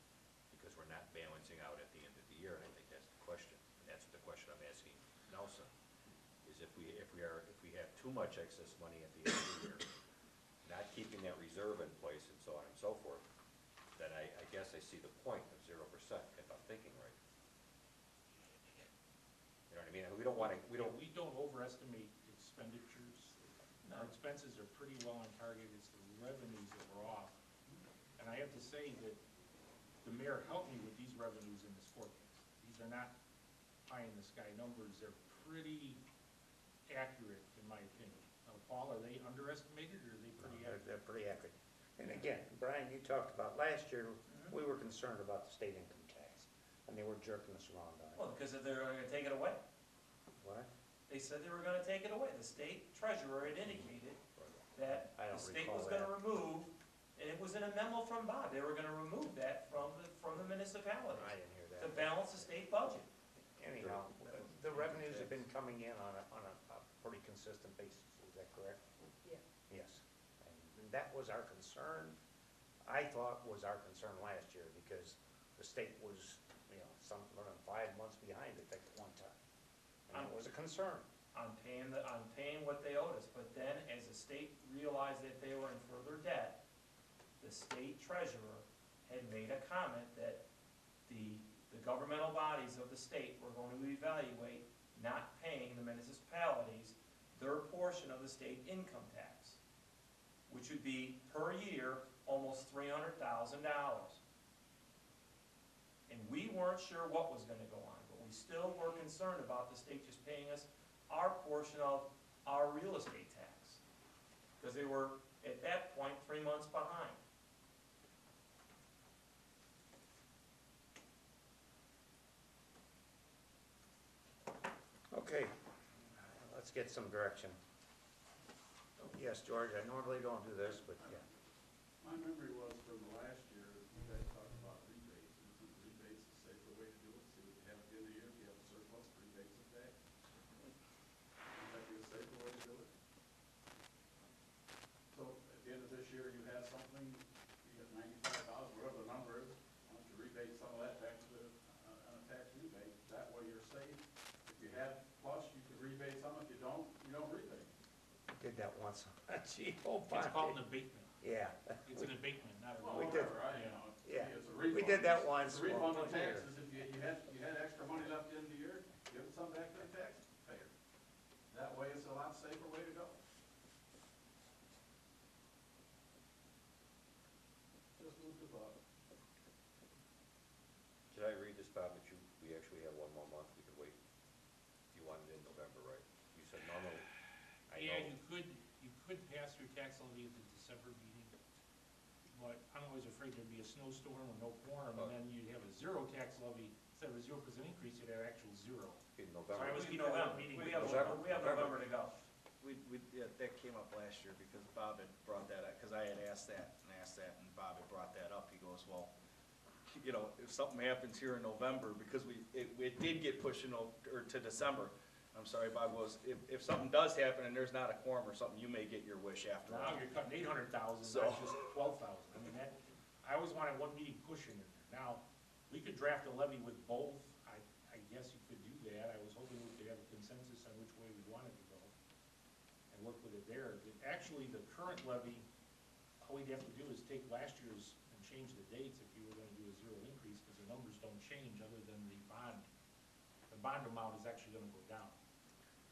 because we're not balancing out at the end of the year? And I think that's the question, and that's the question I'm asking Nelson, is if we have too much excess money at the end of the year, not keeping that reserve in place and so on and so forth, then I guess I see the point of 0%, if I'm thinking right. You know what I mean? We don't want to, we don't overestimate expenditures. Our expenses are pretty well on target, it's the revenues that were off. And I have to say that the mayor helped me with these revenues in this forecast. These are not pie in the sky numbers, they're pretty accurate in my opinion. Paul, are they underestimated or are they pretty accurate? They're pretty accurate. And again, Brian, you talked about last year, we were concerned about the state income tax, and they were jerking us around on it. Well, because they're gonna take it away. What? They said they were gonna take it away. The state treasurer had indicated that I the don't state recall was gonna that. remove, and it was in a memo from Bob, they were gonna remove that from the municipalities I didn't hear to that. balance the state budget. Anyhow, the revenues have been coming in on a pretty consistent basis, is that correct? Yeah. Yes. And that was our concern, I thought was our concern last year, because the state was, something like 5 months behind, I think, at one time. And it was a concern. On paying what they owed us, but then as the state realized that they were in further debt, the state treasurer had made a comment that the governmental bodies of the state were going to evaluate not paying the municipalities their portion of the state income tax, which would be per year almost $300,000. And we weren't sure what was gonna go on, but we still were concerned about the state just paying us our portion of our real estate tax. Because they were, at that point, 3 months behind. Okay, let's get some direction. Yes, George, I normally don't do this, but yeah. My memory was from the last year, you guys talked about rebates, and isn't rebates the safer way to do it? See what you have at the end of the year, if you have a surplus, rebates it back. Would that be a safer way to do it? So at the end of this year, you have something, you got 95,000, whatever the number is, why don't you rebate some of that back to the, on a tax rebate? That way you're safe. If you have plus, you can rebate some, if you don't rebate. Did that once. Gee, It's called an abatement. Yeah. It's an abatement, not a. Well, We did. whatever, you know, Yeah. it's a We refund. did that once. It's a refund Well, of here. taxes, if you had extra money left in the year, give some back to the taxpayer. That way, it's a lot safer way to go. Just move the thought. Did I read this, Bob, that we actually have one more month, we could wait? You wanted it in November, right? You said normally, I Yeah, know, you could pass through tax levy at the December meeting, but I'm always afraid there'd be a snowstorm or no quorum, and then you'd have a zero tax levy, instead of a 0% increase, you'd have actual zero. in So November. I was We keeping that November. meeting. We have November to go. Yeah, that came up last year because Bob had brought that up, because I had asked that, and Bob had brought that up. He goes, well, if something happens here in November, because it did get pushed to December. I'm sorry, Bob goes, if something does happen and there's not a quorum or something, you may get your wish after all. Now you're cutting 800,000, So- not just 12,000. I mean, I always wanted one meeting pushing in there. Now, we could draft a levy with both. I guess you could do that. I was hoping we could have a consensus on which way we wanted to go and work with it there. Actually, the current levy, all we'd have to do is take last year's and change the dates if you were gonna do a zero increase, because the numbers don't change other than the bond. The bond amount is actually gonna go down.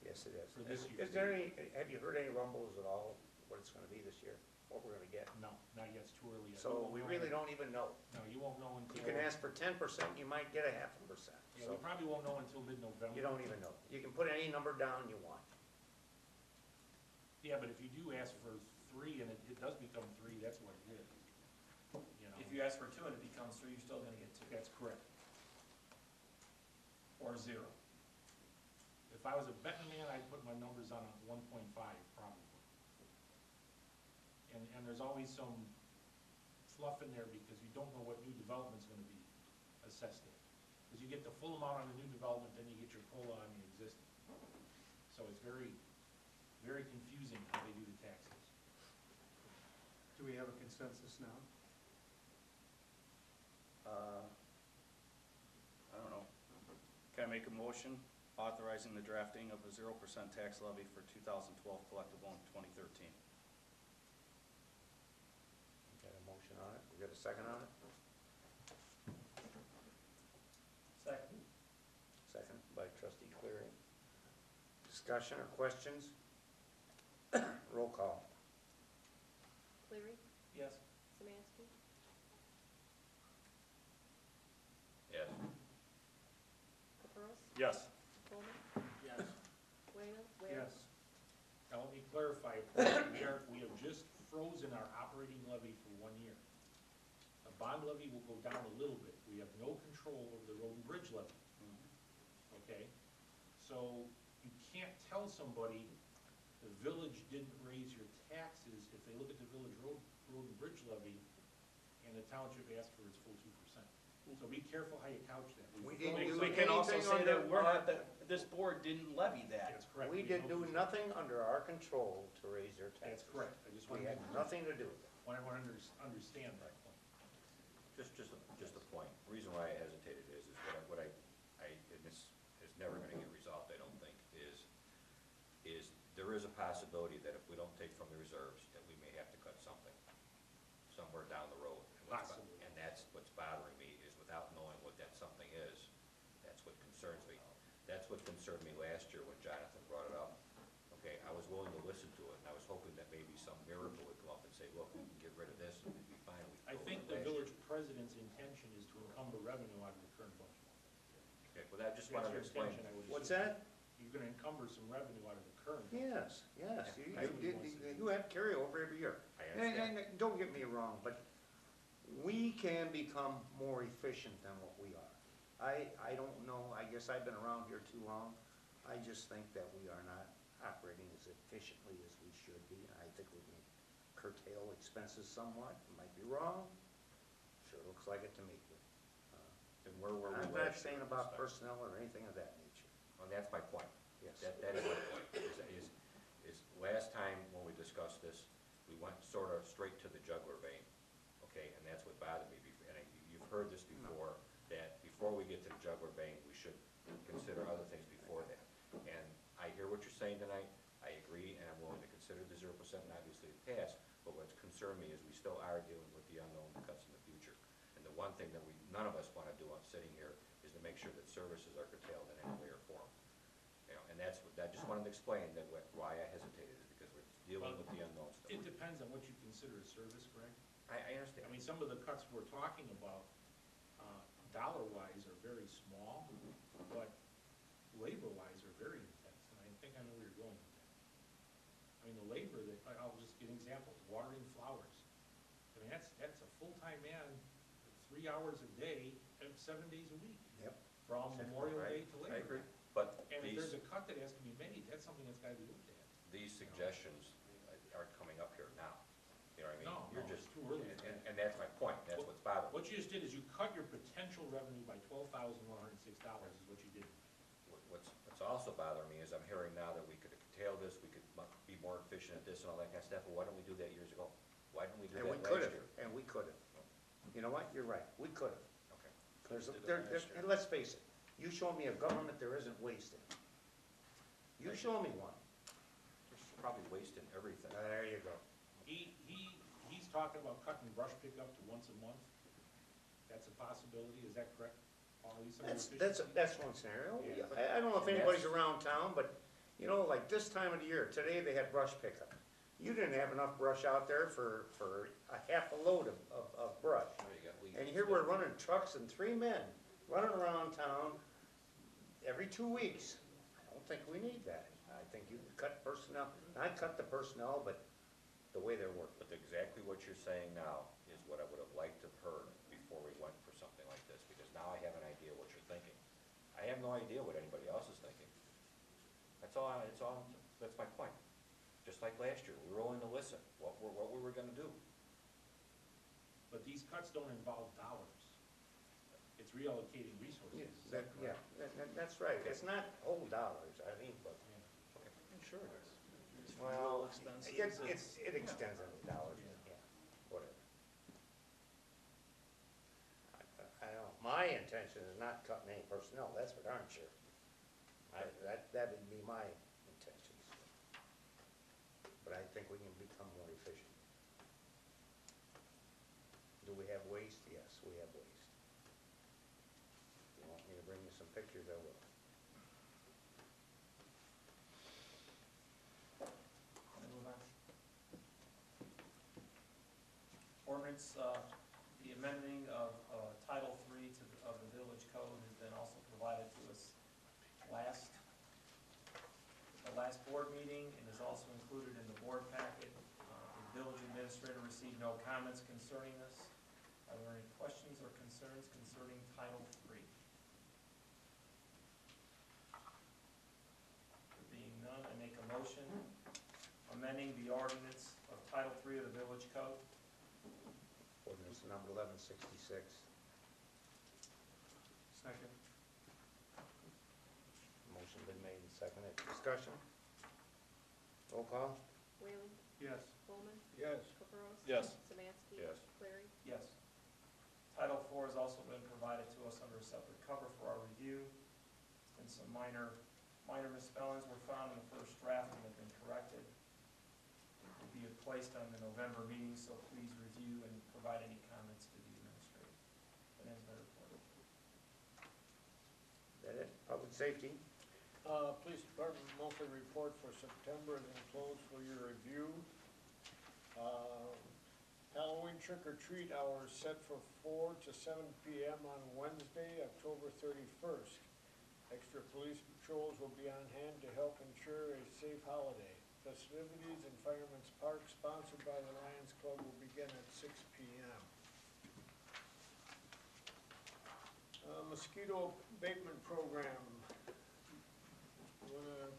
Yes, it is. For this year. Is there have you heard any rumbles at all, what it's gonna be this year, what we're gonna get? No, not yet, it's too early yet. So we won't really know. don't even know. No, you won't know until. You can ask for 10%, you might get a 0.5%. Yeah, So we probably won't know until mid-November. you don't even know. You can put any number down you want. Yeah, but if you do ask for 3 and it does become 3, that's what it is. If you ask for 2 and it becomes 3, you're still gonna get 2. That's correct. Or 0. If I was a betting man, I'd put my numbers on a 1.5 probably. And there's always some fluff in there because you don't know what new development's gonna be assessed at. Because you get the full amount on the new development, then you get your COLA on the existing. So it's very, very confusing how they do the taxes. Do we have a consensus now? I don't know. Can I make a motion authorizing the drafting of a 0% tax levy for 2012 collectible in 2013? Got a motion on it? We got a second on it? Second. Second by trustee Cleary. Discussion or questions? Roll call. Cleary? Yes. Samansky? Yes. Caprows? Yes. Coleman? Yes. Whalen? Yes. Now, let me clarify, we have just frozen our operating levy for 1 year. The bond levy will go down a little bit. We have no control over the road and bridge levy. Okay? So you can't tell somebody the village didn't raise your taxes if they look at the village road and bridge levy and the township asked for its full 2%. So be careful how you couch that. We didn't do We can also anything say that under this board didn't levy that. That's correct. We did do nothing under our control to raise their That's taxes. correct. I just We wanted had to, nothing to do with it. I want to understand that point. Just a point. The reason why I hesitated is what I, and this is never gonna get resolved, I don't think, is there is a possibility that if we don't take from the reserves, that we may have to cut something somewhere down the road. Possibly. And that's what's bothering me, is without knowing what that something is, that's what concerns me. That's what concerned me last year when Jonathan brought it up. Okay, I was willing to listen to it, and I was hoping that maybe some miracle would come up and say, look, we can get rid of this and we'd be fine. We I told think them the last year. village president's intention is to encumber revenue out of the current budget. Okay, well, I just That's wanted your to explain. intention, I would What's assume. that? You're gonna encumber some revenue out of the current. Yes, yes, That's what he wants to do. you have carryover every year. I understand. And don't get me wrong, but we can become more efficient than what we are. I don't know, I guess I've been around here too long. I just think that we are not operating as efficiently as we should be. I think we can curtail expenses somewhat. Might be wrong. Sure looks like it to me. And where were we I'm not last year saying with about respect? personnel or anything of that nature. Well, that's my point. Yes. That is my point, is last time when we discussed this, we went sort of straight to the jugular vein, okay? And that's what bothered me, and you've heard this before, that before we get to the jugular vein, we should consider other things before that. And I hear what you're saying tonight, I agree, and I'm willing to consider the 0% and obviously it passed, but what's concerned me is we still are dealing with the unknown cuts in the future. And the one thing that none of us want to do on sitting here is to make sure that services are curtailed in any way or form. You know, and that's what, I just wanted to explain that why I hesitated, is because we're dealing with the unknowns. It depends on what you consider a service, Greg. I understand. I mean, some of the cuts we're talking about, dollar-wise are very small, but labor-wise are very intense, and I think I know where you're going with that. I mean, the labor that, I'll just give an example, watering flowers. I mean, that's a full-time man, 3 hours a day, 7 days a week. Yep. From Memorial Day to Labor Day. I agree, but And if there's these, a cut that has to be made, that's something that's gotta be looked at. these suggestions aren't coming up here now. You know what I mean? No, You're no, just, it's too early. and that's my point, that's what's bothering me. What you just did is you cut your potential revenue by $12,106 is what you did. What's also bothering me is I'm hearing now that we could curtail this, we could be more efficient at this and all that kind of stuff, well, why didn't we do that years ago? Why didn't we do And we that could last have, year? and we could have. You know what? You're right. We could have. Okay. And let's face it, you show me a government there isn't waste in. You show me one. There's probably waste in everything. There you go. He's talking about cutting brush pickup to once a month. That's a possibility, is that correct? Paul? At least some of the efficiency? That's one scenario. Yeah. I don't know if And anybody's that's- around town, but, you know, like this time of the year, today they had brush pickup. You didn't have enough brush out there for a half a load of brush. There you go. And here we're running trucks and 3 men running around town every 2 weeks. I don't think we need that. I think you can cut personnel, not cut the personnel, but the way they're working. But exactly what you're saying now is what I would have liked to have heard before we went for something like this, because now I have an idea what you're thinking. I have no idea what anybody else is thinking. That's my point. Just like last year, we were willing to listen, what we were gonna do. But these cuts don't involve dollars. It's reallocating resources. Is that Yeah, correct? that's right. It's not whole dollars, I mean, but, Sure it is. It's well, fuel expenses, it extends into dollars, yeah, whatever. I don't know, my intention is not cutting any personnel, that's for darn sure. That would be my intentions. But I think we can become more efficient. Do we have waste? Yes, we have waste. If you want me to bring you some pictures, I will. Move on. Ordinance, the amending of Title III of the Village Code has been also provided to us the last board meeting, and is also included in the board packet. The village administrator received no comments concerning this. Are there any questions or concerns concerning Title III? There being code. Ordinance number 1166. Second. Motion been made and seconded. Discussion? Roll call? Whaling, Yes. Coleman, Yes. Caprows. Yes. Samansky. Yes. Cleary. Yes. Title IV has also been provided to us under a separate cover for our review, and some minor misspellings were found in the first draft and have been corrected. It will be placed on the November meeting, so please review and provide any comments to the administrator. That ends my report. Is that it? Public safety? Police Department monthly report for September is enclosed for your review. Halloween trick-or-treat hours set for 4 to 7 p.m. on Wednesday, October 31st. Extra police patrols will be on hand to help ensure a safe holiday. Festivities in Fireman's Park, sponsored by the Lions Club, will begin at 6 p.m. Mosquito abatement program. Wanna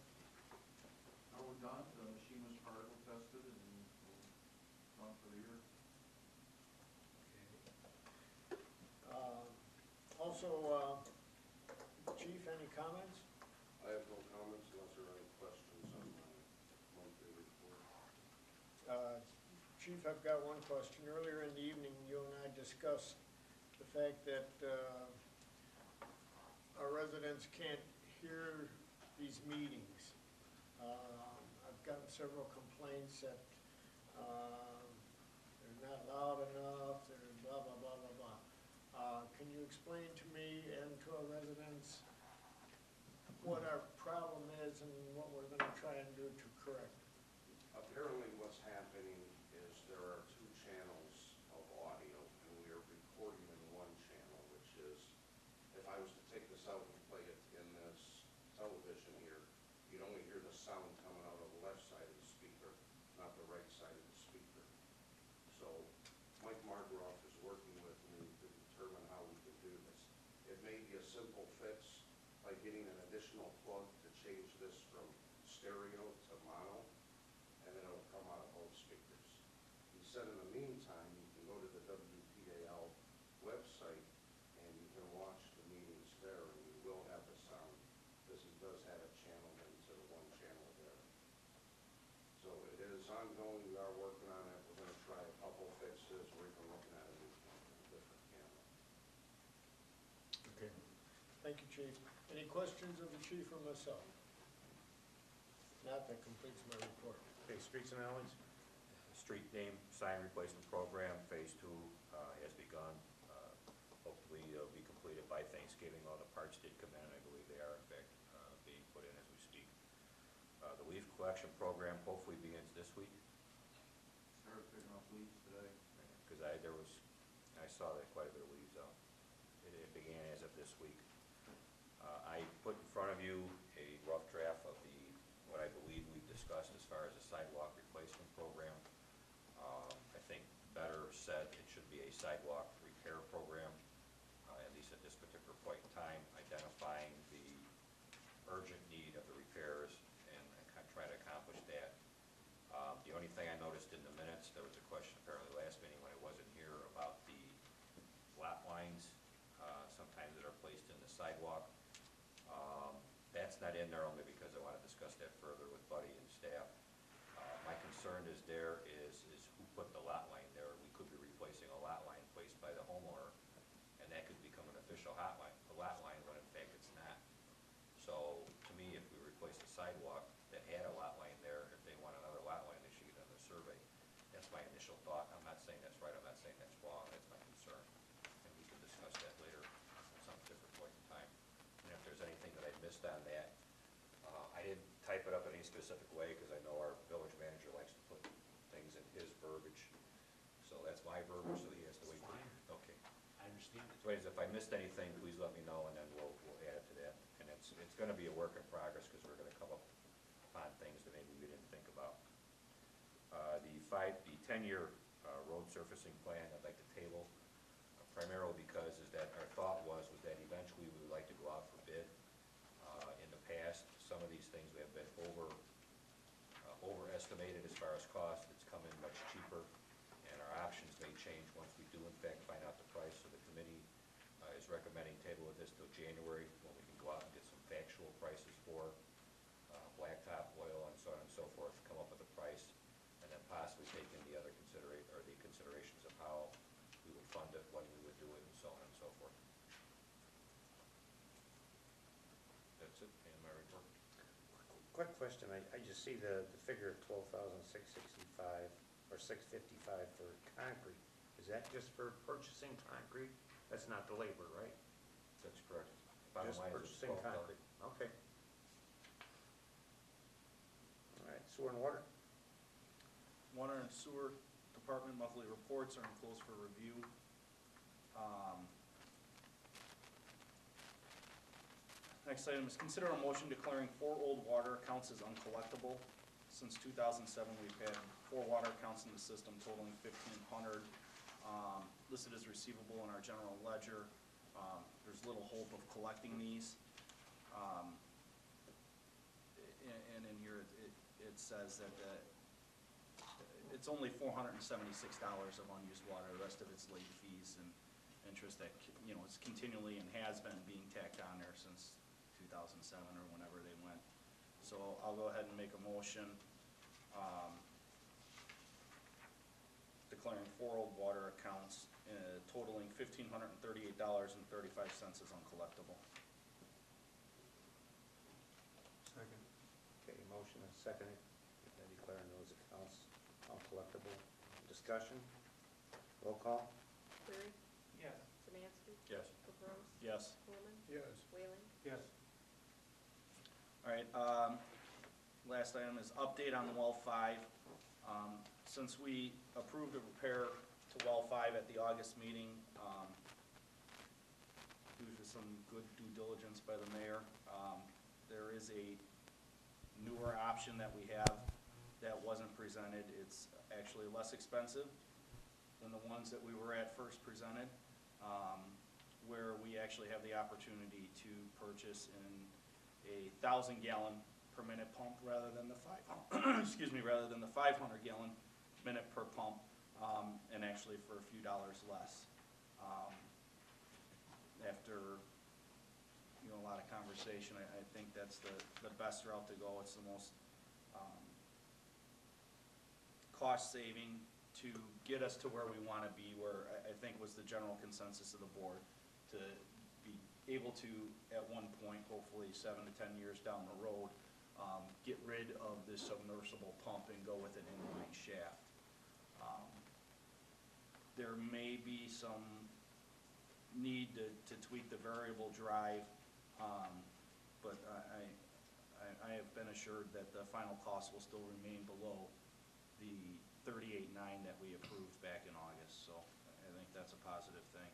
We're done, the machine was particle tested and we're done for the year. Also, Chief, any comments? I have no comments unless there are any questions on my monthly report. Chief, I've got one question. Earlier in the evening, you and I discussed the fact that our residents can't hear these meetings. I've gotten several complaints that they're not loud enough, they're blah, blah, blah, blah, blah. Can you explain to me and to our residents what our problem is and what we're gonna try and do to correct it? Apparently what's happening is there are two channels of audio and we are recording in one channel, which is, if I was to take this out and play it in this television here, you'd only hear the sound coming out of the left side of the speaker, not the right side of the speaker. So Mike Margaroff is working with me to determine how we can do this. It may be a simple fix, like getting an additional plug to change this from stereo to mono, and then it'll come out of both speakers. He said in the meantime, you can go to the WPAL website and you can watch the meetings there, and you will have the sound, because he does have it channeled into the one channel there. So it is ongoing, we are working on it, we're gonna try a couple fixes, we're even looking at a new different camera. Okay. Thank you, Chief. Any questions of the chief or myself? Not, that completes my report. Okay, streets and alleys? Street name sign replacement program, phase 2 has begun. Hopefully it'll be completed by Thanksgiving. All the parts did come in, I believe they are in fact being put in as we speak. The leaf collection program hopefully begins this week. Started picking up leaves today. Because I saw that quite a bit of leaves out. It began as of this week. I put in front of you a rough draft of what I believe we've discussed as far as the sidewalk replacement program. I think better said, it should be a sidewalk repair program, at least at this particular point in time, identifying the urgent need of the repairs and trying to accomplish that. The only thing I noticed in the minutes, there was a question apparently last meeting when I wasn't here about the lot lines, sometimes that are placed in the sidewalk. That's not in there only because I want to discuss that further with Buddy and staff. My concern is who put the lot line there. We could be replacing a lot line placed by the homeowner, and that could become an official lot line when in fact it's not. So to me, if we replace the sidewalk that had a lot line there, if they want another lot line, they should get another survey. That's my initial thought. I'm not saying that's right, I'm not saying that's wrong, that's my concern. And we can discuss that later at some different point in time. And if there's anything that I missed on that, I didn't type it up in any specific way because I know our village manager likes to put things in his verbiage. So that's my verbiage, so he has to wait. Fine. Okay. I understand it. So anyways, if I missed anything, please let me know and then we'll add it to that. And it's gonna be a work in progress because we're gonna come up upon things that maybe we didn't think about. The 10-year road surfacing plan, I'd like to table primarily because our thought was that eventually we would like to go out for bid. In the past, some of these things we have been overestimated as far as cost. It's come in much cheaper, and recommending table of this till January, when we can go out and get some factual prices for blacktop, oil, and so on and so forth, come up with a price, and then possibly take in the other considerations of how we would fund it, when we would do it, and so on and so forth. That's it, and my report. Quick question, I just see the figure of 12,665 or 655 for concrete. Is that just for purchasing concrete? That's not the labor, right? That's correct. Bottom Just line is purchasing it's 12,000. concrete, okay. All right, sewer and water? Water and Sewer Department monthly reports are enclosed for review. Next item is consider a motion declaring 4 old water accounts as uncollectible. Since 2007, we've had 4 water accounts in the system totaling $1,500, listed as receivable in our general ledger. There's little hope of collecting these. And in here, it says that it's only $476 of unused water. The rest of it's late fees and interest that, is continually and has been being tacked on there since 2007 or whenever they went. So I'll go ahead and make a motion declaring 4 old water accounts totaling $1,538.35 as uncollectible. Second. Okay, motion and seconded, declaring those accounts uncollectible. Discussion? Roll call? Cleary. Yes. Samansky. Yes. Caprows. Yes. Coolman. Yes. Whaling. Yes. All right, last item is update on well 5. Since we approved a repair to well 5 at the August meeting, due to some good due diligence by the mayor, there is a newer option that we have that wasn't presented. It's actually less expensive than the ones that we were at first presented, where we actually have the opportunity to purchase a 1,000-gallon per minute pump rather than the 500-gallon minute per pump, and actually for a few dollars less. After a lot of conversation, I think that's the best route to go. It's the most cost-saving to get us to where we want to be, where I think was the general consensus of the board, to be able to, at one point, hopefully 7 to 10 years down the road, get rid of this submersible pump and go with an inline shaft. There may be some need to tweak the variable drive, but I have been assured that the final cost will still remain below the $38,900 that we approved back in August, so I think that's a positive thing.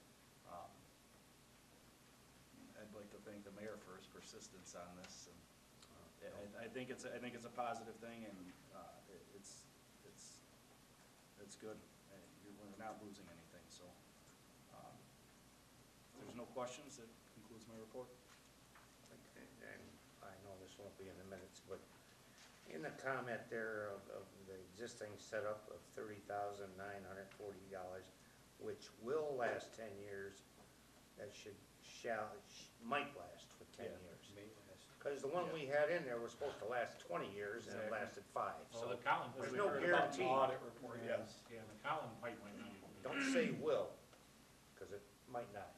I'd like to thank the mayor for his persistence on this, and I think it's a positive thing, and it's good. We're not losing anything, so if there's no questions, that concludes my report. And I know this won't be in the minutes, but in the comment there of the existing setup of $30,940, which will last 10 years, that might last for 10 years. May last. Because the one we had in there was supposed to last 20 years, and it lasted 5, Well, so the Collin there's pipe. no guarantee. Audit report, yes. Yeah, the Collin pipe might not even be. Don't say will, because it might not.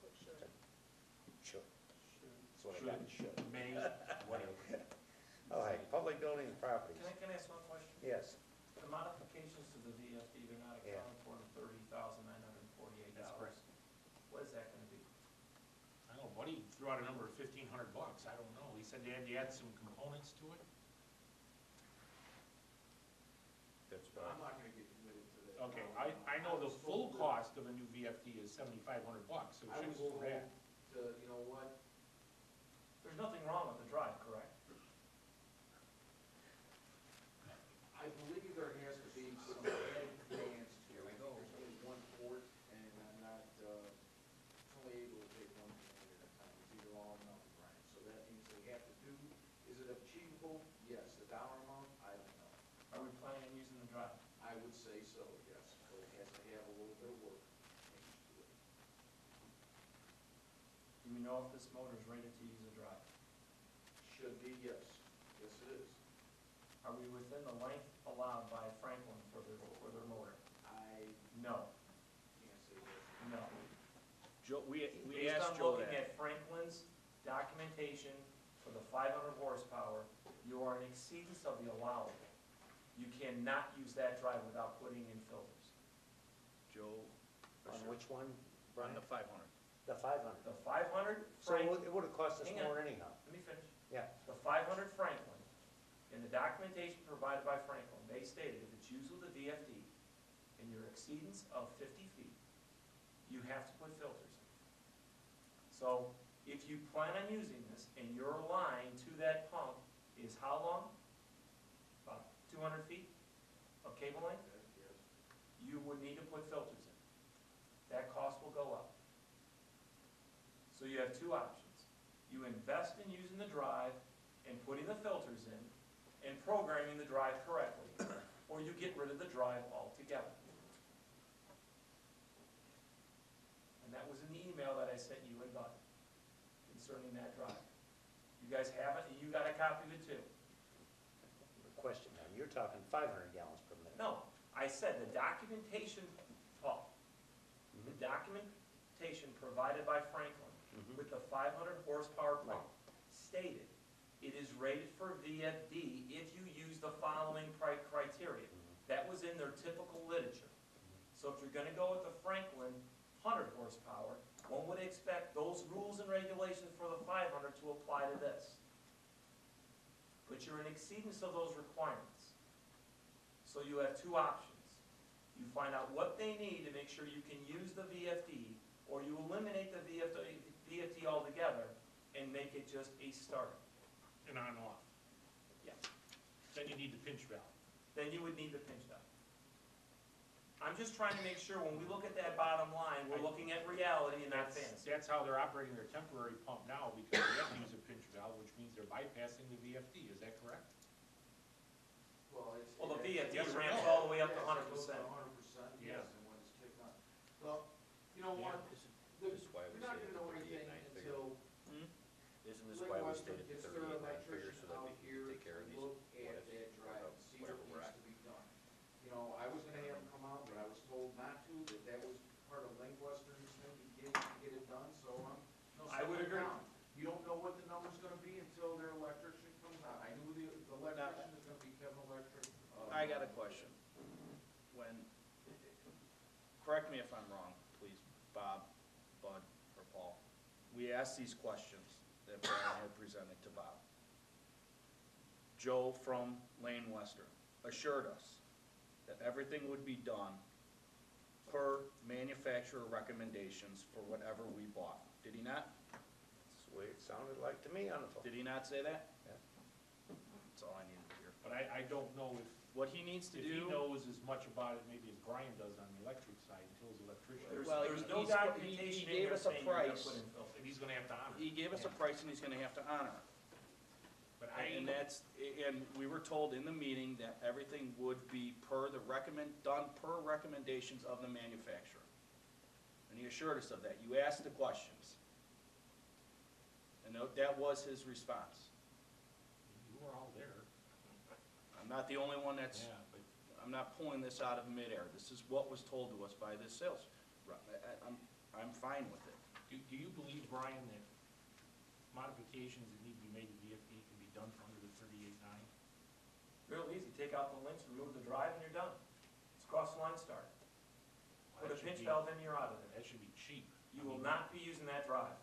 Put should. Should. That's what I got, should. May, whatever. All right, public buildings and properties. Can I ask one question? Yes. The modifications to the VFD, they're not Yeah. accounted for in $30,948. That's correct. What is that gonna be? I don't know, Buddy threw out a number of $1,500. I don't know. He said they had to add some components to it. That's I'm not gonna get committed to that. Okay, I know the full cost of a new VFD is $7,500, so I it was should go told over that. you know what? There's nothing wrong with the drive, correct? I believe there has to be some added commands to it. There's only one port, and I'm not, only able to take one command at a time. It's either all or nothing, Brian. So that means they have to do, is it achievable? Yes. The dollar amount? I don't know. Are we planning on using the drive? I would say so, yes, but it has to have a little bit of work changed to it. know if this motor is rated to use a drive? Should be, yes. Yes, it is. Are we within the length allowed by Franklin for their motor? I No, can't say that. no. Joe, we Based asked on Joe looking that. at Franklin's documentation for the 500 horsepower, you are in exceedance of the allowable. You cannot use that drive without putting in filters. Joe, On which one, on Brian? the 500. The 500. The 500 So Franklin, it would've cost us Hang on. more anyhow. let me finish. Yeah. The 500 Franklin, in the documentation provided by Franklin, they stated if it's used with a VFD and your exceedance of 50 feet, you have to put filters in. So if you plan on using this and your line to that pump is how long? About 200 feet of cable length? Yes. You would need to put filters in. That cost will go up. So you have two options. You invest in using the drive and putting the filters in and programming the drive correctly, or you get rid of the drive altogether. And that was in the email that I sent you and Bud concerning that drive. You guys have it, and you got a copy of it too. The question now, you're talking 500 gallons per minute. No, I said the documentation, Paul, the Mhm. documentation provided by Franklin Mhm. with the 500 horsepower pump Right. stated it is rated for VFD if you use the following criteria. That was in their typical literature. So if you're gonna go with the Franklin 100 horsepower, one would expect those rules and regulations for the 500 to apply to this. But you're in exceedance of those requirements. So you have two options. You find out what they need to make sure you can use the VFD, or you eliminate the VFD altogether and make it just a starter. And on and off. Yeah. Then you need the pinch valve. Then you would need the pinch valve. I'm just trying to make sure when we look at that bottom line, we're looking at reality and not fantasy. That's how they're operating their temporary pump now, because they have to use a pinch valve, which means they're bypassing the VFD, is that correct? Well, it's. Well, the it's- VFD Yes or ramps no? all the way up to Yes, it 100%. goes to 100%, Yeah. yes, and when it's kicked on. Well, you know Yeah. what? This is why we You're not stated gonna know the anything 38.9 figure. until Isn't this Lake why we Western stated the gets their 38.9 figure, electrician so that out we can here take care of to these look what at ifs, that drive and see what whatever we're needs at? to be done. You know, I was gonna have him come out, but I was told not to, that was part of Lake Western's thing to get it done, so I would agree. You don't know what the number's gonna be until their electrician comes out. I knew the electrician is gonna be Kevin Electric. I got a question. When, correct me if I'm wrong, please, Bob, Bud, or Paul. We asked these questions that Brian had presented to Bob. Joe from Lane Western assured us that everything would be done per manufacturer recommendations for whatever we bought. Did he not? That's the way it sounded like to me on the phone. Did he not say that? Yeah. That's all I needed to hear. But I don't know if, What he needs to if he do, knows as much about it maybe as Brian does on the electric side until his electrician. Well, There's no he documentation in gave here us a saying you're gonna price. put in filters. And he's gonna have to honor it. he gave us a price and he's gonna have to honor it. But And that's, and we were told in the meeting that everything would be done per recommendations of the manufacturer. And he assured us of that. You asked the questions. And that was his response. you were all there. I'm not the only one that's, Yeah, but I'm not pulling this out of midair. This is what was told to us by this sales rep. I'm fine with it. do you believe, Brian, that modifications that need to be made to VFD can be done for under the 38.9? Real easy, take out the links, remove the drive, and you're done. It's cross line start. Put a pinch valve in, you're out of there. That should be cheap. You will not be using that drive.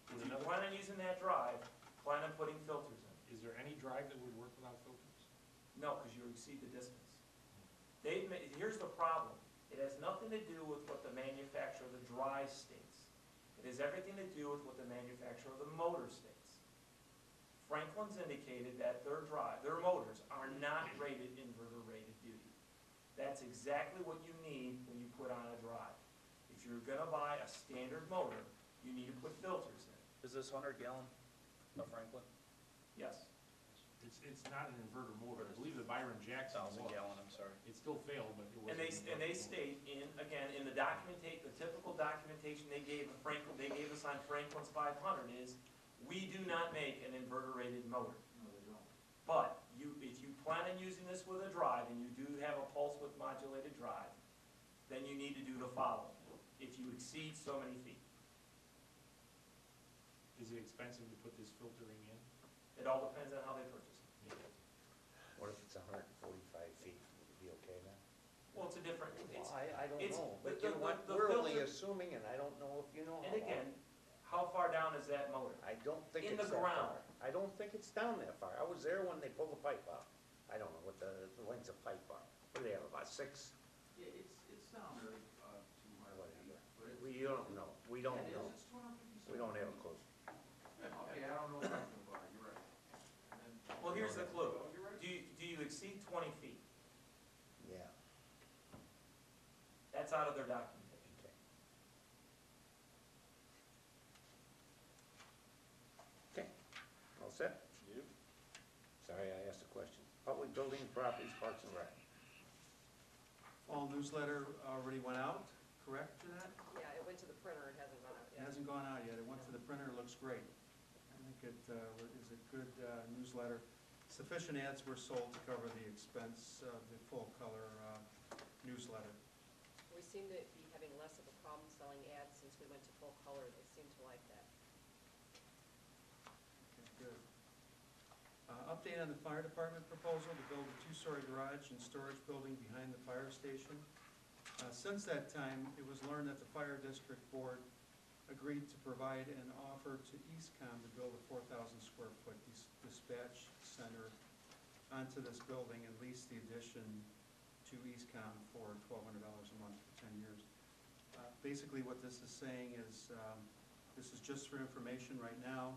If With you another- plan on using that drive, plan on putting filters in. Is there any drive that would work without filters? No, because you exceed the distance. Here's the problem. It has nothing to do with what the manufacturer of the drive states. It has everything to do with what the manufacturer of the motor states. Franklin's indicated that their motors are not rated inverter rated duty. That's exactly what you need when you put on a drive. If you're gonna buy a standard motor, you need to put filters in. Is this 100 gallon of Franklin? Yes. It's not an inverter motor. I believe the Byron Jackson was. 1,000 gallon, I'm sorry. It still failed, but it was. And they state in, again, in the documentation, the typical documentation they gave us on Franklin's 500 is, we do not make an inverter-rated motor. No, they don't. But if you plan on using this with a drive, and you do have a pulse width modulated drive, then you need to do the following. If you exceed so many feet, Is it expensive to put this filtering in? it all depends on how they purchase it. What if it's 145 feet? Would it be okay then? Well, it's a different, it's, Well, I don't it's- know, but the- you know what, the we're only filter- assuming, and I don't know if you know how and again, how far down is that motor? I don't think in it's the that ground. far. I don't think it's down that far. I was there when they pulled the pipe out. I don't know what the lengths of pipe are. What do they have, about 6? Yeah, it's down there, 200 feet, but it's. We don't know. We don't Yeah, it know. is, it's 257 We don't have a feet. clue. Okay, I don't know nothing about it, you're right. And then- Well, here's the clue. Oh, you're right. Do you exceed 20 feet? Yeah, That's out of their documentation. okay. Okay, all set? Yep. Sorry, I asked a question. Public buildings, properties, parks and rec. Fall newsletter already went out, correct, Jeanette? Yeah, it went to the printer, it hasn't gone out It yet. hasn't gone out yet. It went to the printer, looks great. I think it is a good newsletter. Sufficient ads were sold to cover the expense of the full color newsletter. We seem to be having less of a problem selling ads since we went to full color. They seem to like that. Okay, good. Update on the fire department proposal to build a 2-story garage and storage building behind the fire station. Since that time, it was learned that the fire district board agreed to provide an offer to EastCom to build a 4,000 square foot dispatch center onto this building and lease the addition to EastCom for $1,200 a month for 10 years. Basically what this is saying is, this is just for information right now,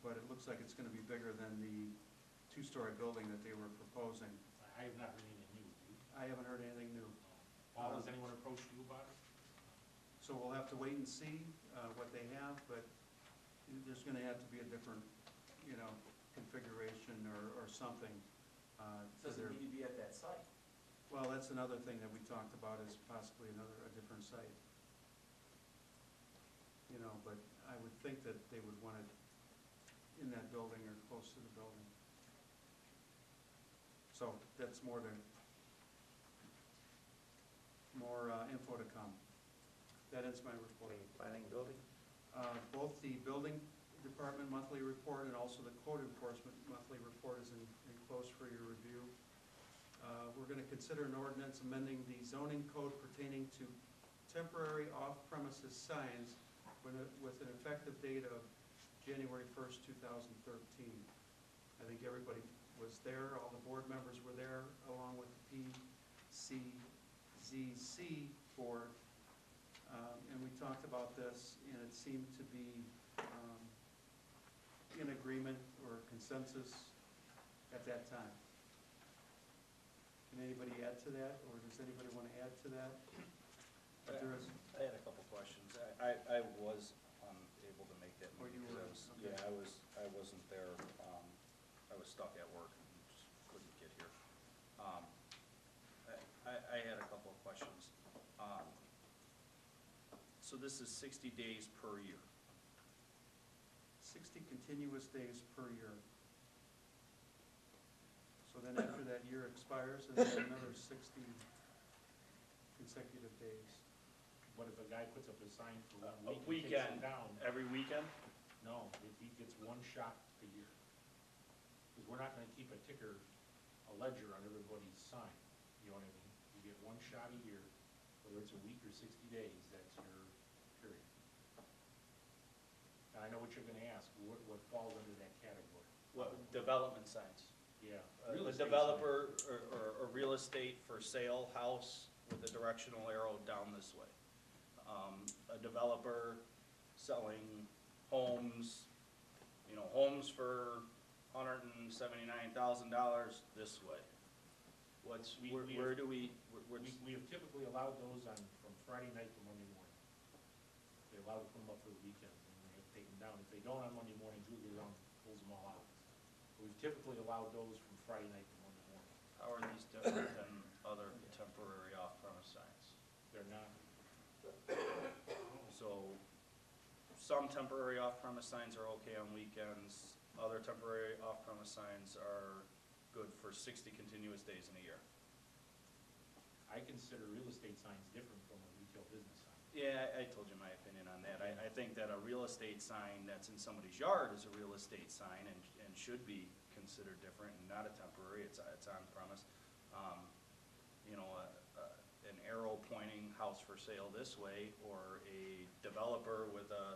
but it looks like it's gonna be bigger than the 2-story building that they were proposing. I have not heard anything new, do you? I haven't heard anything new. Paul, has anyone approached you about it? So we'll have to wait and see what they have, but there's gonna have to be a different, configuration or something. Does it need to be at that site? Well, that's another thing that we talked about, is possibly a different site. But I would think that they would want it in that building or close to the building. So that's more info to come. That ends my report. Okay, planning building? Both the building department monthly report and also the code enforcement monthly report is enclosed for your review. We're gonna consider an ordinance amending the zoning code pertaining to temporary off-premises signs with an effective date of January 1st, 2013. I think everybody was there, all the board members were there, along with the PCZC board. And we talked about this, and it seemed to be in agreement or consensus at that time. Can anybody add to that, or does anybody want to add to that? If there is, I had a couple questions. I was unable to make that Oh, you meeting. were, because okay. Yeah, I wasn't there. I was stuck at work and just couldn't get here. I had a couple of questions. So this is 60 days per year. 60 continuous days per year. So then after that year expires, and then another 60 consecutive days. What if a guy puts up a sign for 1 A week and takes weekend, it down? every weekend? No, if he gets 1 shot a year. Because we're not gonna keep a ticker, a ledger on everybody's sign, you know what I mean? You get 1 shot a year, whether it's a week or 60 days, that's your period. And I know what you're gonna ask, what falls under that category? What, development signs? Yeah. A real estate developer or real estate for sale house with a directional arrow down this way. A developer selling homes, homes for $179,000 this way. Where do we, We have typically allowed those from Friday night to Monday morning. They allow to put them up for the weekend, and they have to take them down. If they don't on Monday morning, Julie goes around and pulls them all out. We've typically allowed those from Friday night to Monday morning. How are these different than other temporary off-premise signs? They're not, So, some temporary off-premise signs are okay on weekends, other temporary off-premise signs are good for 60 continuous days in a year. I consider real estate signs different from a retail business sign. Yeah, I told you my opinion on that. I think that a real estate sign that's in somebody's yard is a real estate sign and should be considered different and not a temporary, it's on premise. You know, an arrow pointing house for sale this way, or a developer with a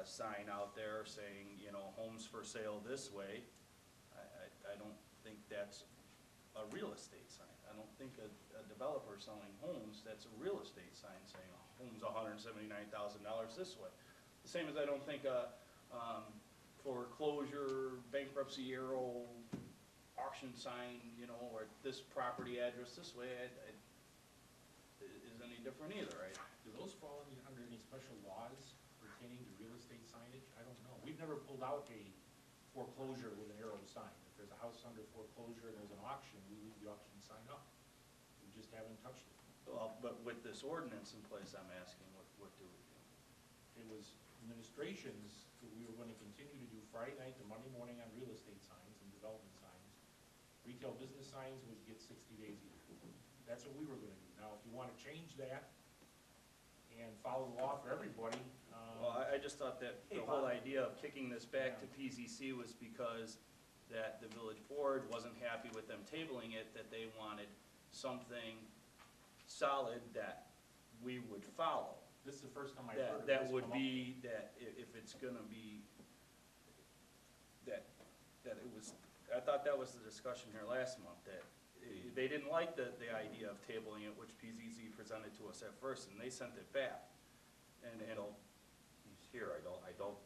sign out there saying, you know, homes for sale this way, I don't think that's a real estate sign. I don't think a developer selling homes, that's a real estate sign saying home's $179,000 this way. The same as I don't think a foreclosure, bankruptcy arrow, auction sign, you know, or this property address this way, is any different either, right? Do those fall under any special laws pertaining to real estate signage? I don't know. We've never pulled out a foreclosure with an arrow sign. If there's a house under foreclosure and there's an auction, we leave the auction sign up. We just haven't touched it. Well, but with this ordinance in place, I'm asking, what do we do? It was administrations that we were going to continue to do Friday night to Monday morning on real estate signs and development signs. Retail business signs would get 60 days either. That's what we were gonna do. Now, if you wanna change that and follow the law for everybody, Well, I just thought that the whole idea of kicking this back to PZC was because that the village board wasn't happy with them tabling it, that they wanted something solid that we would follow. this is the first time I've heard of this. That would come up. be, that if it's gonna be, that it was, I thought that was the discussion here last month, that they didn't like the idea of tabling it, which PZZ presented to us at first, and they sent it back. And He's here, I don't,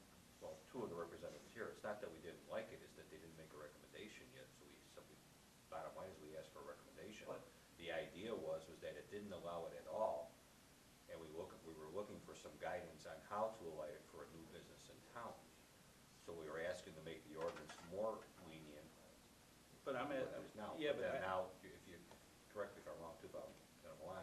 well, two of the representatives here, it's not that we didn't like it, it's that they didn't make a recommendation yet, so bottom line is we asked for a recommendation. The idea was that it didn't allow it at all, and we were looking for some guidance on how to allow it for a new business in town. So we were asking to make the ordinance more lenient But I'm than at, it is now. yeah, But but then now, if you, correct me if I'm wrong too, Bob, then I'm on,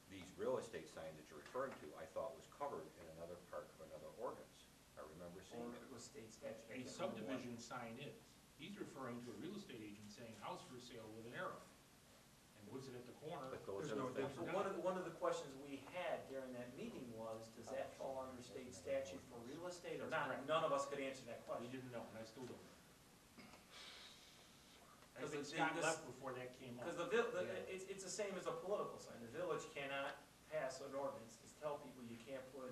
these real estate signs that you're referring to, I thought was covered in another part of another ordinance. I remember seeing it. Or state statute. A subdivision sign is. He's referring to a real estate agent saying house for sale with an arrow. And puts it at the corner. But those There's are no the things. difference. One of the questions we had during that meeting was, does that fall under state statute for real estate or That's not? correct. None of us could answer that We question. didn't know, and I still don't know. I 'Cause think the- Scott this- left before that came up. Because it's the same as a political sign. The village cannot pass an ordinance to tell people you can't put,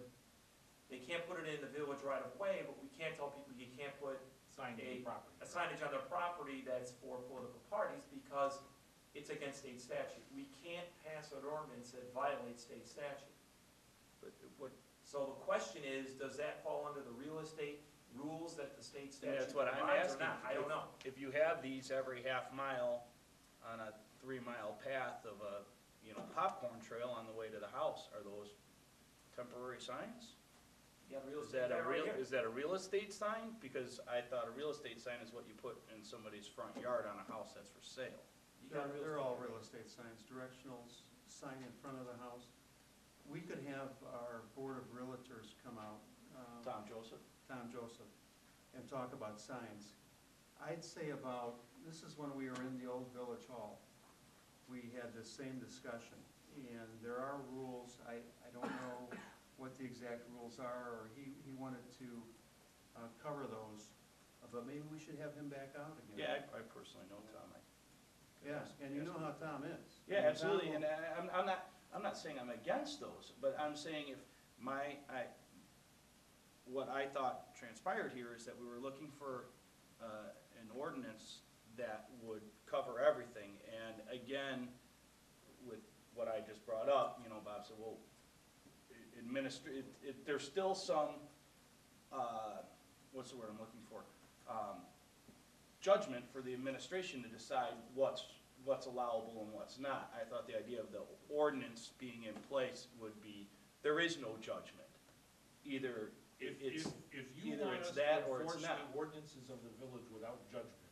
they can't put it in the village right of way, but we can't tell people you can't put Sign to the property. a signage on their property that's for political parties because it's against state statute. We can't pass an ordinance that violates state statute. but what, So the question is, does that fall under the real estate rules that the state statute that's what I'm provides or asking. not? I don't know. If you have these every half mile on a 3-mile path of a, you know, popcorn trail on the way to the house, are those temporary signs? You got real Is estate that a right real, here. is that a real estate sign? Because I thought a real estate sign is what you put in somebody's front yard on a house that's for sale. You got real They're estate. all real estate signs, directional sign in front of the house. We could have our board of realtors come out. Tom Joseph? Tom Joseph, and talk about signs. I'd say about, this is when we were in the old village hall. We had the same discussion, and there are rules, I don't know what the exact rules are, or he wanted to cover those, but maybe we should have him back out again. Yeah, I personally know Tom. Yeah, and you know how Tom is. Yeah, I mean, absolutely, Tom and I'm not saying I'm against those, but I'm saying if what I thought transpired here is that we were looking for an ordinance that would cover everything, and again, with what I just brought up, you know, Bob said, well, there's still some, what's the word I'm looking for? Judgment for the administration to decide what's allowable and what's not. I thought the idea of the ordinance being in place would be, there is no judgment. Either If you either want it's us to that or it's enforce not. the ordinances of the village without judgment,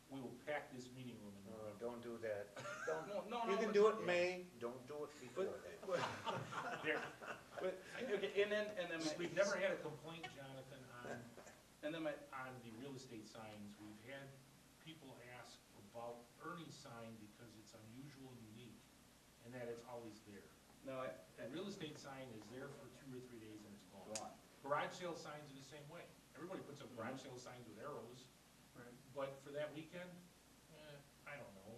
we will pack this meeting room in November. Don't do that. No, You can do it in May, don't do it before that. There, Okay, and then we've never had a complaint, Jonathan, and then on the real estate signs. We've had people ask about Ernie's sign because it's unusual and unique, and that it's always there. no, The real estate sign is there for 2 or 3 days and it's gone. Gone. Garage sale signs are the same way. Everybody puts up garage sale signs with arrows, Right. but for that weekend, I don't know.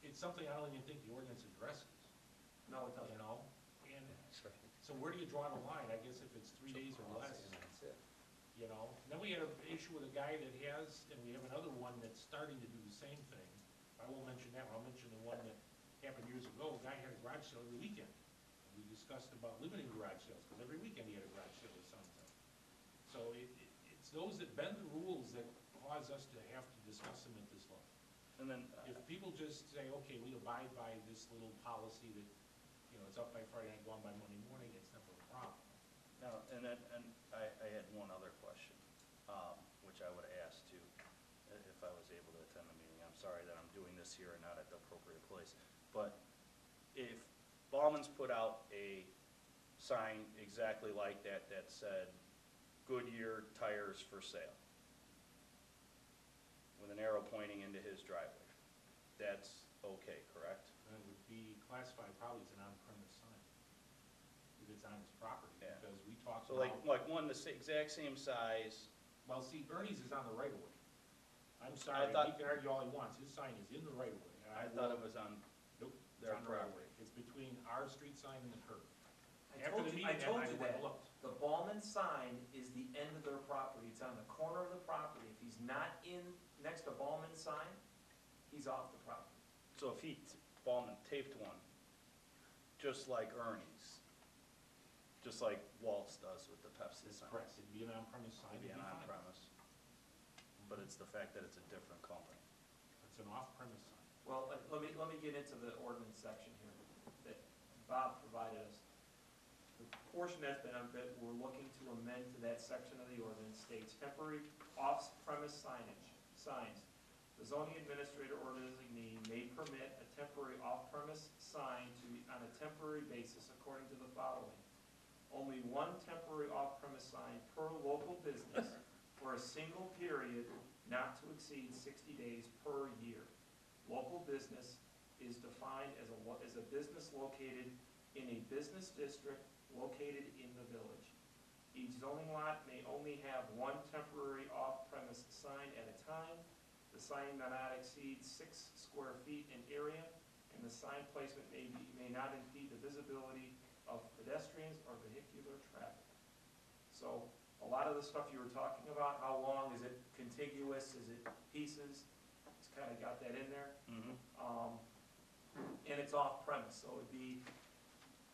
It's something I don't even think the ordinance addresses, No, it you doesn't. know? And That's right. so where do you draw the line? I guess if it's 3 days or less, That's it. you know? And then we had an issue with a guy that has, and we have another one that's starting to do the same thing. I won't mention that one. I'll mention the one that happened years ago. A guy had a garage sale every weekend. And we discussed about limiting garage sales, because every weekend he had a garage sale with signs up. So it's those that bend the rules that cause us to have to discuss them at this level. and then, If people just say, okay, we abide by this little policy that, you know, it's up by Friday night, gone by Monday morning, it's never a problem. no, and I had one other question, which I would ask too, if I was able to attend the meeting. I'm sorry that I'm doing this here and not at the appropriate place. But if Ballman's put out a sign exactly like that, that said Goodyear tires for sale, with an arrow pointing into his driveway, that's okay, correct? And it would be classified probably as an on-premise sign, if it's on his property, Yeah. because we talked So about. like one the exact same size, Well, see, Ernie's is on the right of way. I'm sorry, he thought- can argue all he wants, his sign is in the right of way. and I thought it was on Nope, it's their on the right of property. way. It's between our street sign and the curb. I After told the you, meeting, I told I you went that. and looked. The Ballman sign is the end of their property. It's on the corner of the property. If he's not next to Ballman's sign, he's off the property. So if Ballman taped one, just like Ernie's, just like Waltz does with the Pepsi That's signs. correct, it'd be an on-premise sign, It'd be it'd an be fine. on-premise, but it's the fact that it's a different company. It's an off-premise sign. Well, let me get into the ordinance section here that Bob provided us. The portion that we're looking to amend to that section of the ordinance states temporary off-premise signs. The zoning administrator or designee may permit a temporary off-premise sign to be on a temporary basis according to the following. Only one temporary off-premise sign per local business for a single period not to exceed 60 days per year. Local business is defined as a business located in a business district located in the village. Each zoning lot may only have one temporary off-premise sign at a time. The sign may not exceed 6 square feet in area, and the sign placement may not impede the visibility of pedestrians or vehicular traffic. So a lot of the stuff you were talking about, how long, is it contiguous, is it pieces, it's kind of got that in there. And it's off-premise, so it'd be,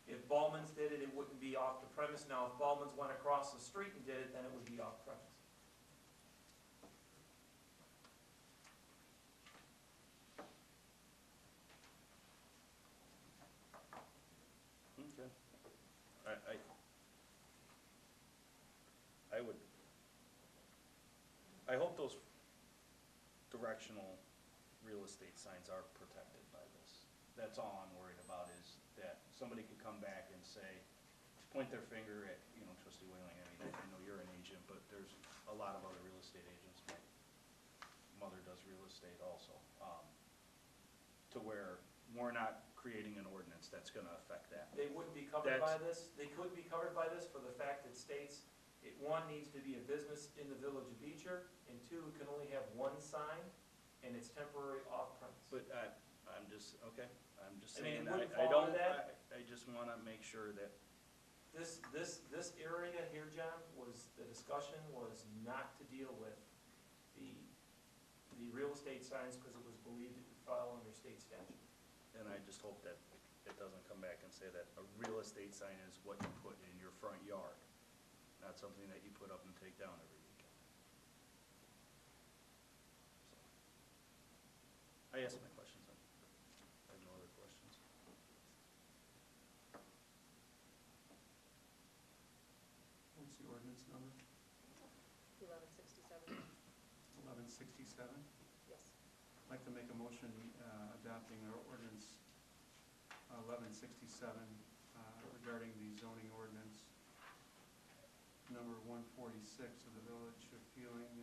if Ballman's did it, it wouldn't be off the premise. Now, if Ballman's went across the street and did it, then it would be off-premise. Okay. I hope those directional real estate signs are protected by this. That's all I'm worried about, is that somebody could come back and say, point their finger at, trustee Whaling, I know you're an agent, but there's a lot of other real estate agents. My mother does real estate also, to where we're not creating an ordinance that's gonna affect that. They wouldn't be covered by this. They could be covered by this for the fact that states, one, needs to be a business in the village of Beecher, and two, it can only have one sign, and it's temporary off-premise. But I'm just I mean, saying, it wouldn't I fall don't, into that. I just wanna make sure that, This area here, John, the discussion was not to deal with the real estate signs, because it was believed it would fall under state statute. and I just hope that it doesn't come back and say that a real estate sign is what you put in your front yard, not something that you put up and take down every weekend. So, I asked my questions then. I have no other questions. number? 1167, 1167. yes. I'd like to make a motion adopting our ordinance 1167 regarding the zoning ordinance number 146 of the Village of Feeling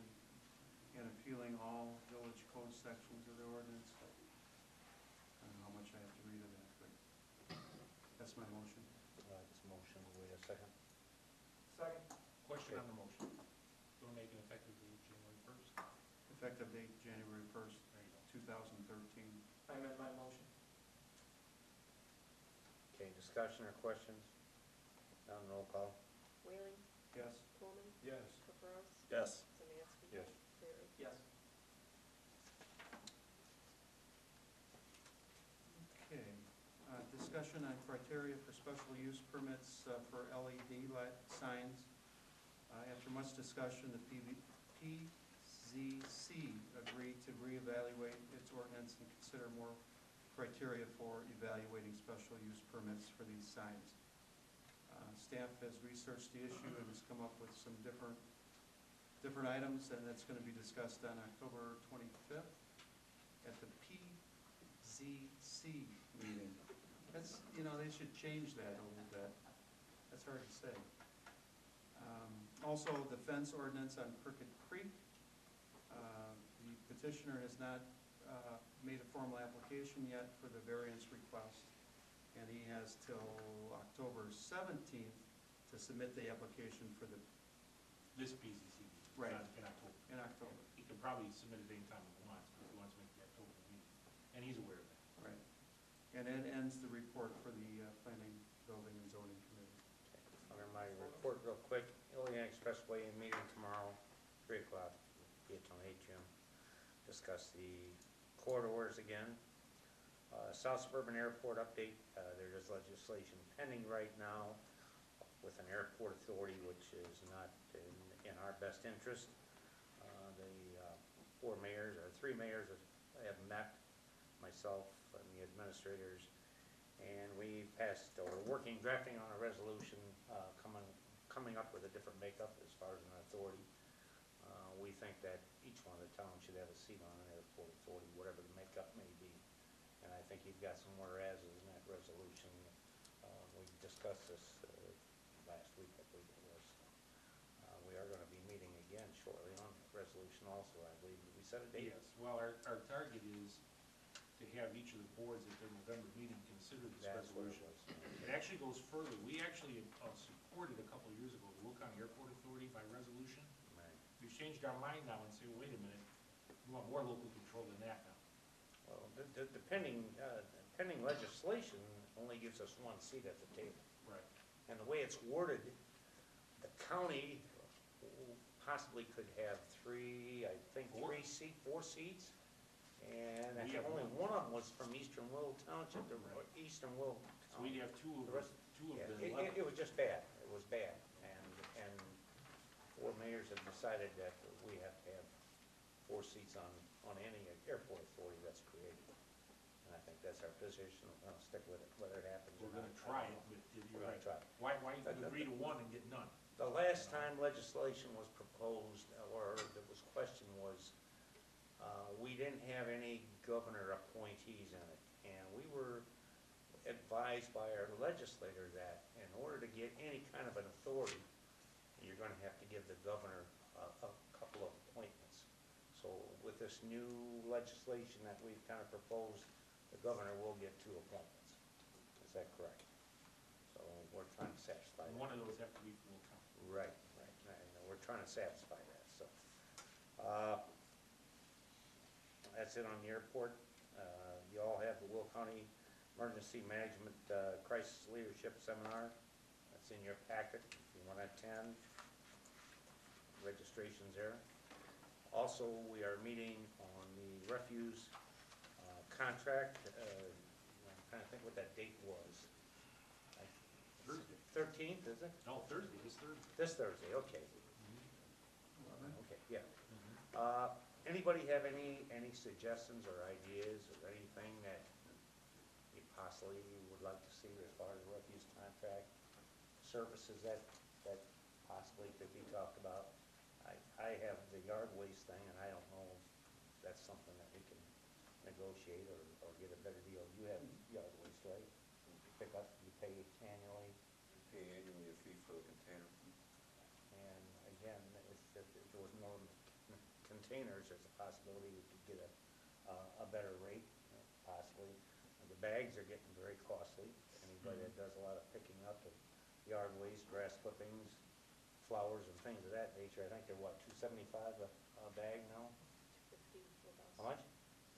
and appealing all village code sections of the ordinance. I don't know how much I have to read of that, but that's my motion. This motion, wait a second. Second. Question on the motion. Do we make an effective date January 1st? Effective date January 1st, There you go. 2013. I amend my motion. Okay, discussion or questions? None, roll call. Whaling, Yes? Coolman, Yes. Caprows, Yes. Samansky. Yes. Cleary. Yes. Okay, discussion on criteria for special use permits for LED light signs. After much discussion, the PZC agreed to reevaluate its ordinance and consider more criteria for evaluating special use permits for these signs. Staff has researched the issue and has come up with some different items, and that's going to be discussed on October 25th at the PZC meeting. That's, they should change that a little bit. That's hard to say. Also, the fence ordinance on Crooked Creek. The petitioner has not made a formal application yet for the variance request, and he has till October 17th to submit the application for the, This PCC meeting. Right. In October. in October. He can probably submit it anytime he wants, but if he wants to make the October meeting. And he's aware of that. Right. And it ends the report for the Planning, Building, and Zoning Committee. Under my report real quick, Ilion Expressway meeting tomorrow, 3 o'clock, Beecher Atrium. Discuss the corridors again. South Suburban Airport update, there is legislation pending right now with an airport authority, which is not in our best interest. The 3 mayors have met, myself and the administrators, and we passed, or we're drafting on a resolution, coming up with a different makeup as far as an authority. We think that each one of the towns should have a seat on an airport authority, whatever the makeup may be. And I think you've got some whereases in that resolution. We discussed this last week, I believe it was. We are gonna be meeting again shortly on that resolution also, I believe. We set a date? Yes, well, our target is to have each of the boards at their November meeting consider this That's what it resolution. was. It actually goes further. We actually supported a couple of years ago the Will County Airport Authority by resolution. Right. We've changed our mind now and say, wait a minute, we want more local control than that now. Well, the pending legislation only gives us 1 seat at the table. Right. And the way it's worded, the county possibly could have 3, I think, 4 seats. And I We think have only one. one of them was from Eastern Will Township, or Right. Eastern Will So we'd County. have two The rest- of Yeah, the 11. it was just bad. It was bad. And 4 mayors have decided that we have to have 4 seats on any airport authority that's created. And I think that's our position. We'll stick with it, whether it happens or We're not. gonna try it, but We're you're gonna right. try it. Why agree to one and get none? The last time legislation was proposed, or that was questioned, was we didn't have any governor appointees in it. And we were advised by our legislator that in order to get any kind of an authority, you're gonna have to give the governor a couple of appointments. So with this new legislation that we've kind of proposed, the governor will get 2 appointments. Is that correct? So we're trying to satisfy And that. one of those have to be from Will County. Right. We're trying to satisfy that, so. That's it on the airport. You all have the Will County Emergency Management Crisis Leadership Seminar. That's in your packet if you want to attend. Registration's there. Also, we are meeting on the refuse contract. I'm trying to think what that date was. Thursday. 13th, is it? No, Thursday, this Thursday. This Thursday, okay. Okay, yeah. Anybody have any suggestions or ideas or anything that you possibly would like to see as far as refuse contract services that possibly leak that we talked about. I have the yard waste thing, and I don't know if that's something that we can negotiate or get a better deal. You have yard waste, right? Pick up, you pay annually, Pay annually a fee for the container. and again, if there was more containers, there's a possibility we could get a better rate, possibly. The bags are getting very costly. Anybody that does a lot of picking up of yard waste, grass clippings, flowers and things of that nature, I think they're what, $2.75 a bag now? $2.50 with us. How much?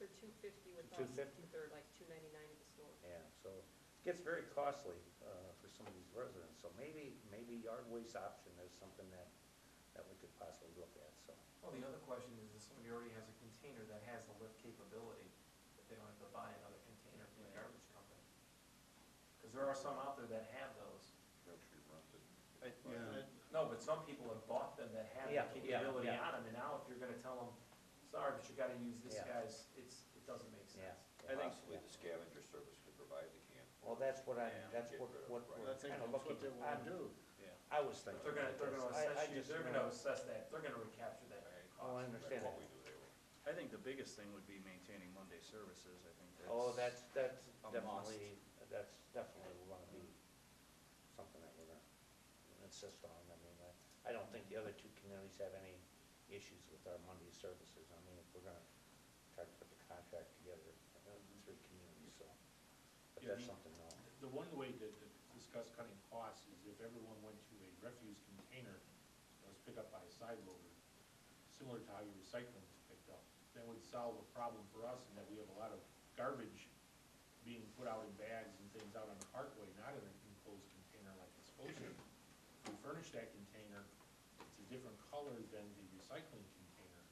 They're $2.50 with us. $2.50? But they're like $2.99 at the store. Yeah, so it gets very costly for some of these residents. So maybe yard waste option is something that we could possibly look at, so. Well, the other question is, if somebody already has a container that has the lift capability, that they don't have to buy another container from the garbage company? Because there are some out there that have those. Actually rented. No, but some people have bought them that have the capability on them, and now if you're gonna tell them, sorry, but you gotta use this Yeah. guy's, it doesn't make sense. Yeah. I think possibly the scavenger service could provide the can. Well, that's what Yeah, that's get what rid of we're it, I think kind of that's looking. what they want to do. Yeah. I was thinking. They're gonna I assess you, just they're know- gonna assess that, they're gonna recapture that cost. Oh, I understand What that. we do, they will. I think the biggest thing would be maintaining Monday services. I think that's. Oh, that's a definitely, gonna be something that we're gonna insist on. I mean, I don't think the other two communities have any issues with our Monday services. I mean, if we're gonna try to put the contract together, the three communities, so. But Yeah, that's something else. The one way to discuss cutting costs is if everyone went to a refuse container that was picked up by a side loader, similar to how your recycling is picked up. That would solve a problem for us in that we have a lot of garbage being put out in bags and things out on the parkway, not in an enclosed container like it's supposed to. If we furnish that container, it's a different color than the recycling container,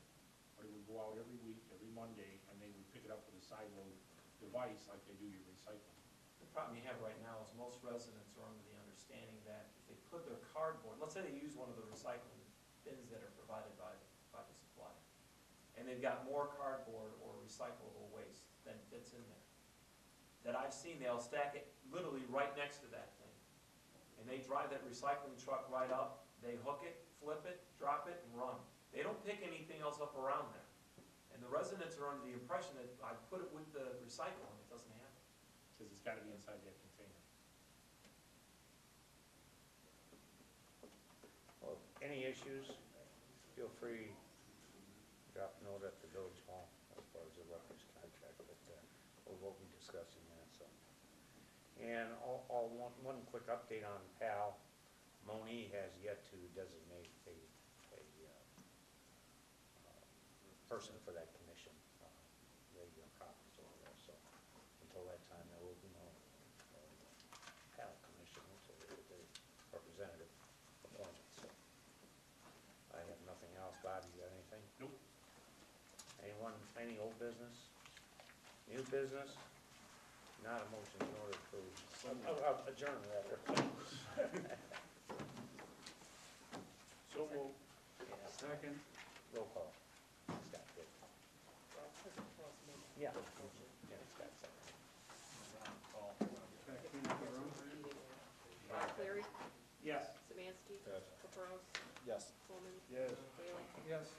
but it would go out every week, every Monday, and they would pick it up with a side load device like they do your recycling. The problem you have right now is most residents are under the understanding that if they put their cardboard, let's say they use one of the recycling bins that are provided by the supplier, and they've got more cardboard or recyclable waste than fits in there, that I've seen, they'll stack it literally right next to that thing. And they drive that recycling truck right up, they hook it, flip it, drop it, and run. They don't pick anything else up around there. And the residents are under the impression that I put it with the recycle, and it doesn't happen. Because it's gotta be inside that container. Well, any issues, feel free to drop a note at the village hall as far as the refuse contract, but we'll be discussing that, so. And one quick update on PAL. Moni has yet to designate a person for that commission, the properties over there, so until that time, there will be no PAL commission, so the representative appointment, so. I have nothing else. Bob, you got anything? Nope. Anyone, any old business? New business? Not a motion in order to adjourn, rather. So moved. Yeah. Second. Roll call. Scott did. Well, President Carl's made that Yeah. motion. Yeah, Scott second. Back clean up the room. Clary, Yes. Samansky. Yes. Caprows, Yes. Coleman. Yes. Bailey. Yes.